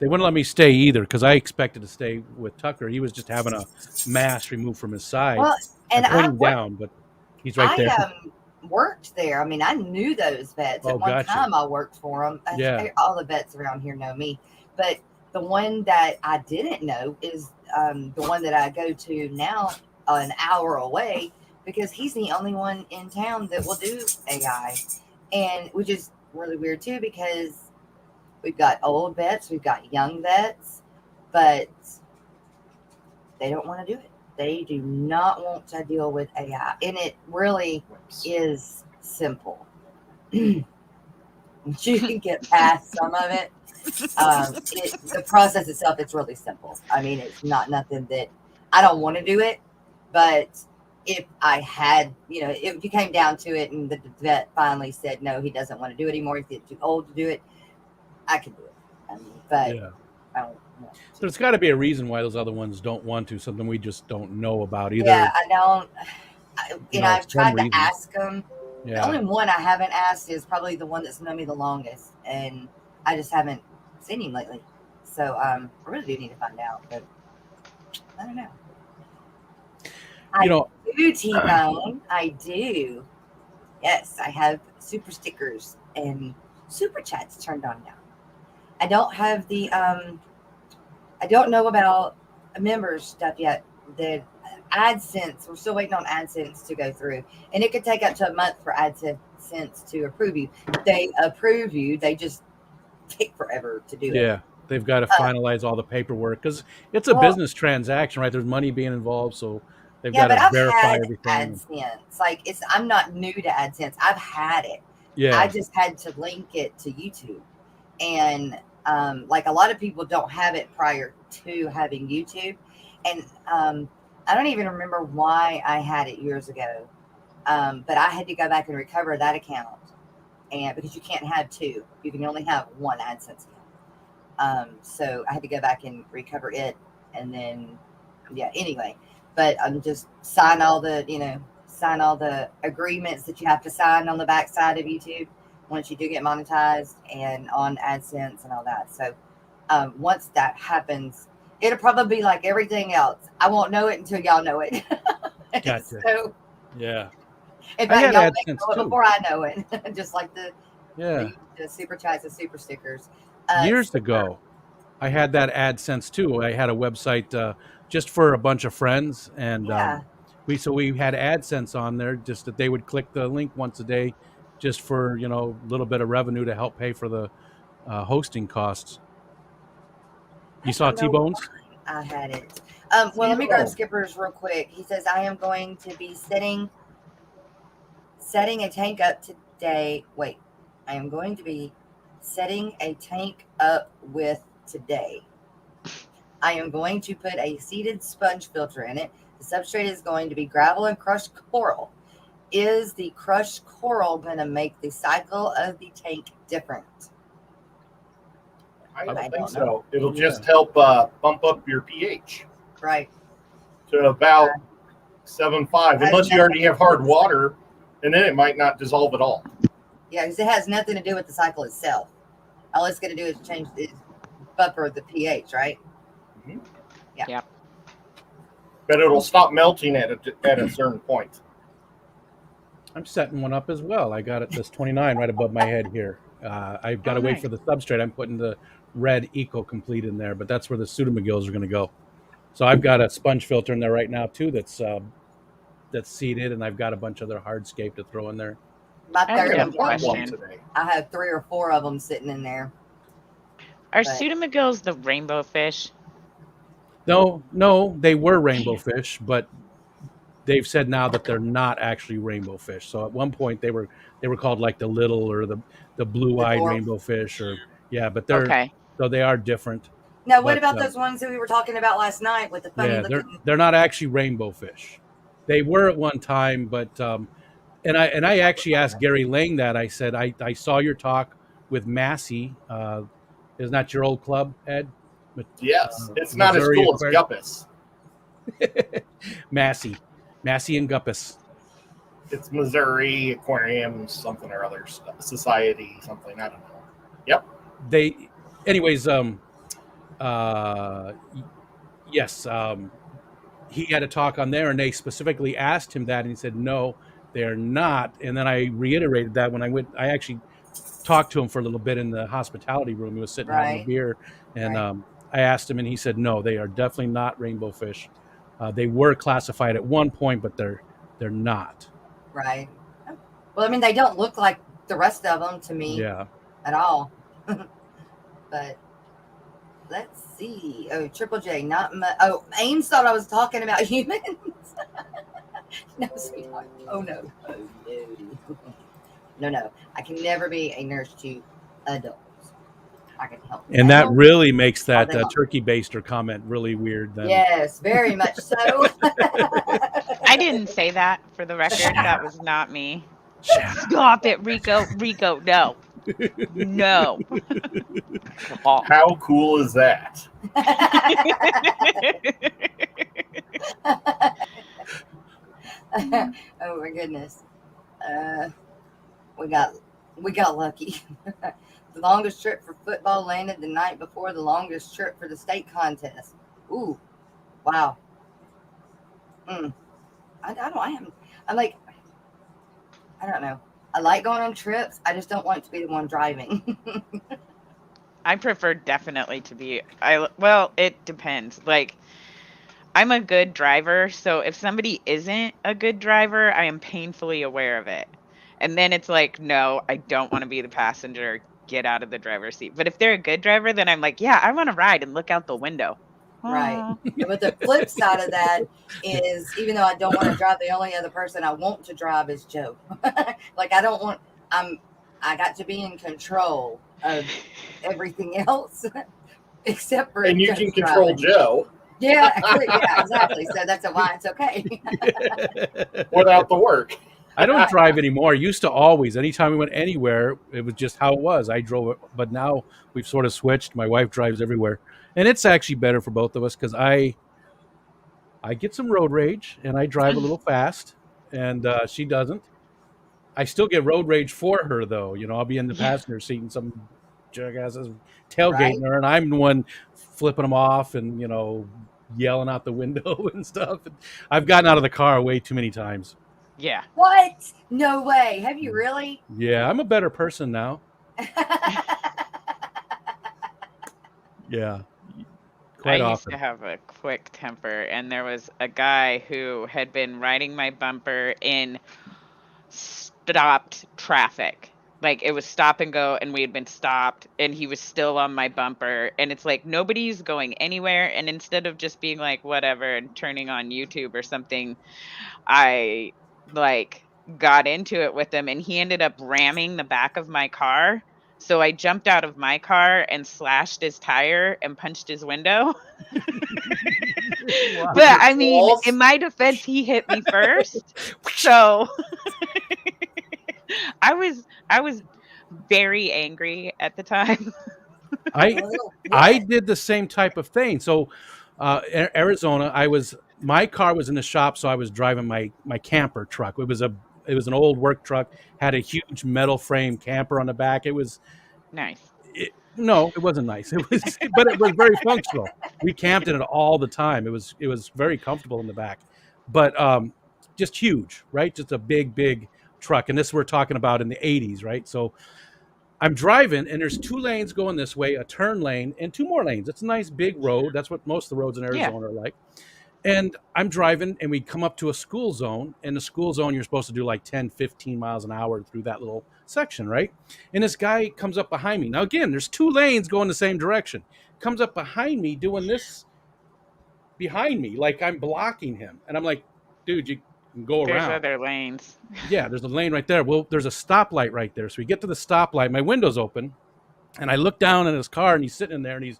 [SPEAKER 1] They wouldn't let me stay either because I expected to stay with Tucker. He was just having a mass removed from his side.
[SPEAKER 4] Well, and
[SPEAKER 1] I'm pointing down, but he's right there.
[SPEAKER 4] I worked there. I mean, I knew those vets.
[SPEAKER 1] Oh,
[SPEAKER 4] At one
[SPEAKER 1] gotcha.
[SPEAKER 4] time, I worked for them.
[SPEAKER 1] Yeah.
[SPEAKER 4] All the vets around here know me. But the one that I didn't know is the one that I go to now an hour away because he's the only one in town that will do AI. And which is really weird too because we've got old vets, we've got young vets, but they don't want to do it. They do not want to deal with AI. And it really is simple. You can get past some of it. The process itself, it's really simple. I mean, it's not nothing that I don't want to do it, but if I had, if you came down to it and the vet finally said, no, he doesn't want to do it anymore, he's too old to do it, I could do it. I mean, but
[SPEAKER 1] Yeah.
[SPEAKER 4] I don't want to.
[SPEAKER 1] There's got to be a reason why those other ones don't want to, something we just don't know about either.
[SPEAKER 4] Yeah, I don't. I've tried to ask them.
[SPEAKER 1] Yeah.
[SPEAKER 4] The only one I haven't asked is probably the one that's known me the longest, and I just haven't seen him lately. So I really do need to find out, but I don't know. I do, T-Bone. I do. Yes, I have super stickers and super chats turned on now. I don't have the I don't know about members stuff yet. The AdSense, we're still waiting on AdSense to go through, and it could take up to a month for AdSense to approve you. If they approve you, they just take forever to do it.
[SPEAKER 1] Yeah, they've got to finalize all the paperwork because it's a business transaction, right? There's money being involved, so they've got to verify everything.
[SPEAKER 4] AdSense, like I'm not new to AdSense. I've had it.
[SPEAKER 1] Yeah,
[SPEAKER 4] I just had to link it to YouTube, and like a lot of people don't have it prior to having YouTube, and I don't even remember why I had it years ago, but I had to go back and recover that account, and because you can't have two, you can only have one AdSense account. So I had to go back and recover it, and then anyway, but just sign all the agreements that you have to sign on the backside of YouTube once you do get monetized and on AdSense and all that. So once that happens, it'll probably be like everything else. I won't know it until y'all know it.
[SPEAKER 1] Gotcha.
[SPEAKER 4] So,
[SPEAKER 1] yeah.
[SPEAKER 4] In fact, y'all may know it before I know it. Just like the super chats and super stickers.
[SPEAKER 1] Years ago, I had that AdSense too. I had a website just for a bunch of friends, and we had AdSense on there, just that they would click the link once a day, just for a little bit of revenue to help pay for the hosting costs. You saw T-Bones?
[SPEAKER 4] I had it. Well, let me grab Skipper's real quick. He says, I am going to be setting a tank up today. Wait, I am going to be setting a tank up with today. I am going to put a seeded sponge filter in it. The substrate is going to be gravel and crushed coral. Is the crushed coral going to make the cycle of the tank different?
[SPEAKER 3] I don't think so. It'll just help bump up your pH.
[SPEAKER 4] Right.
[SPEAKER 3] To about 7.5, unless you already have hard water, and then it might not dissolve at all.
[SPEAKER 4] Yeah, because it has nothing to do with the cycle itself. All it's going to do is buffer the pH, right?
[SPEAKER 3] Mm-hmm.
[SPEAKER 4] Yeah.
[SPEAKER 2] Yep.
[SPEAKER 3] But it'll stop melting at a certain point.
[SPEAKER 1] I'm setting one up as well. I got it this 29 right above my head here. I've got to wait for the substrate. I'm putting the red Eco Complete in there, but that's where the pseudomcgills are going to go. So I've got a sponge filter in there right now too that's seeded, and I've got a bunch of other hardscape to throw in there.
[SPEAKER 4] My third
[SPEAKER 2] question
[SPEAKER 3] today.
[SPEAKER 4] I have 3 or 4 of them sitting in there.
[SPEAKER 2] Are pseudomcgills the rainbow fish?
[SPEAKER 1] No, they were rainbow fish, but they've said now that they're not actually rainbow fish. So at one point they were called like the little or the blue-eyed rainbow fish, but they're so they are different.
[SPEAKER 4] Now, what about those ones that we were talking about last night with the funny looking?
[SPEAKER 1] They're not actually rainbow fish. They were at one time, but and I actually asked Gary Lang that. I said I saw your talk with Massey. Isn't that your old club, Ed?
[SPEAKER 3] Yes, it's not as cool as Guppus.
[SPEAKER 1] Massey and Guppus.
[SPEAKER 3] It's Missouri Aquariums, something or other, Society, something, I don't know. Yep.
[SPEAKER 1] Anyways, Yes, he had a talk on there, and they specifically asked him that, and he said no, they're not. And then I reiterated that when I went. I actually talked to him for a little bit in the hospitality room. He was sitting having a
[SPEAKER 4] Right.
[SPEAKER 1] beer, and
[SPEAKER 4] Right.
[SPEAKER 1] I asked him, and he said no, they are definitely not rainbow fish. They were classified at one point, but they're not.
[SPEAKER 4] Right. Well, I mean, they don't look like the rest of them to me
[SPEAKER 1] Yeah.
[SPEAKER 4] at all. But let's see. Oh, Triple J, not much. Oh, Ames thought I was talking about humans. No, sweetheart. Oh, no. Oh, no. No, no. I can never be a nurse to adults. I can help
[SPEAKER 1] And that
[SPEAKER 4] them
[SPEAKER 1] really makes
[SPEAKER 4] all
[SPEAKER 1] that
[SPEAKER 4] day long.
[SPEAKER 1] turkey baster comment really weird. Then.
[SPEAKER 4] Yes, very much so.
[SPEAKER 2] I didn't say that for the record. That was not me.
[SPEAKER 1] Shut up.
[SPEAKER 2] Stop it, Rico. Rico, no. No. Oh.
[SPEAKER 3] How cool is that?
[SPEAKER 4] Oh my goodness. We got lucky. The longest trip for football landed the night before the longest trip for the state contest. Ooh, wow. I'm like, I don't know. I like going on trips. I just don't want to be the one driving.
[SPEAKER 2] I prefer definitely to be. Well, it depends. Like, I'm a good driver, so if somebody isn't a good driver, I am painfully aware of it. And then it's like, no, I don't want to be the passenger. Get out of the driver's seat. But if they're a good driver, then I'm like, yeah, I want to ride and look out the window.
[SPEAKER 4] Right.
[SPEAKER 2] Aw.
[SPEAKER 4] But the flip side of that is, even though I don't want to drive, the only other person I want to drive is Joe. Like, I got to be in control of everything else except for
[SPEAKER 3] And you
[SPEAKER 4] just
[SPEAKER 3] can control
[SPEAKER 4] driving.
[SPEAKER 3] Joe
[SPEAKER 4] Yeah, exactly. So that's why it's okay.
[SPEAKER 3] without the work.
[SPEAKER 1] I don't drive anymore. I used to always. Anytime we went anywhere, it was just how it was. I drove it, but now we've sort of switched. My wife drives everywhere, and it's actually better for both of us because I get some road rage and I drive a little fast, and she doesn't. I still get road rage for her though. You know, I'll be in the
[SPEAKER 2] Yeah.
[SPEAKER 1] passenger seat and some jackass is tailgating
[SPEAKER 4] Right.
[SPEAKER 1] her, and I'm the one flipping them off and yelling out the window and stuff. I've gotten out of the car way too many times.
[SPEAKER 2] Yeah.
[SPEAKER 4] What? No way. Have you really?
[SPEAKER 1] Yeah, I'm a better person now. Yeah, quite
[SPEAKER 2] I used
[SPEAKER 1] often.
[SPEAKER 2] to have a quick temper, and there was a guy who had been riding my bumper in stopped traffic. Like, it was stop and go, and we had been stopped, and he was still on my bumper. And it's like, nobody's going anywhere. And instead of just being like, whatever, and turning on YouTube or something, I like got into it with him, and he ended up ramming the back of my car. So I jumped out of my car and slashed his tire and punched his window.
[SPEAKER 1] Wow.
[SPEAKER 2] But I mean,
[SPEAKER 3] Balls.
[SPEAKER 2] in my defense, he hit me first. So I was very angry at the time.
[SPEAKER 1] I
[SPEAKER 4] Well,
[SPEAKER 1] I
[SPEAKER 4] yeah.
[SPEAKER 1] did the same type of thing. So, Arizona, my car was in the shop, so I was driving my camper truck. It was an old work truck, had a huge metal frame camper on the back.
[SPEAKER 2] Nice.
[SPEAKER 1] No, it wasn't nice. It was, but it was very functional. We camped in it all the time. It was very comfortable in the back, but just huge, right? Just a big truck. And this we're talking about in the 80s, right? So I'm driving, and there's two lanes going this way, a turn lane, and two more lanes. It's a nice big road. That's what most of the roads in
[SPEAKER 2] Yeah.
[SPEAKER 1] Arizona are like. And I'm driving, and we come up to a school zone. In the school zone, you're supposed to do like 10, 15 miles an hour through that little section, right? And this guy comes up behind me. Now, again, there's two lanes going the same direction. Comes up behind me doing this behind me, like I'm blocking him. And I'm like, dude, you can go
[SPEAKER 2] There's
[SPEAKER 1] around.
[SPEAKER 2] other lanes.
[SPEAKER 1] Yeah, there's a lane right there. Well, there's a stoplight right there. So we get to the stoplight. My window's open, and I look down in his car, and he's sitting in there, and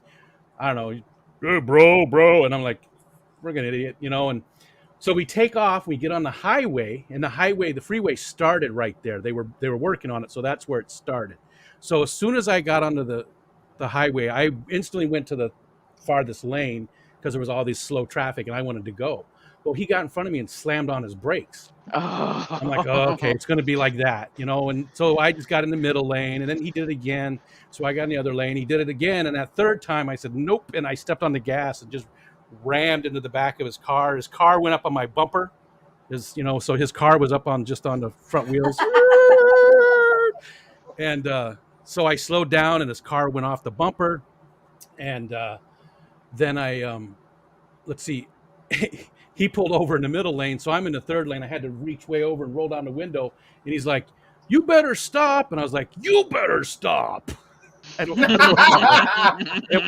[SPEAKER 1] I don't know, hey, bro. And I'm like, friggin' idiot, And so we take off, we get on the highway, and the freeway started right there. They were working on it, so that's where it started. So as soon as I got onto the highway, I instantly went to the farthest lane because there was all this slow traffic, and I wanted to go. Well, he got in front of me and slammed on his brakes.
[SPEAKER 2] Oh.
[SPEAKER 1] I'm like, oh, okay, it's going to be like that, you know? And so I just got in the middle lane, and then he did it again. So I got in the other lane. He did it again. And that third time I said, nope. And I stepped on the gas and just rammed into the back of his car. His car went up on my bumper. So his car was up on the front wheels. And so I slowed down, and his car went off the bumper. And then let's see, he pulled over in the middle lane. So I'm in the third lane. I had to reach way over and roll down the window. And he's like, you better stop. And I was like, you better stop. And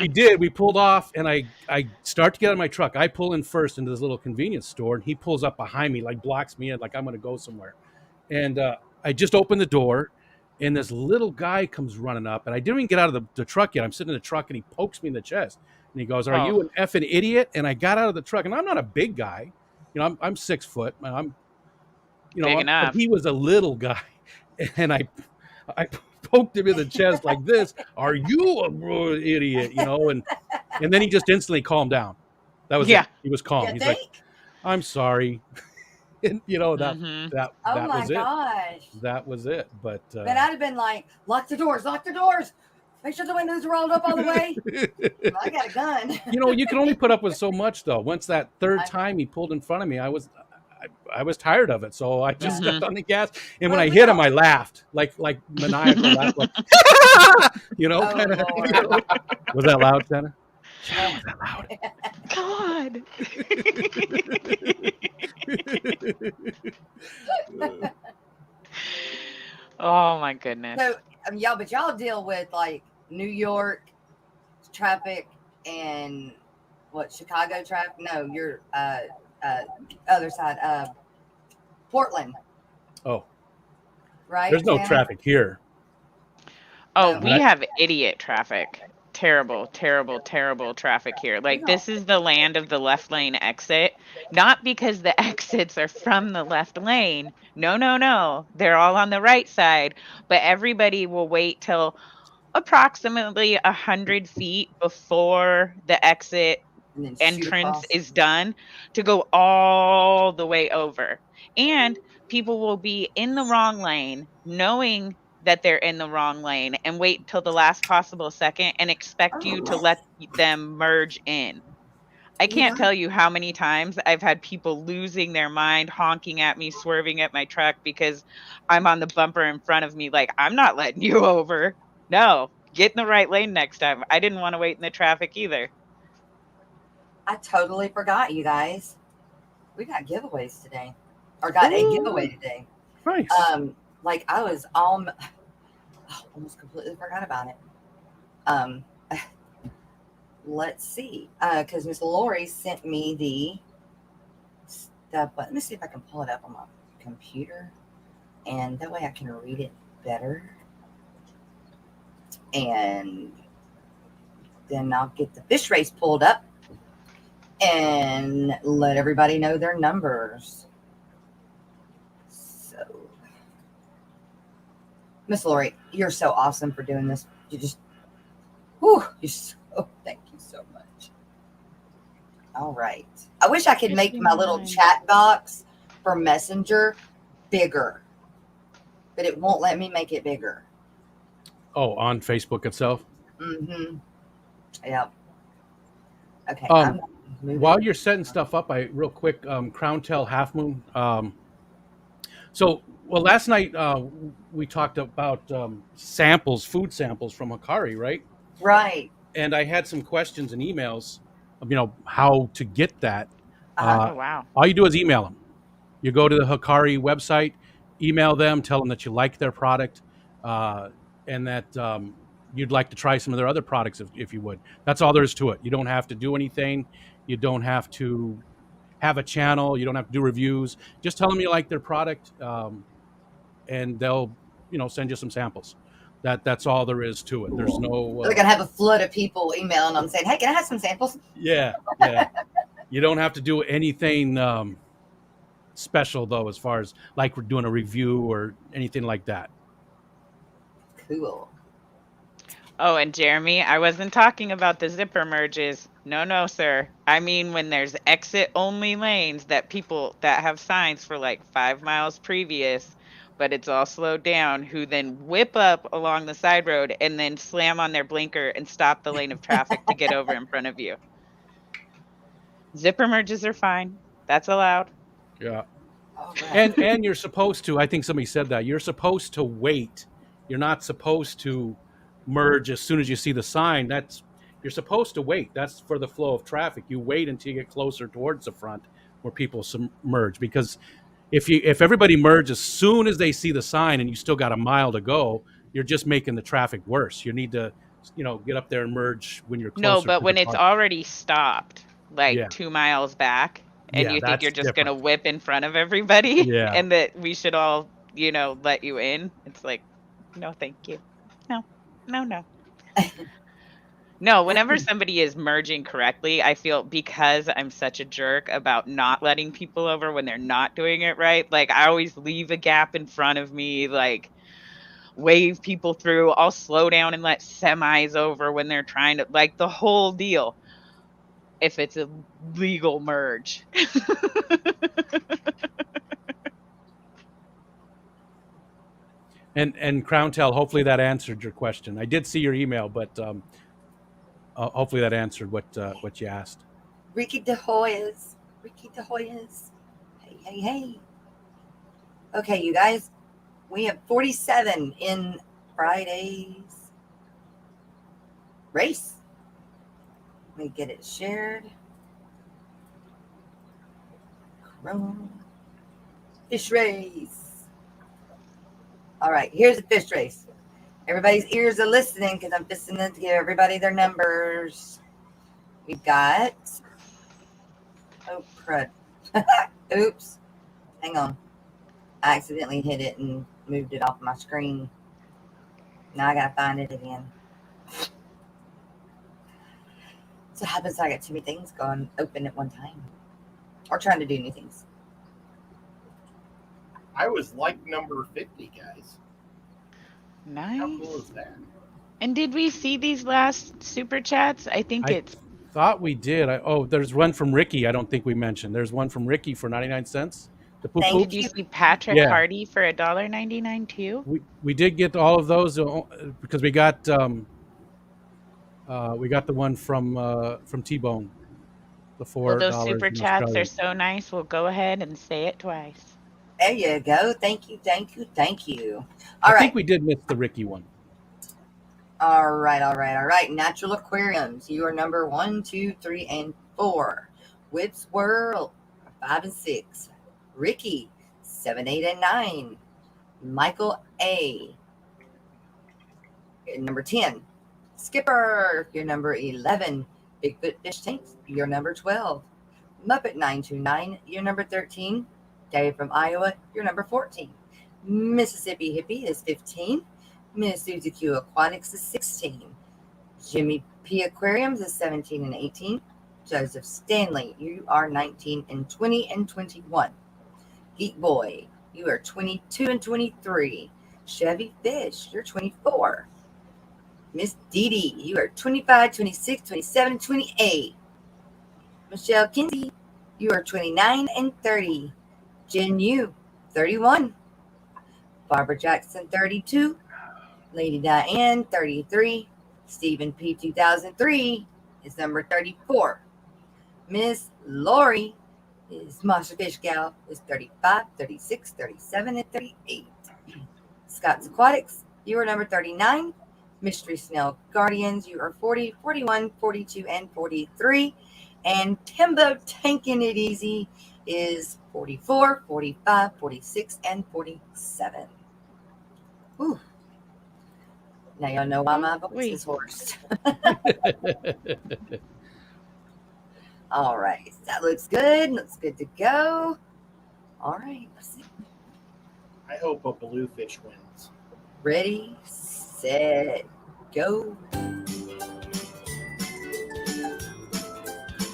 [SPEAKER 1] we did. We pulled off, and I start to get out of my truck. I pull in first into this little convenience store, and he pulls up behind me, like blocks me in, like I'm going to go somewhere. And I just opened the door, and this little guy comes running up, and I didn't even get out of the truck yet. I'm sitting in the truck, and he pokes me in the chest, and he goes, "Are you an effing idiot?" And I got out of the truck, and I'm not a big guy, I'm 6 foot,
[SPEAKER 2] Big enough.
[SPEAKER 1] he was a little guy, and I poked him in the chest like this. Are you an idiot? And then he just instantly calmed down. That was it. He was calm. He's like, I'm sorry. And that
[SPEAKER 4] Oh my
[SPEAKER 1] was
[SPEAKER 4] gosh.
[SPEAKER 1] it. That was it. But
[SPEAKER 4] I'd have been like, lock the doors. Make sure the windows are rolled up all the way. Well, I got a gun.
[SPEAKER 1] You can only put up with so much, though. Once that third time he pulled in front of me, I was tired of it, so I just stepped on the gas. And when I hit him, I laughed like maniacal laugh, like kind of. Was that loud, Santa? Yeah, was that loud?
[SPEAKER 2] God. Oh my goodness.
[SPEAKER 4] So y'all deal with like New York traffic and Chicago traffic? No, you're other side, Portland.
[SPEAKER 1] Oh,
[SPEAKER 4] right.
[SPEAKER 1] There's no traffic here.
[SPEAKER 2] Oh, we have idiot traffic. Terrible traffic here. Like, this is the land of the left lane exit. Not because the exits are from the left lane. No. They're all on the right side. But everybody will wait till approximately 100 feet before the exit entrance is done to go all the way over. And people will be in the wrong lane, knowing that they're in the wrong lane, and wait till the last possible second and expect you to let them merge in. I can't tell you how many times I've had people losing their mind, honking at me, swerving at my truck because I'm on the bumper in front of me. Like, I'm not letting you over. No, get in the right lane next time. I didn't want to wait in the traffic either.
[SPEAKER 4] I totally forgot, you guys. We got giveaways today, or got a giveaway today.
[SPEAKER 1] Nice.
[SPEAKER 4] Like I was almost completely forgot about it. Let's see, because Miss Lori sent me the stuff. Let me see if I can pull it up on my computer, and that way I can read it better. And then I'll get the fish race pulled up and let everybody know their numbers. So, Miss Lori, you're so awesome for doing this. Thank you so much. All right. I wish I could make my little chat box for Messenger bigger, but it won't let me make it bigger.
[SPEAKER 1] Oh, on Facebook itself?
[SPEAKER 4] Mm-hmm. Yep. Okay.
[SPEAKER 1] While you're setting stuff up, real quick, Crown Tail Half Moon. Last night we talked about food samples from Hikari, right?
[SPEAKER 4] Right.
[SPEAKER 1] And I had some questions and emails, how to get that.
[SPEAKER 2] Oh, wow.
[SPEAKER 1] All you do is email them. You go to the Hikari website, email them, tell them that you like their product, and that you'd like to try some of their other products if you would. That's all there is to it. You don't have to do anything. You don't have to have a channel. You don't have to do reviews. Just tell them you like their product, and they'll send you some samples. That's all there is to it. There's no.
[SPEAKER 4] They're gonna have a flood of people emailing them saying, "Hey, can I have some samples?"
[SPEAKER 1] Yeah. You don't have to do anything special though, as far as like we're doing a review or anything like that.
[SPEAKER 4] Cool.
[SPEAKER 2] Oh, and Jeremy, I wasn't talking about the zipper merges. No, sir. I mean, when there's exit only lanes that people that have signs for like 5 miles previous, but it's all slowed down, who then whip up along the side road and then slam on their blinker and stop the lane of traffic to get over in front of you. Zipper merges are fine. That's allowed.
[SPEAKER 1] Yeah.
[SPEAKER 4] All right.
[SPEAKER 1] And you're supposed to, I think somebody said that, you're supposed to wait. You're not supposed to merge as soon as you see the sign. You're supposed to wait. That's for the flow of traffic. You wait until you get closer towards the front where people merge, because if everybody merges as soon as they see the sign and you still got a mile to go, you're just making the traffic worse. You need to, get up there and merge when you're
[SPEAKER 2] No,
[SPEAKER 1] closer
[SPEAKER 2] but
[SPEAKER 1] to the
[SPEAKER 2] when it's
[SPEAKER 1] car.
[SPEAKER 2] already stopped, like
[SPEAKER 1] Yeah.
[SPEAKER 2] 2 miles back, and
[SPEAKER 1] Yeah,
[SPEAKER 2] you think
[SPEAKER 1] that's
[SPEAKER 2] you're just going to
[SPEAKER 1] different.
[SPEAKER 2] whip in front of everybody
[SPEAKER 1] Yeah.
[SPEAKER 2] and that we should all, let you in, it's like, no, thank you. No, no. No, whenever somebody is merging correctly, I feel because I'm such a jerk about not letting people over when they're not doing it right. Like, I always leave a gap in front of me, like, wave people through. I'll slow down and let semis over when they're trying to, like, the whole deal. If it's a legal merge.
[SPEAKER 1] And Crown Tell, hopefully that answered your question. I did see your email, but hopefully that answered what you asked.
[SPEAKER 4] Ricky De Hoyas. Ricky De Hoyas. Hey. Okay, you guys, we have 47 in Friday's race. Let me get it shared. Chrome. Fish race. All right, here's the fish race. Everybody's ears are listening because I'm fixing to give everybody their numbers. We've got. Oh, crud. Oops. Hang on. I accidentally hit it and moved it off my screen. Now I gotta find it again. So it happens I got too many things going open at one time. Or trying to do new things.
[SPEAKER 3] I was like number 50, guys. How
[SPEAKER 2] Nice.
[SPEAKER 3] cool is that?
[SPEAKER 2] And did we see these last super chats? I think
[SPEAKER 1] I
[SPEAKER 2] it's
[SPEAKER 1] thought we did. There's one from Ricky. I don't think we mentioned. There's one from Ricky for 99 cents. The poop
[SPEAKER 4] Thank
[SPEAKER 1] poop.
[SPEAKER 2] did you
[SPEAKER 4] you.
[SPEAKER 2] see Patrick
[SPEAKER 1] Yeah.
[SPEAKER 2] Hardy for $1.99 too?
[SPEAKER 1] We did get all of those because we got the one from T-Bone, the
[SPEAKER 2] Well, those
[SPEAKER 1] $4
[SPEAKER 2] super
[SPEAKER 1] in
[SPEAKER 2] chats are
[SPEAKER 1] Australia.
[SPEAKER 2] so nice. We'll go ahead and say it twice.
[SPEAKER 4] There you go. Thank you.
[SPEAKER 1] I
[SPEAKER 4] All
[SPEAKER 1] think
[SPEAKER 4] right.
[SPEAKER 1] we did miss the Ricky one.
[SPEAKER 4] All right. Natural Aquariums. You are number 1, 2, 3, and 4. Whips World 5 and 6. Ricky 7, 8, and 9. Michael A. You're number 10. Skipper, you're number 11. Bigfoot Fish Tanks, you're number 12. Muppet 929, you're number 13. Dave from Iowa, you're number 14. Mississippi Hippie is 15. Miss Susie Q Aquatics is 16. Jimmy P Aquariums is 17 and 18. Joseph Stanley, you are 19 and 20 and 21. Geek Boi, you are 22 and 23. Chevy Fish, you're 24. Miss Dee Dee, you are 25, 26, 27, and 28. Michelle Kinsey, you are 29 and 30. Jen Yu, 31. Barbara Jackson, 32. Lady Diane, 33. Stephen P. 2003 is number 34. Miss Lori is Masha Fish Gal is 35, 36, 37, and 38. Scott's Aquatics, you are number 39. Mystery Snail Guardians, you are 40, 41, 42, and 43. And Timbo Tanking It Easy is 44, 45, 46, and 47. Whew. Now y'all know why my voice is hoarse. All right. That looks good. Looks good to go. All right. Let's see.
[SPEAKER 3] I hope a bluefish wins.
[SPEAKER 4] Ready, set, go.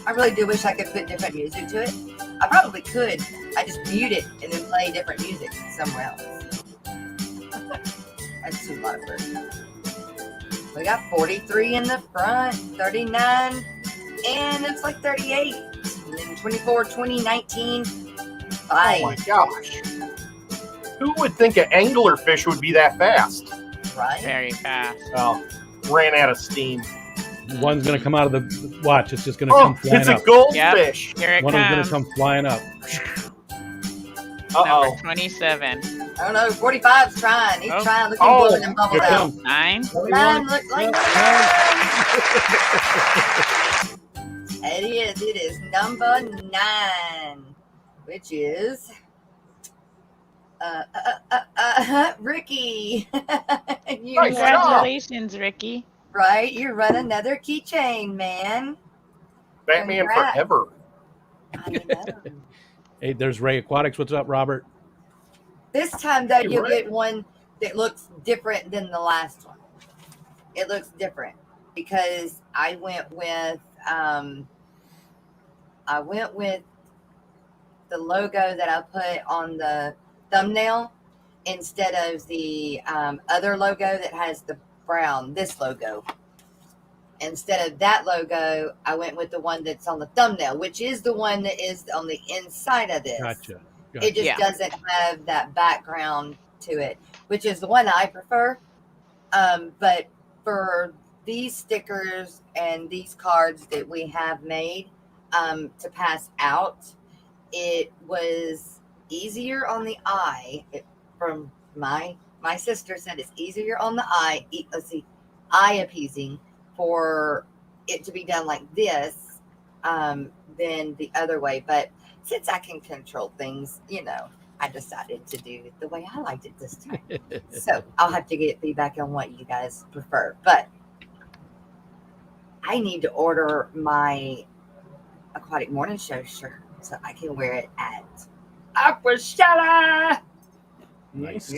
[SPEAKER 4] I really do wish I could put different music to it. I probably could. I just mute it and then play different music somewhere else. That's too much work. We got 43 in the front, 39, and it's like 38. And then 24, 20, 19,
[SPEAKER 3] Oh my
[SPEAKER 4] 5.
[SPEAKER 3] gosh. Who would think an anglerfish would be that fast?
[SPEAKER 4] Right?
[SPEAKER 2] Very fast.
[SPEAKER 3] Oh, ran out of steam.
[SPEAKER 1] One's going to come out of the watch. It's just going to come
[SPEAKER 3] Oh,
[SPEAKER 1] flying
[SPEAKER 3] it's
[SPEAKER 1] up.
[SPEAKER 3] a goldfish.
[SPEAKER 2] Here it
[SPEAKER 1] One is going
[SPEAKER 2] comes.
[SPEAKER 1] to come flying up.
[SPEAKER 3] Uh-oh.
[SPEAKER 2] Number 27.
[SPEAKER 4] I don't know. 45's trying. He's
[SPEAKER 2] Oh.
[SPEAKER 4] trying. Look, he's
[SPEAKER 3] Oh,
[SPEAKER 4] blowing them bubbles
[SPEAKER 1] Here
[SPEAKER 4] out.
[SPEAKER 1] comes.
[SPEAKER 2] 9.
[SPEAKER 4] 9 looks like
[SPEAKER 1] Yep.
[SPEAKER 4] it is. It is number 9, which is Ricky. You
[SPEAKER 3] Nice
[SPEAKER 4] run-
[SPEAKER 3] job.
[SPEAKER 2] Congratulations, Ricky.
[SPEAKER 4] right? You run another keychain, man.
[SPEAKER 3] Batman
[SPEAKER 4] Congrats.
[SPEAKER 3] forever.
[SPEAKER 4] I know.
[SPEAKER 1] Hey, there's Ray Aquatics. What's up, Robert?
[SPEAKER 4] This time, though, you'll
[SPEAKER 3] Right.
[SPEAKER 4] get one that looks different than the last one. It looks different because I went with the logo that I put on the thumbnail instead of the other logo that has the brown, this logo. Instead of that logo, I went with the one that's on the thumbnail, which is the one that is on the inside of this.
[SPEAKER 1] Gotcha.
[SPEAKER 4] It just
[SPEAKER 2] Yeah.
[SPEAKER 4] doesn't have that background to it, which is the one I prefer. But for these stickers and these cards that we have made to pass out, it was easier on the eye. From my sister said it's easier on the eye. Eye appeasing for it to be done like this than the other way. But since I can control things, I decided to do it the way I liked it this time. So I'll have to get feedback on what you guys prefer. But I need to order my Aquatic Morning Show shirt so I can wear it at Aquashala.
[SPEAKER 1] Nice.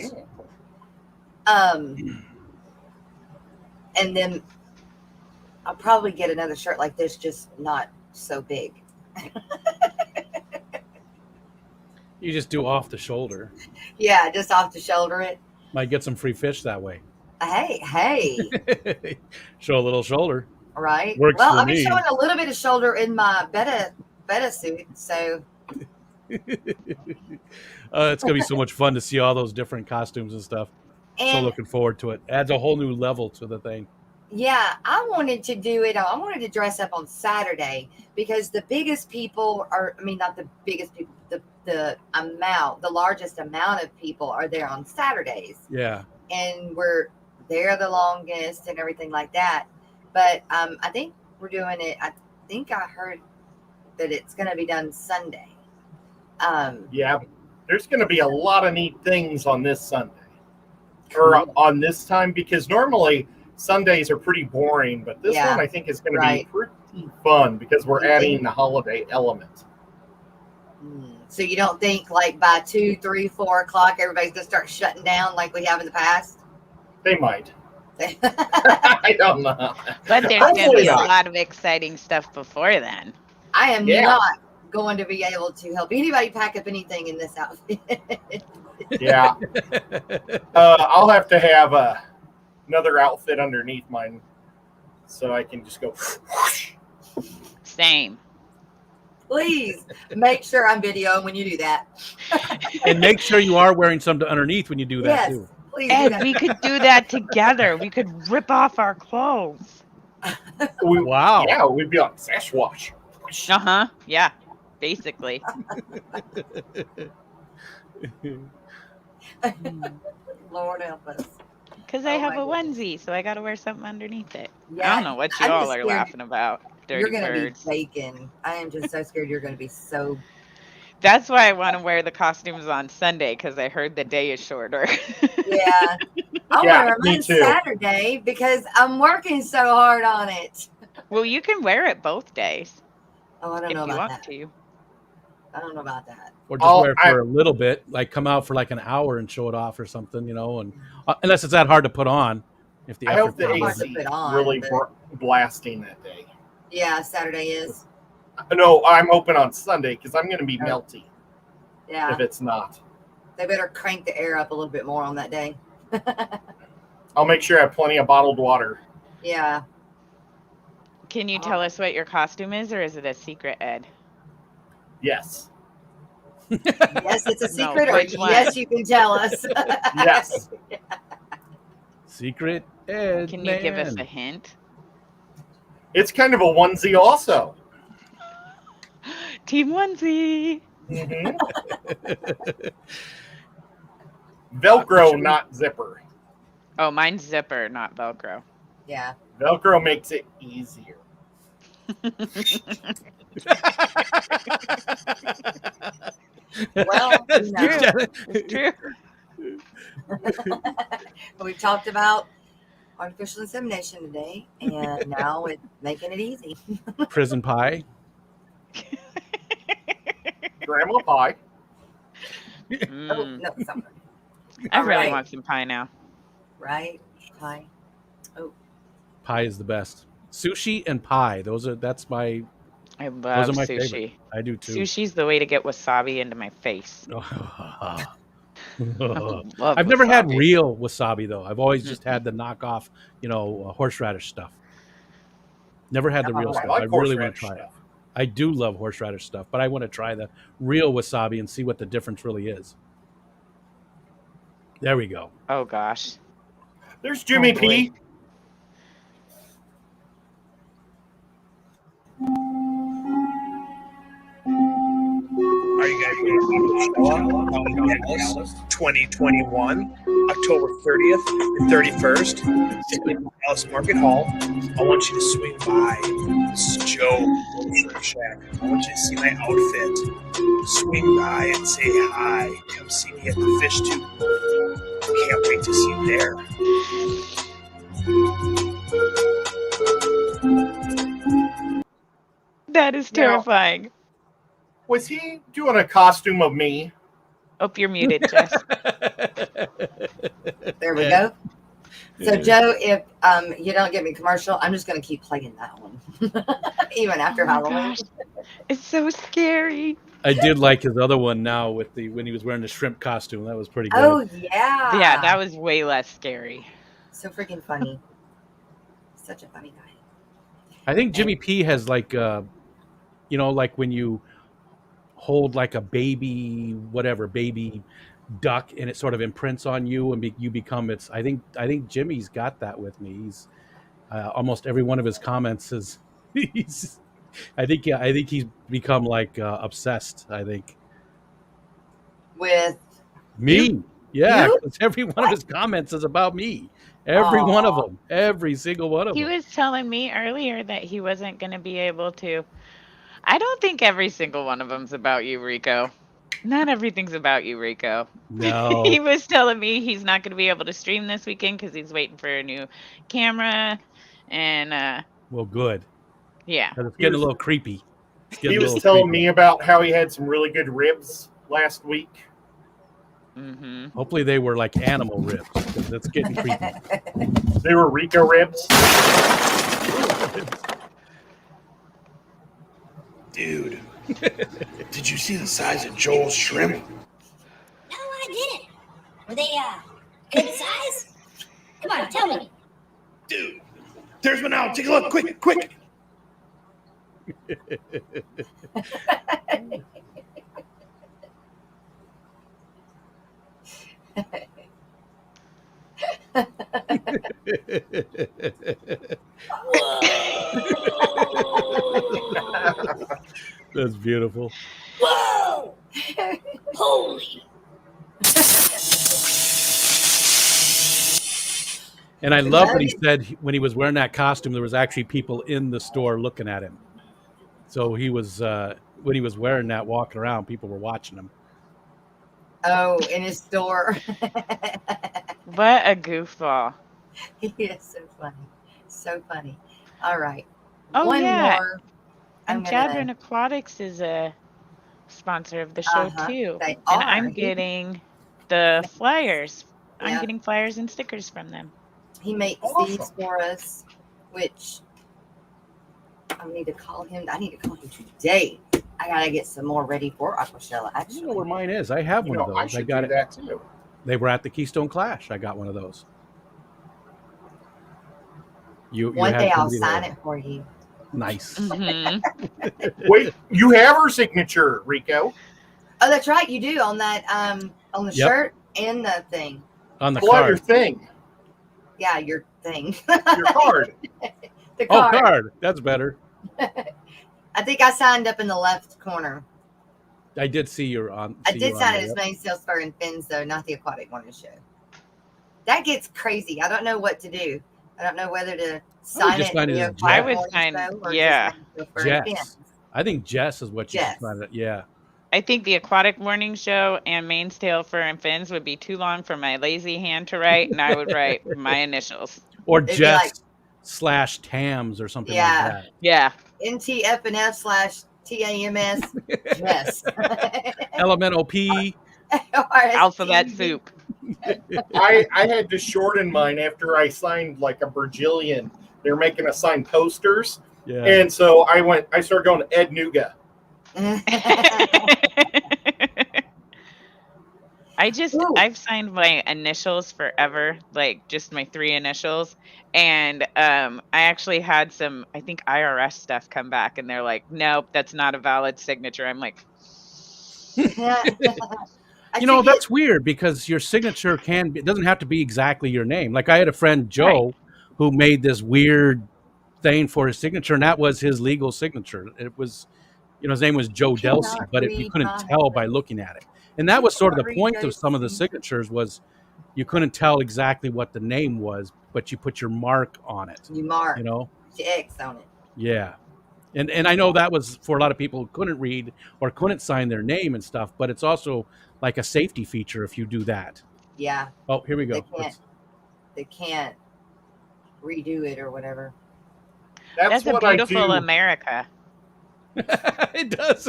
[SPEAKER 4] And then I'll probably get another shirt like this, just not so big.
[SPEAKER 1] You just do off the shoulder.
[SPEAKER 4] Yeah, just off the shoulder it.
[SPEAKER 1] Might get some free fish that way.
[SPEAKER 4] Hey,
[SPEAKER 1] Show a little shoulder.
[SPEAKER 4] right?
[SPEAKER 1] Works
[SPEAKER 4] Well,
[SPEAKER 1] for
[SPEAKER 4] I've been
[SPEAKER 1] me.
[SPEAKER 4] showing a little bit of shoulder in my betta suit, so
[SPEAKER 1] It's gonna be so much fun to see all those different costumes and stuff. So
[SPEAKER 4] and
[SPEAKER 1] looking forward to it. Adds a whole new level to the thing.
[SPEAKER 4] yeah, I wanted to do it. I wanted to dress up on Saturday because the biggest people not the biggest people, the largest amount of people are there on Saturdays.
[SPEAKER 1] Yeah.
[SPEAKER 4] And we're there the longest and everything like that. But I think we're doing it. I think I heard that it's going to be done Sunday.
[SPEAKER 3] Yeah, there's going to be a lot of neat things on this Sunday. Or on this time, because normally Sundays are pretty boring, but this
[SPEAKER 4] Yeah,
[SPEAKER 3] one I think is going to
[SPEAKER 4] right.
[SPEAKER 3] be pretty fun because we're
[SPEAKER 4] You
[SPEAKER 3] adding
[SPEAKER 4] think?
[SPEAKER 3] the holiday element.
[SPEAKER 4] So you don't think like by 2, 3, 4 o'clock everybody's going to start shutting down like we have in the past?
[SPEAKER 3] They might. I don't know.
[SPEAKER 2] But there's going to
[SPEAKER 3] Hopefully
[SPEAKER 2] be a
[SPEAKER 3] not.
[SPEAKER 2] lot of exciting stuff before then.
[SPEAKER 4] I am
[SPEAKER 3] Yeah.
[SPEAKER 4] not going to be able to help anybody pack up anything in this outfit.
[SPEAKER 3] Yeah. I'll have to have another outfit underneath mine so I can just go whoosh.
[SPEAKER 2] Same.
[SPEAKER 4] Please make sure I'm videoing when you do that.
[SPEAKER 1] And make sure you are wearing something underneath when you do that
[SPEAKER 4] Yes,
[SPEAKER 1] too.
[SPEAKER 4] please do
[SPEAKER 2] Ed,
[SPEAKER 4] that.
[SPEAKER 2] we could do that together. We could rip off our clothes.
[SPEAKER 1] Wow.
[SPEAKER 3] Yeah, we'd be on Sasquatch.
[SPEAKER 2] Uh-huh. Yeah. Basically.
[SPEAKER 4] Lord help us.
[SPEAKER 2] Because I
[SPEAKER 4] Oh
[SPEAKER 2] have
[SPEAKER 4] my
[SPEAKER 2] a onesie, so I got to wear something underneath it.
[SPEAKER 4] Yeah,
[SPEAKER 2] I don't know what you
[SPEAKER 4] I'm
[SPEAKER 2] all
[SPEAKER 4] just
[SPEAKER 2] are
[SPEAKER 4] scared
[SPEAKER 2] laughing about. Dirty
[SPEAKER 4] You're going to be
[SPEAKER 2] birds.
[SPEAKER 4] taken. I am just so scared you're going to be so.
[SPEAKER 2] That's why I want to wear the costumes on Sunday, because I heard the day is shorter.
[SPEAKER 4] Yeah. I
[SPEAKER 3] Yeah,
[SPEAKER 4] want to
[SPEAKER 3] me
[SPEAKER 4] run
[SPEAKER 3] too.
[SPEAKER 4] Saturday because I'm working so hard on it.
[SPEAKER 2] Well, you can wear it both days
[SPEAKER 4] Oh, I don't
[SPEAKER 2] if
[SPEAKER 4] know
[SPEAKER 2] you
[SPEAKER 4] about
[SPEAKER 2] want
[SPEAKER 4] that.
[SPEAKER 2] to.
[SPEAKER 4] I don't know about that.
[SPEAKER 1] Or just wear it for a little bit, like come out for like an hour and show it off or something, and unless it's that hard to put on. If the
[SPEAKER 3] I
[SPEAKER 1] effort
[SPEAKER 3] hope the
[SPEAKER 1] goes
[SPEAKER 4] hard to
[SPEAKER 1] in.
[SPEAKER 3] AC
[SPEAKER 4] put on,
[SPEAKER 3] really
[SPEAKER 4] but-
[SPEAKER 3] blasting that day.
[SPEAKER 4] Yeah, Saturday is.
[SPEAKER 3] No, I'm hoping on Sunday because I'm going to be
[SPEAKER 4] Oh.
[SPEAKER 3] melty
[SPEAKER 4] Yeah.
[SPEAKER 3] if it's not.
[SPEAKER 4] They better crank the air up a little bit more on that day.
[SPEAKER 3] I'll make sure I have plenty of bottled water.
[SPEAKER 4] Yeah.
[SPEAKER 2] Can you tell us what your costume is, or is it a secret, Ed?
[SPEAKER 3] Yes.
[SPEAKER 4] Yes, it's a
[SPEAKER 2] No,
[SPEAKER 4] secret, or
[SPEAKER 2] which one?
[SPEAKER 4] yes, you can tell us.
[SPEAKER 3] Yes.
[SPEAKER 1] Secret Ed
[SPEAKER 2] Can you give us a
[SPEAKER 1] man.
[SPEAKER 2] hint?
[SPEAKER 3] It's kind of a onesie also.
[SPEAKER 2] Team onesie.
[SPEAKER 3] Mhm. Velcro, not zipper.
[SPEAKER 2] Oh, mine's zipper, not Velcro.
[SPEAKER 4] Yeah.
[SPEAKER 3] Velcro makes it easier.
[SPEAKER 4] Well,
[SPEAKER 2] That's
[SPEAKER 4] you know,
[SPEAKER 2] true. It's true.
[SPEAKER 4] we talked about artificial insemination today, and now it's making it easy.
[SPEAKER 1] Prison pie.
[SPEAKER 3] Grandma pie.
[SPEAKER 4] Oh,
[SPEAKER 2] Mm,
[SPEAKER 4] no, something.
[SPEAKER 2] I really
[SPEAKER 4] Alright.
[SPEAKER 2] want some pie now.
[SPEAKER 4] Right? Pie.
[SPEAKER 1] Pie is the best. Sushi and pie. That's my.
[SPEAKER 2] I
[SPEAKER 1] Those
[SPEAKER 2] love
[SPEAKER 1] are my
[SPEAKER 2] sushi.
[SPEAKER 1] favorite. I do too.
[SPEAKER 2] Sushi's the way to get wasabi into my face. I love
[SPEAKER 1] I've never had
[SPEAKER 2] wasabi.
[SPEAKER 1] real wasabi though. I've always just
[SPEAKER 2] Mm-mm.
[SPEAKER 1] had the knockoff, horseradish stuff. Never had the real
[SPEAKER 3] Oh,
[SPEAKER 1] stuff.
[SPEAKER 3] I like
[SPEAKER 1] I really want
[SPEAKER 3] horseradish
[SPEAKER 1] to try it.
[SPEAKER 3] stuff.
[SPEAKER 1] I do love horseradish stuff, but I want to try the real wasabi and see what the difference really is. There we go.
[SPEAKER 2] Oh gosh.
[SPEAKER 3] There's Jimmy
[SPEAKER 2] boy.
[SPEAKER 3] P.
[SPEAKER 5] Are you guys ready for Dallas 2021, October 30th and 31st, in Dallas Market Hall? I want you to swing by. This is Joe Shirt Shack. I want you to see my outfit. Swing by and say hi. Come see me at the Fish Tube. Can't wait to see you there.
[SPEAKER 2] That is terrifying.
[SPEAKER 3] Was he doing a costume of me?
[SPEAKER 2] Oh, you're muted, Jess.
[SPEAKER 4] There we go. So, Joe, if you don't get me commercial, I'm just going to keep playing that one, even after Halloween.
[SPEAKER 2] Gosh. It's so scary.
[SPEAKER 1] I did like his other one now with when he was wearing the shrimp costume. That was pretty good.
[SPEAKER 4] Oh, yeah.
[SPEAKER 2] Yeah, that was way less scary.
[SPEAKER 4] So freaking funny. Such a funny guy.
[SPEAKER 1] I think Jimmy P has like when you hold like a baby duck and it sort of imprints on you and you become its. I think Jimmy's got that with me. He's almost every one of his comments is I think he's become like obsessed. I think
[SPEAKER 4] with
[SPEAKER 1] me.
[SPEAKER 4] You?
[SPEAKER 1] Yeah,
[SPEAKER 4] You?
[SPEAKER 1] 'cause every one of his comments is about me. Every one of them. Every single one of
[SPEAKER 2] He
[SPEAKER 1] them.
[SPEAKER 2] was telling me earlier that he wasn't going to be able to. I don't think every single one of them's about you, Rico. Not everything's about you, Rico.
[SPEAKER 1] No.
[SPEAKER 2] He was telling me he's not going to be able to stream this weekend because he's waiting for a new camera. And,
[SPEAKER 1] Well, good.
[SPEAKER 2] yeah.
[SPEAKER 1] 'Cause it's getting a little creepy.
[SPEAKER 3] He was telling me about how he had some really good ribs last week.
[SPEAKER 2] Mm-hmm.
[SPEAKER 1] Hopefully they were like animal ribs because that's getting creepy.
[SPEAKER 3] They were Rico ribs.
[SPEAKER 5] Dude, did you see the size of Joel's shrimp?
[SPEAKER 6] No, I didn't. Were they, good size? Come on, tell me.
[SPEAKER 5] Dude, there's one out. Take a look, quick, quick.
[SPEAKER 1] That's beautiful.
[SPEAKER 6] Whoa! Holy.
[SPEAKER 1] And I love what he said when he was wearing that costume. There was actually people in the store looking at him. So he was when he was wearing that, walking around, people were watching him.
[SPEAKER 4] Oh, in his store.
[SPEAKER 2] What a goofball.
[SPEAKER 4] He is so funny. So funny. All right.
[SPEAKER 2] Oh,
[SPEAKER 4] One
[SPEAKER 2] yeah.
[SPEAKER 4] more.
[SPEAKER 2] And Jadrin Aquatics is a sponsor of the show, too.
[SPEAKER 4] They
[SPEAKER 2] And
[SPEAKER 4] are.
[SPEAKER 2] I'm getting the flyers.
[SPEAKER 4] Yeah.
[SPEAKER 2] I'm getting flyers and stickers from them.
[SPEAKER 4] He makes
[SPEAKER 3] Awesome.
[SPEAKER 4] these for us, which I need to call him. I need to call him today. I gotta get some more ready for Aquashella.
[SPEAKER 1] I don't know where
[SPEAKER 4] Actually,
[SPEAKER 1] mine is. I have one of
[SPEAKER 3] I
[SPEAKER 1] those.
[SPEAKER 3] should
[SPEAKER 1] got
[SPEAKER 3] do
[SPEAKER 1] it.
[SPEAKER 3] that too.
[SPEAKER 1] They were at the Keystone Clash. I got one of those. You
[SPEAKER 4] one
[SPEAKER 1] had
[SPEAKER 4] day I'll
[SPEAKER 1] somebody
[SPEAKER 4] sign
[SPEAKER 1] there.
[SPEAKER 4] it for you.
[SPEAKER 1] Nice.
[SPEAKER 2] Mhm.
[SPEAKER 3] Wait, you have her signature, Rico.
[SPEAKER 4] Oh, that's right. You do on that on the
[SPEAKER 1] Yep.
[SPEAKER 4] shirt and the thing.
[SPEAKER 1] On the
[SPEAKER 3] Pull out your
[SPEAKER 1] card.
[SPEAKER 3] thing,
[SPEAKER 4] Yeah, your thing.
[SPEAKER 3] your card.
[SPEAKER 4] The
[SPEAKER 1] Oh,
[SPEAKER 4] card.
[SPEAKER 1] card. That's better.
[SPEAKER 4] I think I signed up in the left corner.
[SPEAKER 1] I did see you on.
[SPEAKER 4] I
[SPEAKER 1] see
[SPEAKER 4] did
[SPEAKER 1] you on
[SPEAKER 4] sign
[SPEAKER 1] there,
[SPEAKER 4] it as
[SPEAKER 1] yep.
[SPEAKER 4] mainsail, spur, and fins, though, not the aquatic morning show. That gets crazy. I don't know what to do. I don't know whether to sign
[SPEAKER 1] just
[SPEAKER 4] it
[SPEAKER 1] sign
[SPEAKER 4] in
[SPEAKER 1] it
[SPEAKER 4] the
[SPEAKER 1] as
[SPEAKER 4] aquatic
[SPEAKER 2] I would
[SPEAKER 4] morning
[SPEAKER 2] sign-
[SPEAKER 4] show or
[SPEAKER 2] yeah.
[SPEAKER 4] just mainsail, spur, and fins.
[SPEAKER 1] Jess. I think Jess is what you
[SPEAKER 4] Jess.
[SPEAKER 1] should find it. Yeah.
[SPEAKER 2] I think the aquatic morning show and mainsail fur and fins would be too long for my lazy hand to write, and I would write my initials.
[SPEAKER 1] Or
[SPEAKER 4] It'd be
[SPEAKER 1] Jess
[SPEAKER 4] like-
[SPEAKER 1] / Tams or something
[SPEAKER 4] Yeah.
[SPEAKER 1] like that.
[SPEAKER 2] Yeah.
[SPEAKER 4] NTFNF/TAMS. Yes.
[SPEAKER 1] LMNOP.
[SPEAKER 2] Alphabet soup.
[SPEAKER 3] I had to shorten mine after I signed like a Brazilian. They're making us sign posters,
[SPEAKER 1] Yeah.
[SPEAKER 3] and so I started going Ed Nuga.
[SPEAKER 4] Ooh.
[SPEAKER 2] I've signed my initials forever, like just my 3 initials. And I actually had some, I think, IRS stuff come back, and they're like, nope, that's not a valid signature. I'm like,
[SPEAKER 1] You know, that's weird because your signature it doesn't have to be exactly your name. Like I had a friend, Joe, who made this weird thing for his signature, and that was his legal signature. It was, his name was Joe Delsey,
[SPEAKER 4] Cannot
[SPEAKER 1] but you
[SPEAKER 4] read
[SPEAKER 1] couldn't
[SPEAKER 4] my
[SPEAKER 1] tell by looking at it. And that was sort of the
[SPEAKER 4] Cannot
[SPEAKER 1] point
[SPEAKER 4] read
[SPEAKER 1] of some of the
[SPEAKER 4] Joe's
[SPEAKER 1] signatures was you couldn't tell exactly what the name was, but you put your mark on it.
[SPEAKER 4] You mark.
[SPEAKER 1] You know?
[SPEAKER 4] Your X on it.
[SPEAKER 1] Yeah. And I know that was for a lot of people who couldn't read or couldn't sign their name and stuff, but it's also like a safety feature if you do that.
[SPEAKER 4] Yeah.
[SPEAKER 1] Oh, here we go.
[SPEAKER 4] They can't redo it or whatever.
[SPEAKER 2] that's a
[SPEAKER 3] what I
[SPEAKER 2] beautiful
[SPEAKER 3] do.
[SPEAKER 2] America.
[SPEAKER 1] It does.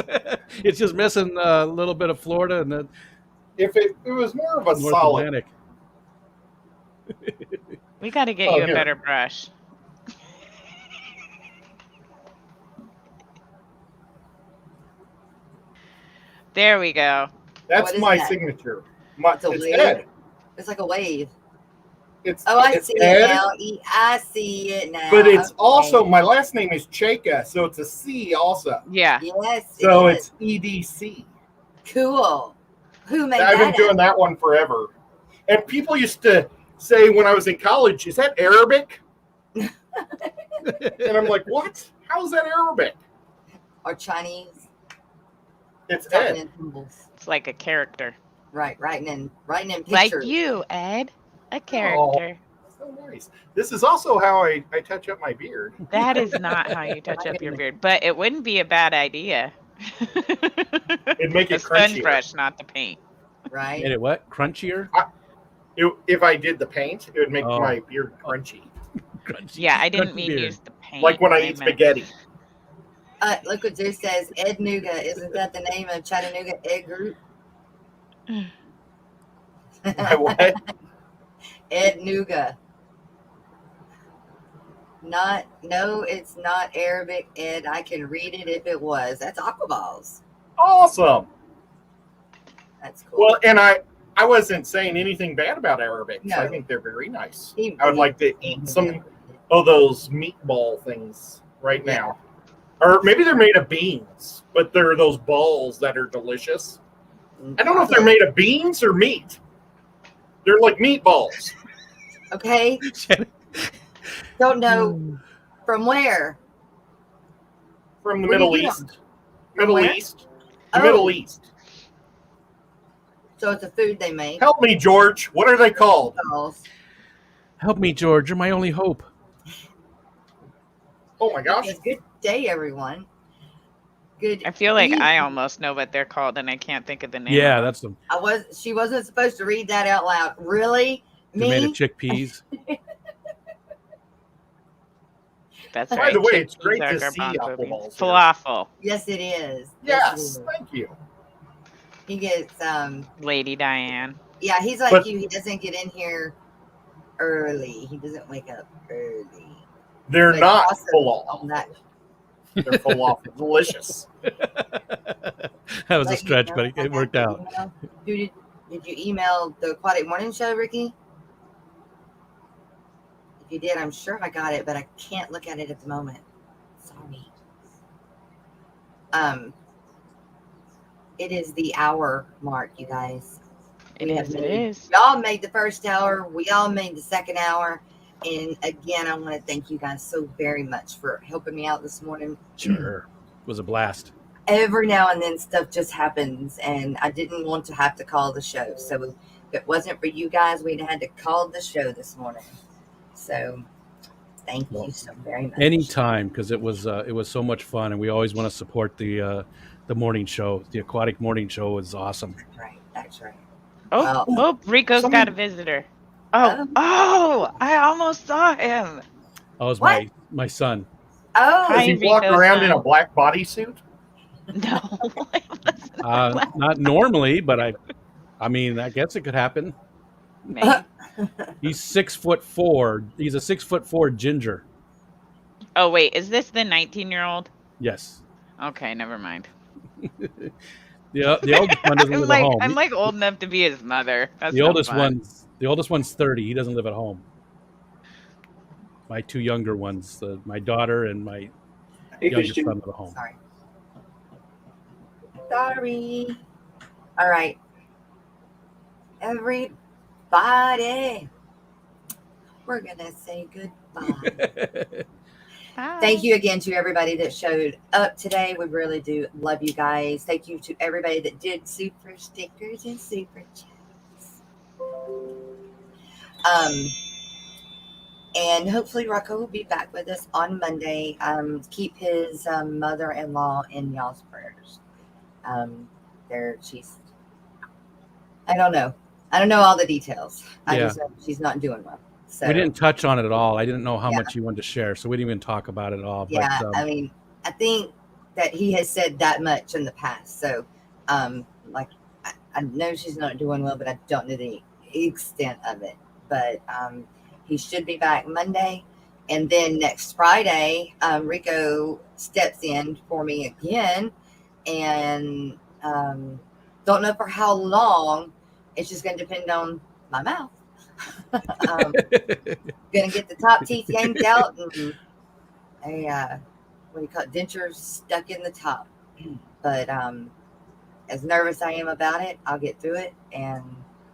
[SPEAKER 1] It's just missing a little bit of Florida and the
[SPEAKER 3] If it was more of a
[SPEAKER 1] North
[SPEAKER 3] solid,
[SPEAKER 1] Atlantic.
[SPEAKER 2] We got to get
[SPEAKER 3] Oh,
[SPEAKER 2] you a
[SPEAKER 3] here.
[SPEAKER 2] better brush. There we go.
[SPEAKER 3] that's
[SPEAKER 4] What is
[SPEAKER 3] my
[SPEAKER 4] that?
[SPEAKER 3] signature.
[SPEAKER 4] It's a
[SPEAKER 3] It's
[SPEAKER 4] wave?
[SPEAKER 3] Ed.
[SPEAKER 4] It's like a wave.
[SPEAKER 3] It's
[SPEAKER 4] Oh, I
[SPEAKER 3] it's
[SPEAKER 4] see
[SPEAKER 3] Ed,
[SPEAKER 4] it now. I see it now.
[SPEAKER 3] but it's
[SPEAKER 4] Okay.
[SPEAKER 3] also my last name is Cheka, so it's a C also.
[SPEAKER 2] Yeah.
[SPEAKER 4] Yes.
[SPEAKER 3] So
[SPEAKER 4] it is.
[SPEAKER 3] it's EDC.
[SPEAKER 4] Cool. Who made
[SPEAKER 3] I've
[SPEAKER 4] that?
[SPEAKER 3] been doing that one forever. And people used to say when I was in college, "Is that Arabic?" And I'm like, "What? How is that Arabic?"
[SPEAKER 4] Or Chinese.
[SPEAKER 3] It's
[SPEAKER 4] Talking
[SPEAKER 3] Ed.
[SPEAKER 4] in symbols.
[SPEAKER 2] It's like a character.
[SPEAKER 4] Right. Writing in pictures.
[SPEAKER 2] Like you, Ed. A character.
[SPEAKER 3] So nice. This is also how I touch up my beard.
[SPEAKER 2] That is not how you touch up your beard, but it wouldn't be a bad idea.
[SPEAKER 3] It'd make
[SPEAKER 2] A
[SPEAKER 3] it
[SPEAKER 2] sponge
[SPEAKER 3] crunchier.
[SPEAKER 2] brush, not the paint.
[SPEAKER 4] Right.
[SPEAKER 1] Made it what? Crunchier?
[SPEAKER 3] If I did the paint, it would make
[SPEAKER 1] Oh.
[SPEAKER 3] my beard crunchy.
[SPEAKER 1] Crunchy.
[SPEAKER 2] Yeah, I didn't
[SPEAKER 1] Crunchy
[SPEAKER 2] mean
[SPEAKER 1] beard.
[SPEAKER 2] use the paint.
[SPEAKER 3] Like when I eat
[SPEAKER 2] meant-
[SPEAKER 3] spaghetti.
[SPEAKER 4] Look what Zeus says. Ed Nuga. Isn't that the name of Chattanooga Egg Group?
[SPEAKER 3] My what?
[SPEAKER 4] Ed Nuga. No, it's not Arabic, Ed. I can read it if it was. That's Aquaballs.
[SPEAKER 3] Awesome.
[SPEAKER 4] That's cool.
[SPEAKER 3] Well, and I wasn't saying anything bad about Arabic.
[SPEAKER 4] No.
[SPEAKER 3] I think they're very nice.
[SPEAKER 4] He-
[SPEAKER 3] I would like to eat some of those meatball things right now. Or maybe they're made of beans, but they're those balls that are delicious. I don't know if they're made of beans or meat. They're like meatballs.
[SPEAKER 4] Okay. Don't know from where.
[SPEAKER 3] From the
[SPEAKER 4] Where do you
[SPEAKER 3] Middle
[SPEAKER 4] get
[SPEAKER 3] East. Middle
[SPEAKER 4] where?
[SPEAKER 3] East. The
[SPEAKER 4] Oh.
[SPEAKER 3] Middle East.
[SPEAKER 4] So it's a food they make.
[SPEAKER 3] Help me, George. What are they called?
[SPEAKER 4] Balls.
[SPEAKER 1] Help me, George. You're my only hope.
[SPEAKER 3] Oh my gosh.
[SPEAKER 4] Okay, good day, everyone. Good.
[SPEAKER 2] I feel like
[SPEAKER 4] evening.
[SPEAKER 2] I almost know what they're called, and I can't think of the name.
[SPEAKER 1] Yeah,
[SPEAKER 2] of
[SPEAKER 1] that's them.
[SPEAKER 4] She wasn't supposed to read that out loud. Really?
[SPEAKER 1] They're made
[SPEAKER 4] Me?
[SPEAKER 1] of chickpeas.
[SPEAKER 2] That's
[SPEAKER 3] By
[SPEAKER 2] right.
[SPEAKER 3] the way, it's
[SPEAKER 2] chickpeas
[SPEAKER 3] great
[SPEAKER 2] are
[SPEAKER 3] to see
[SPEAKER 2] garbanzo beans.
[SPEAKER 3] Aquaballs here.
[SPEAKER 2] Falafel,
[SPEAKER 4] Yes, it is. Yes, it
[SPEAKER 3] Yes,
[SPEAKER 4] is.
[SPEAKER 3] thank you.
[SPEAKER 4] He gets
[SPEAKER 2] Lady Diane.
[SPEAKER 4] yeah, he's like
[SPEAKER 3] But-
[SPEAKER 4] you. He doesn't get in here early. He doesn't wake up early.
[SPEAKER 3] They're
[SPEAKER 4] But
[SPEAKER 3] not
[SPEAKER 4] also
[SPEAKER 3] full
[SPEAKER 4] on
[SPEAKER 3] off.
[SPEAKER 4] that.
[SPEAKER 3] They're full off. Delicious.
[SPEAKER 1] That was a
[SPEAKER 4] Let me
[SPEAKER 1] stretch,
[SPEAKER 4] know
[SPEAKER 1] but
[SPEAKER 4] if I
[SPEAKER 1] it worked
[SPEAKER 4] got
[SPEAKER 1] out.
[SPEAKER 4] the email. Did you email the Aquatic Morning Show, Ricky? If you did, I'm sure I got it, but I can't look at it at the moment. Sorry. It is the hour mark, you guys.
[SPEAKER 2] It is.
[SPEAKER 4] Y'all made the first hour. We all made the second hour. And again, I want to thank you guys so very much for helping me out this morning.
[SPEAKER 1] Sure. It was a blast.
[SPEAKER 4] Every now and then stuff just happens, and I didn't want to have to call the show. So if it wasn't for you guys, we'd had to call the show this morning. So thank you so very much.
[SPEAKER 1] Anytime, because it was so much fun, and we always want to support the morning show. The Aquatic Morning Show is awesome.
[SPEAKER 4] That's right.
[SPEAKER 2] Oh, Rico's got a visitor. Oh, I almost saw him.
[SPEAKER 1] Oh, it was my son.
[SPEAKER 4] Oh,
[SPEAKER 3] does he walk around in a black bodysuit?
[SPEAKER 2] No.
[SPEAKER 1] Not normally, but I mean, I guess it could happen.
[SPEAKER 2] Maybe.
[SPEAKER 1] He's 6'4". He's a 6'4" ginger.
[SPEAKER 2] Oh wait, is this the 19-year-old?
[SPEAKER 1] Yes.
[SPEAKER 2] Okay, never mind.
[SPEAKER 1] The oldest one doesn't live at home.
[SPEAKER 2] I'm like old enough to be his mother. That's
[SPEAKER 1] the oldest one's 30. He doesn't live at home. My two younger ones, my daughter and my youngest son, live at home.
[SPEAKER 4] Sorry. All right. Everybody, we're going to say goodbye. Thank you again to everybody that showed up today. We really do love you guys. Thank you to everybody that did super stickers and super chats. And hopefully Rocko will be back with us on Monday. Keep his mother-in-law in y'all's prayers. She's, I don't know all the details. I just know she's not doing well. So
[SPEAKER 1] we didn't touch on it at all. I didn't know how much you wanted to share, so we didn't even talk about it at all.
[SPEAKER 4] Yeah, but, I mean, I think that he has said that much in the past. So, I know she's not doing well, but I don't know the extent of it. But he should be back Monday. And then next Friday, Rico steps in for me again. And don't know for how long. It's just going to depend on my mouth. Gonna get the top teeth yanked out and what do you call it, dentures stuck in the top. But as nervous I am about it, I'll get through it and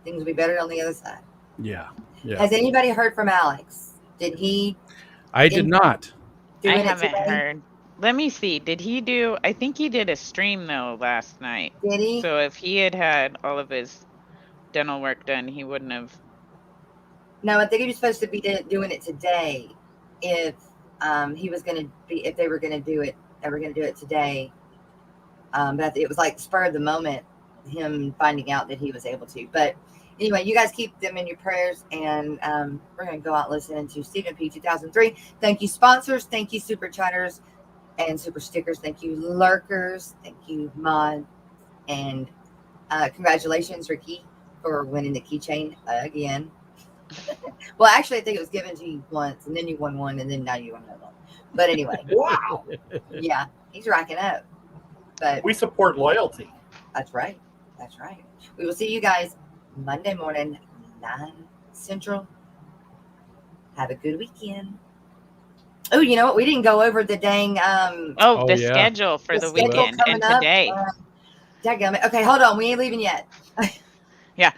[SPEAKER 4] things will be better on the other side.
[SPEAKER 1] Yeah.
[SPEAKER 4] Has anybody heard from Alex?
[SPEAKER 1] I did not.
[SPEAKER 2] I haven't heard. Let me see. Did he do? I think he did a stream though last night.
[SPEAKER 4] Did he?
[SPEAKER 2] So if he had all of his dental work done, he wouldn't have.
[SPEAKER 4] No, I think he was supposed to be doing it today. If he was going to be, if they were going to do it, they were going to do it today. But it was like spur of the moment, him finding out that he was able to. But anyway, you guys keep them in your prayers, and we're going to go out listening to Stephen P. 2003. Thank you, sponsors. Thank you, super chatters and super stickers. Thank you, lurkers. Thank you, mod. And congratulations, Ricky, for winning the keychain again. Well, actually, I think it was given to you once, and then you won one, and then now you won another one. But anyway,
[SPEAKER 3] wow,
[SPEAKER 4] yeah, he's racking up. But
[SPEAKER 3] we support loyalty.
[SPEAKER 4] That's right. That's right. We will see you guys Monday morning, 9 Central. Have a good weekend. Oh, you know what? We didn't go over the dang
[SPEAKER 2] schedule for the weekend and today.
[SPEAKER 4] Dadgummit. Okay, hold on. We ain't leaving yet.
[SPEAKER 2] Yeah.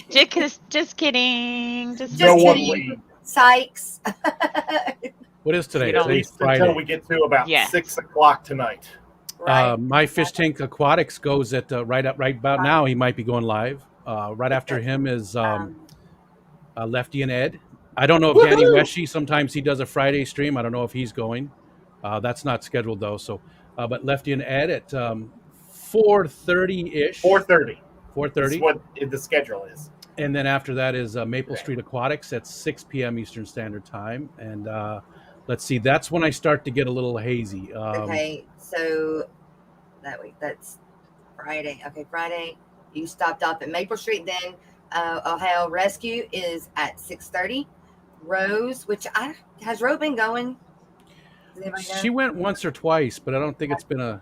[SPEAKER 2] Just kidding. Just
[SPEAKER 4] kidding. Sykes.
[SPEAKER 1] What is today?
[SPEAKER 3] At least until we get to about 6 o'clock tonight.
[SPEAKER 4] Right.
[SPEAKER 1] My Fish Tank Aquatics goes at right about now. He might be going live. Right after him is Lefty and Ed. I don't know if Danny Weshy, sometimes he does a Friday stream. I don't know if he's going. That's not scheduled though. So, but Lefty and Ed at 4:30-ish. 4:30. 4:30.
[SPEAKER 3] That's what the schedule is.
[SPEAKER 1] And then after that is Maple Street Aquatics at 6 p.m. Eastern Standard Time. And let's see, that's when I start to get a little hazy.
[SPEAKER 4] Okay, so that week, that's Friday. Okay, Friday, you stopped off at Maple Street. Then Ohio Rescue is at 6:30. Rose, has Rose been going?
[SPEAKER 1] She went once or twice, but I don't think it's been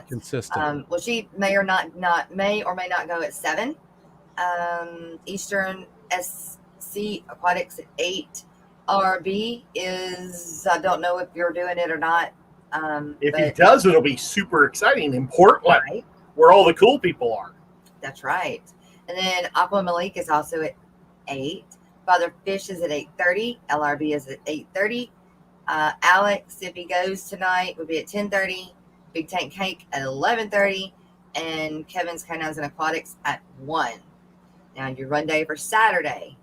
[SPEAKER 1] consistent.
[SPEAKER 4] Well, she may or may not go at 7. Eastern SC Aquatics at 8. LRB is, I don't know if you're doing it or not.
[SPEAKER 3] If he
[SPEAKER 4] But
[SPEAKER 3] does, it'll be super exciting in Portland,
[SPEAKER 4] right,
[SPEAKER 3] where all the cool people are.
[SPEAKER 4] that's right. And then Aqua Malik is also at 8. Father Fish is at 8:30. LRB is at 8:30. Alex, if he goes tonight, will be at 10:30. Big Tank Cake at 11:30. And Kevin's Canines and Aquatics at 1. Now, your run day for Saturday.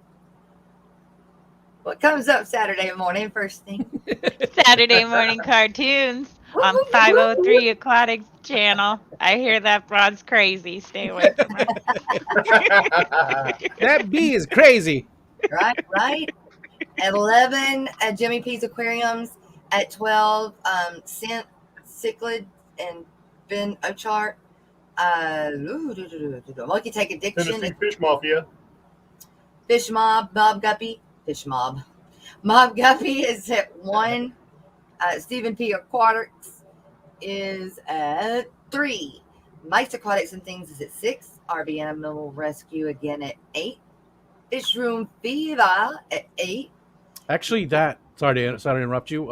[SPEAKER 4] What comes up Saturday morning first thing?
[SPEAKER 2] Saturday morning cartoons on 503 Aquatics channel. I hear that broad's crazy. Stay away from her.
[SPEAKER 1] That bee is crazy.
[SPEAKER 4] Right. At 11, at Jimmy P's Aquariums. At 12, Scent, Cichlid, and Ben Ochart. Monkey Take Addiction.
[SPEAKER 3] Tennessee Fish Mafia.
[SPEAKER 4] Fish Mob, Mob Guppy. Fish Mob. Mob Guppy is at 1. Stephen P. Aquatics is at 3. Mike's Aquatics and Things is at 6. RB Animal Rescue again at 8. Fish Room Fever at 8.
[SPEAKER 1] Actually, sorry to interrupt you.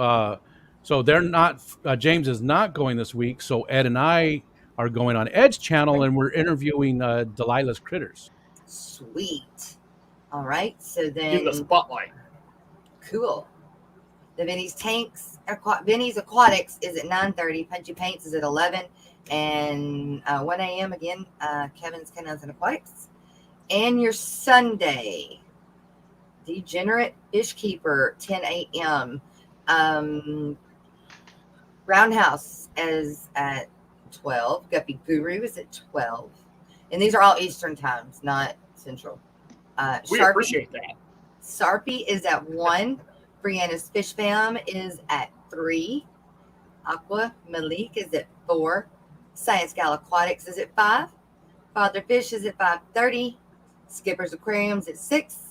[SPEAKER 1] So they're not. James is not going this week. So Ed and I are going on Ed's channel, and we're interviewing Delilah's critters.
[SPEAKER 4] Sweet. All right. So then,
[SPEAKER 3] Give the spotlight.
[SPEAKER 4] cool. The Vinny's Tanks, Vinny's Aquatics is at 9:30. Punchy Paints is at 11, and 1 a.m. again. Kevin's Canines and Aquatics, and your Sunday. Degenerate Fish Keeper, 10 a.m. Roundhouse is at 12. Guppy Guru is at 12. And these are all Eastern times, not Central.
[SPEAKER 3] We
[SPEAKER 4] Sharpie,
[SPEAKER 3] appreciate that.
[SPEAKER 4] Sarpy is at 1. Brianna's Fish Fam is at 3. Aqua Malik is at 4. Science Gal Aquatics is at 5. Father Fish is at 5:30. Skipper's Aquariums at 6.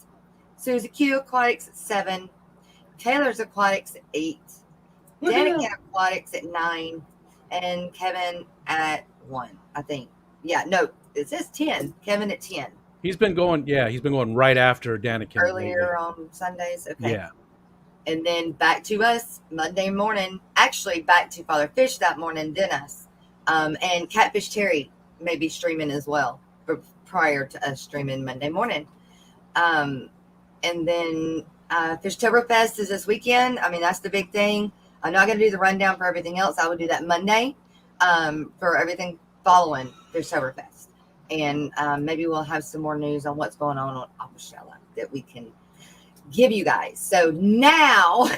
[SPEAKER 4] Susie Q Aquatics at 7. Taylor's Aquatics at 8. Danica Aquatics at 9. And Kevin at 1, I think. Yeah, no, it says 10. Kevin at 10.
[SPEAKER 1] He's been going. Yeah, he's been going right after Danica.
[SPEAKER 4] Earlier on Sundays. Okay.
[SPEAKER 1] Yeah.
[SPEAKER 4] And then back to us Monday morning. Actually, back to Father Fish that morning, then us. And Catfish Terry may be streaming as well prior to us streaming Monday morning. And then Fishtoberfest is this weekend. I mean, that's the big thing. I'm not going to do the rundown for everything else. I will do that Monday for everything following Fishtoberfest. And maybe we'll have some more news on what's going on Aquashella that we can give you guys. So now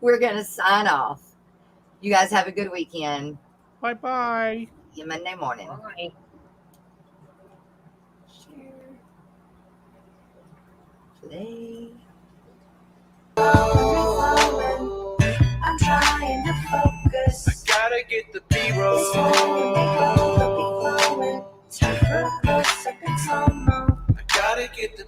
[SPEAKER 4] we're going to sign off. You guys have a good weekend.
[SPEAKER 1] Bye-bye.
[SPEAKER 4] See you Monday morning.
[SPEAKER 6] Bye.
[SPEAKER 4] Today.
[SPEAKER 7] I'm trying to focus. I gotta get the B-roll. Time for a close-up, it's almost. I gotta get the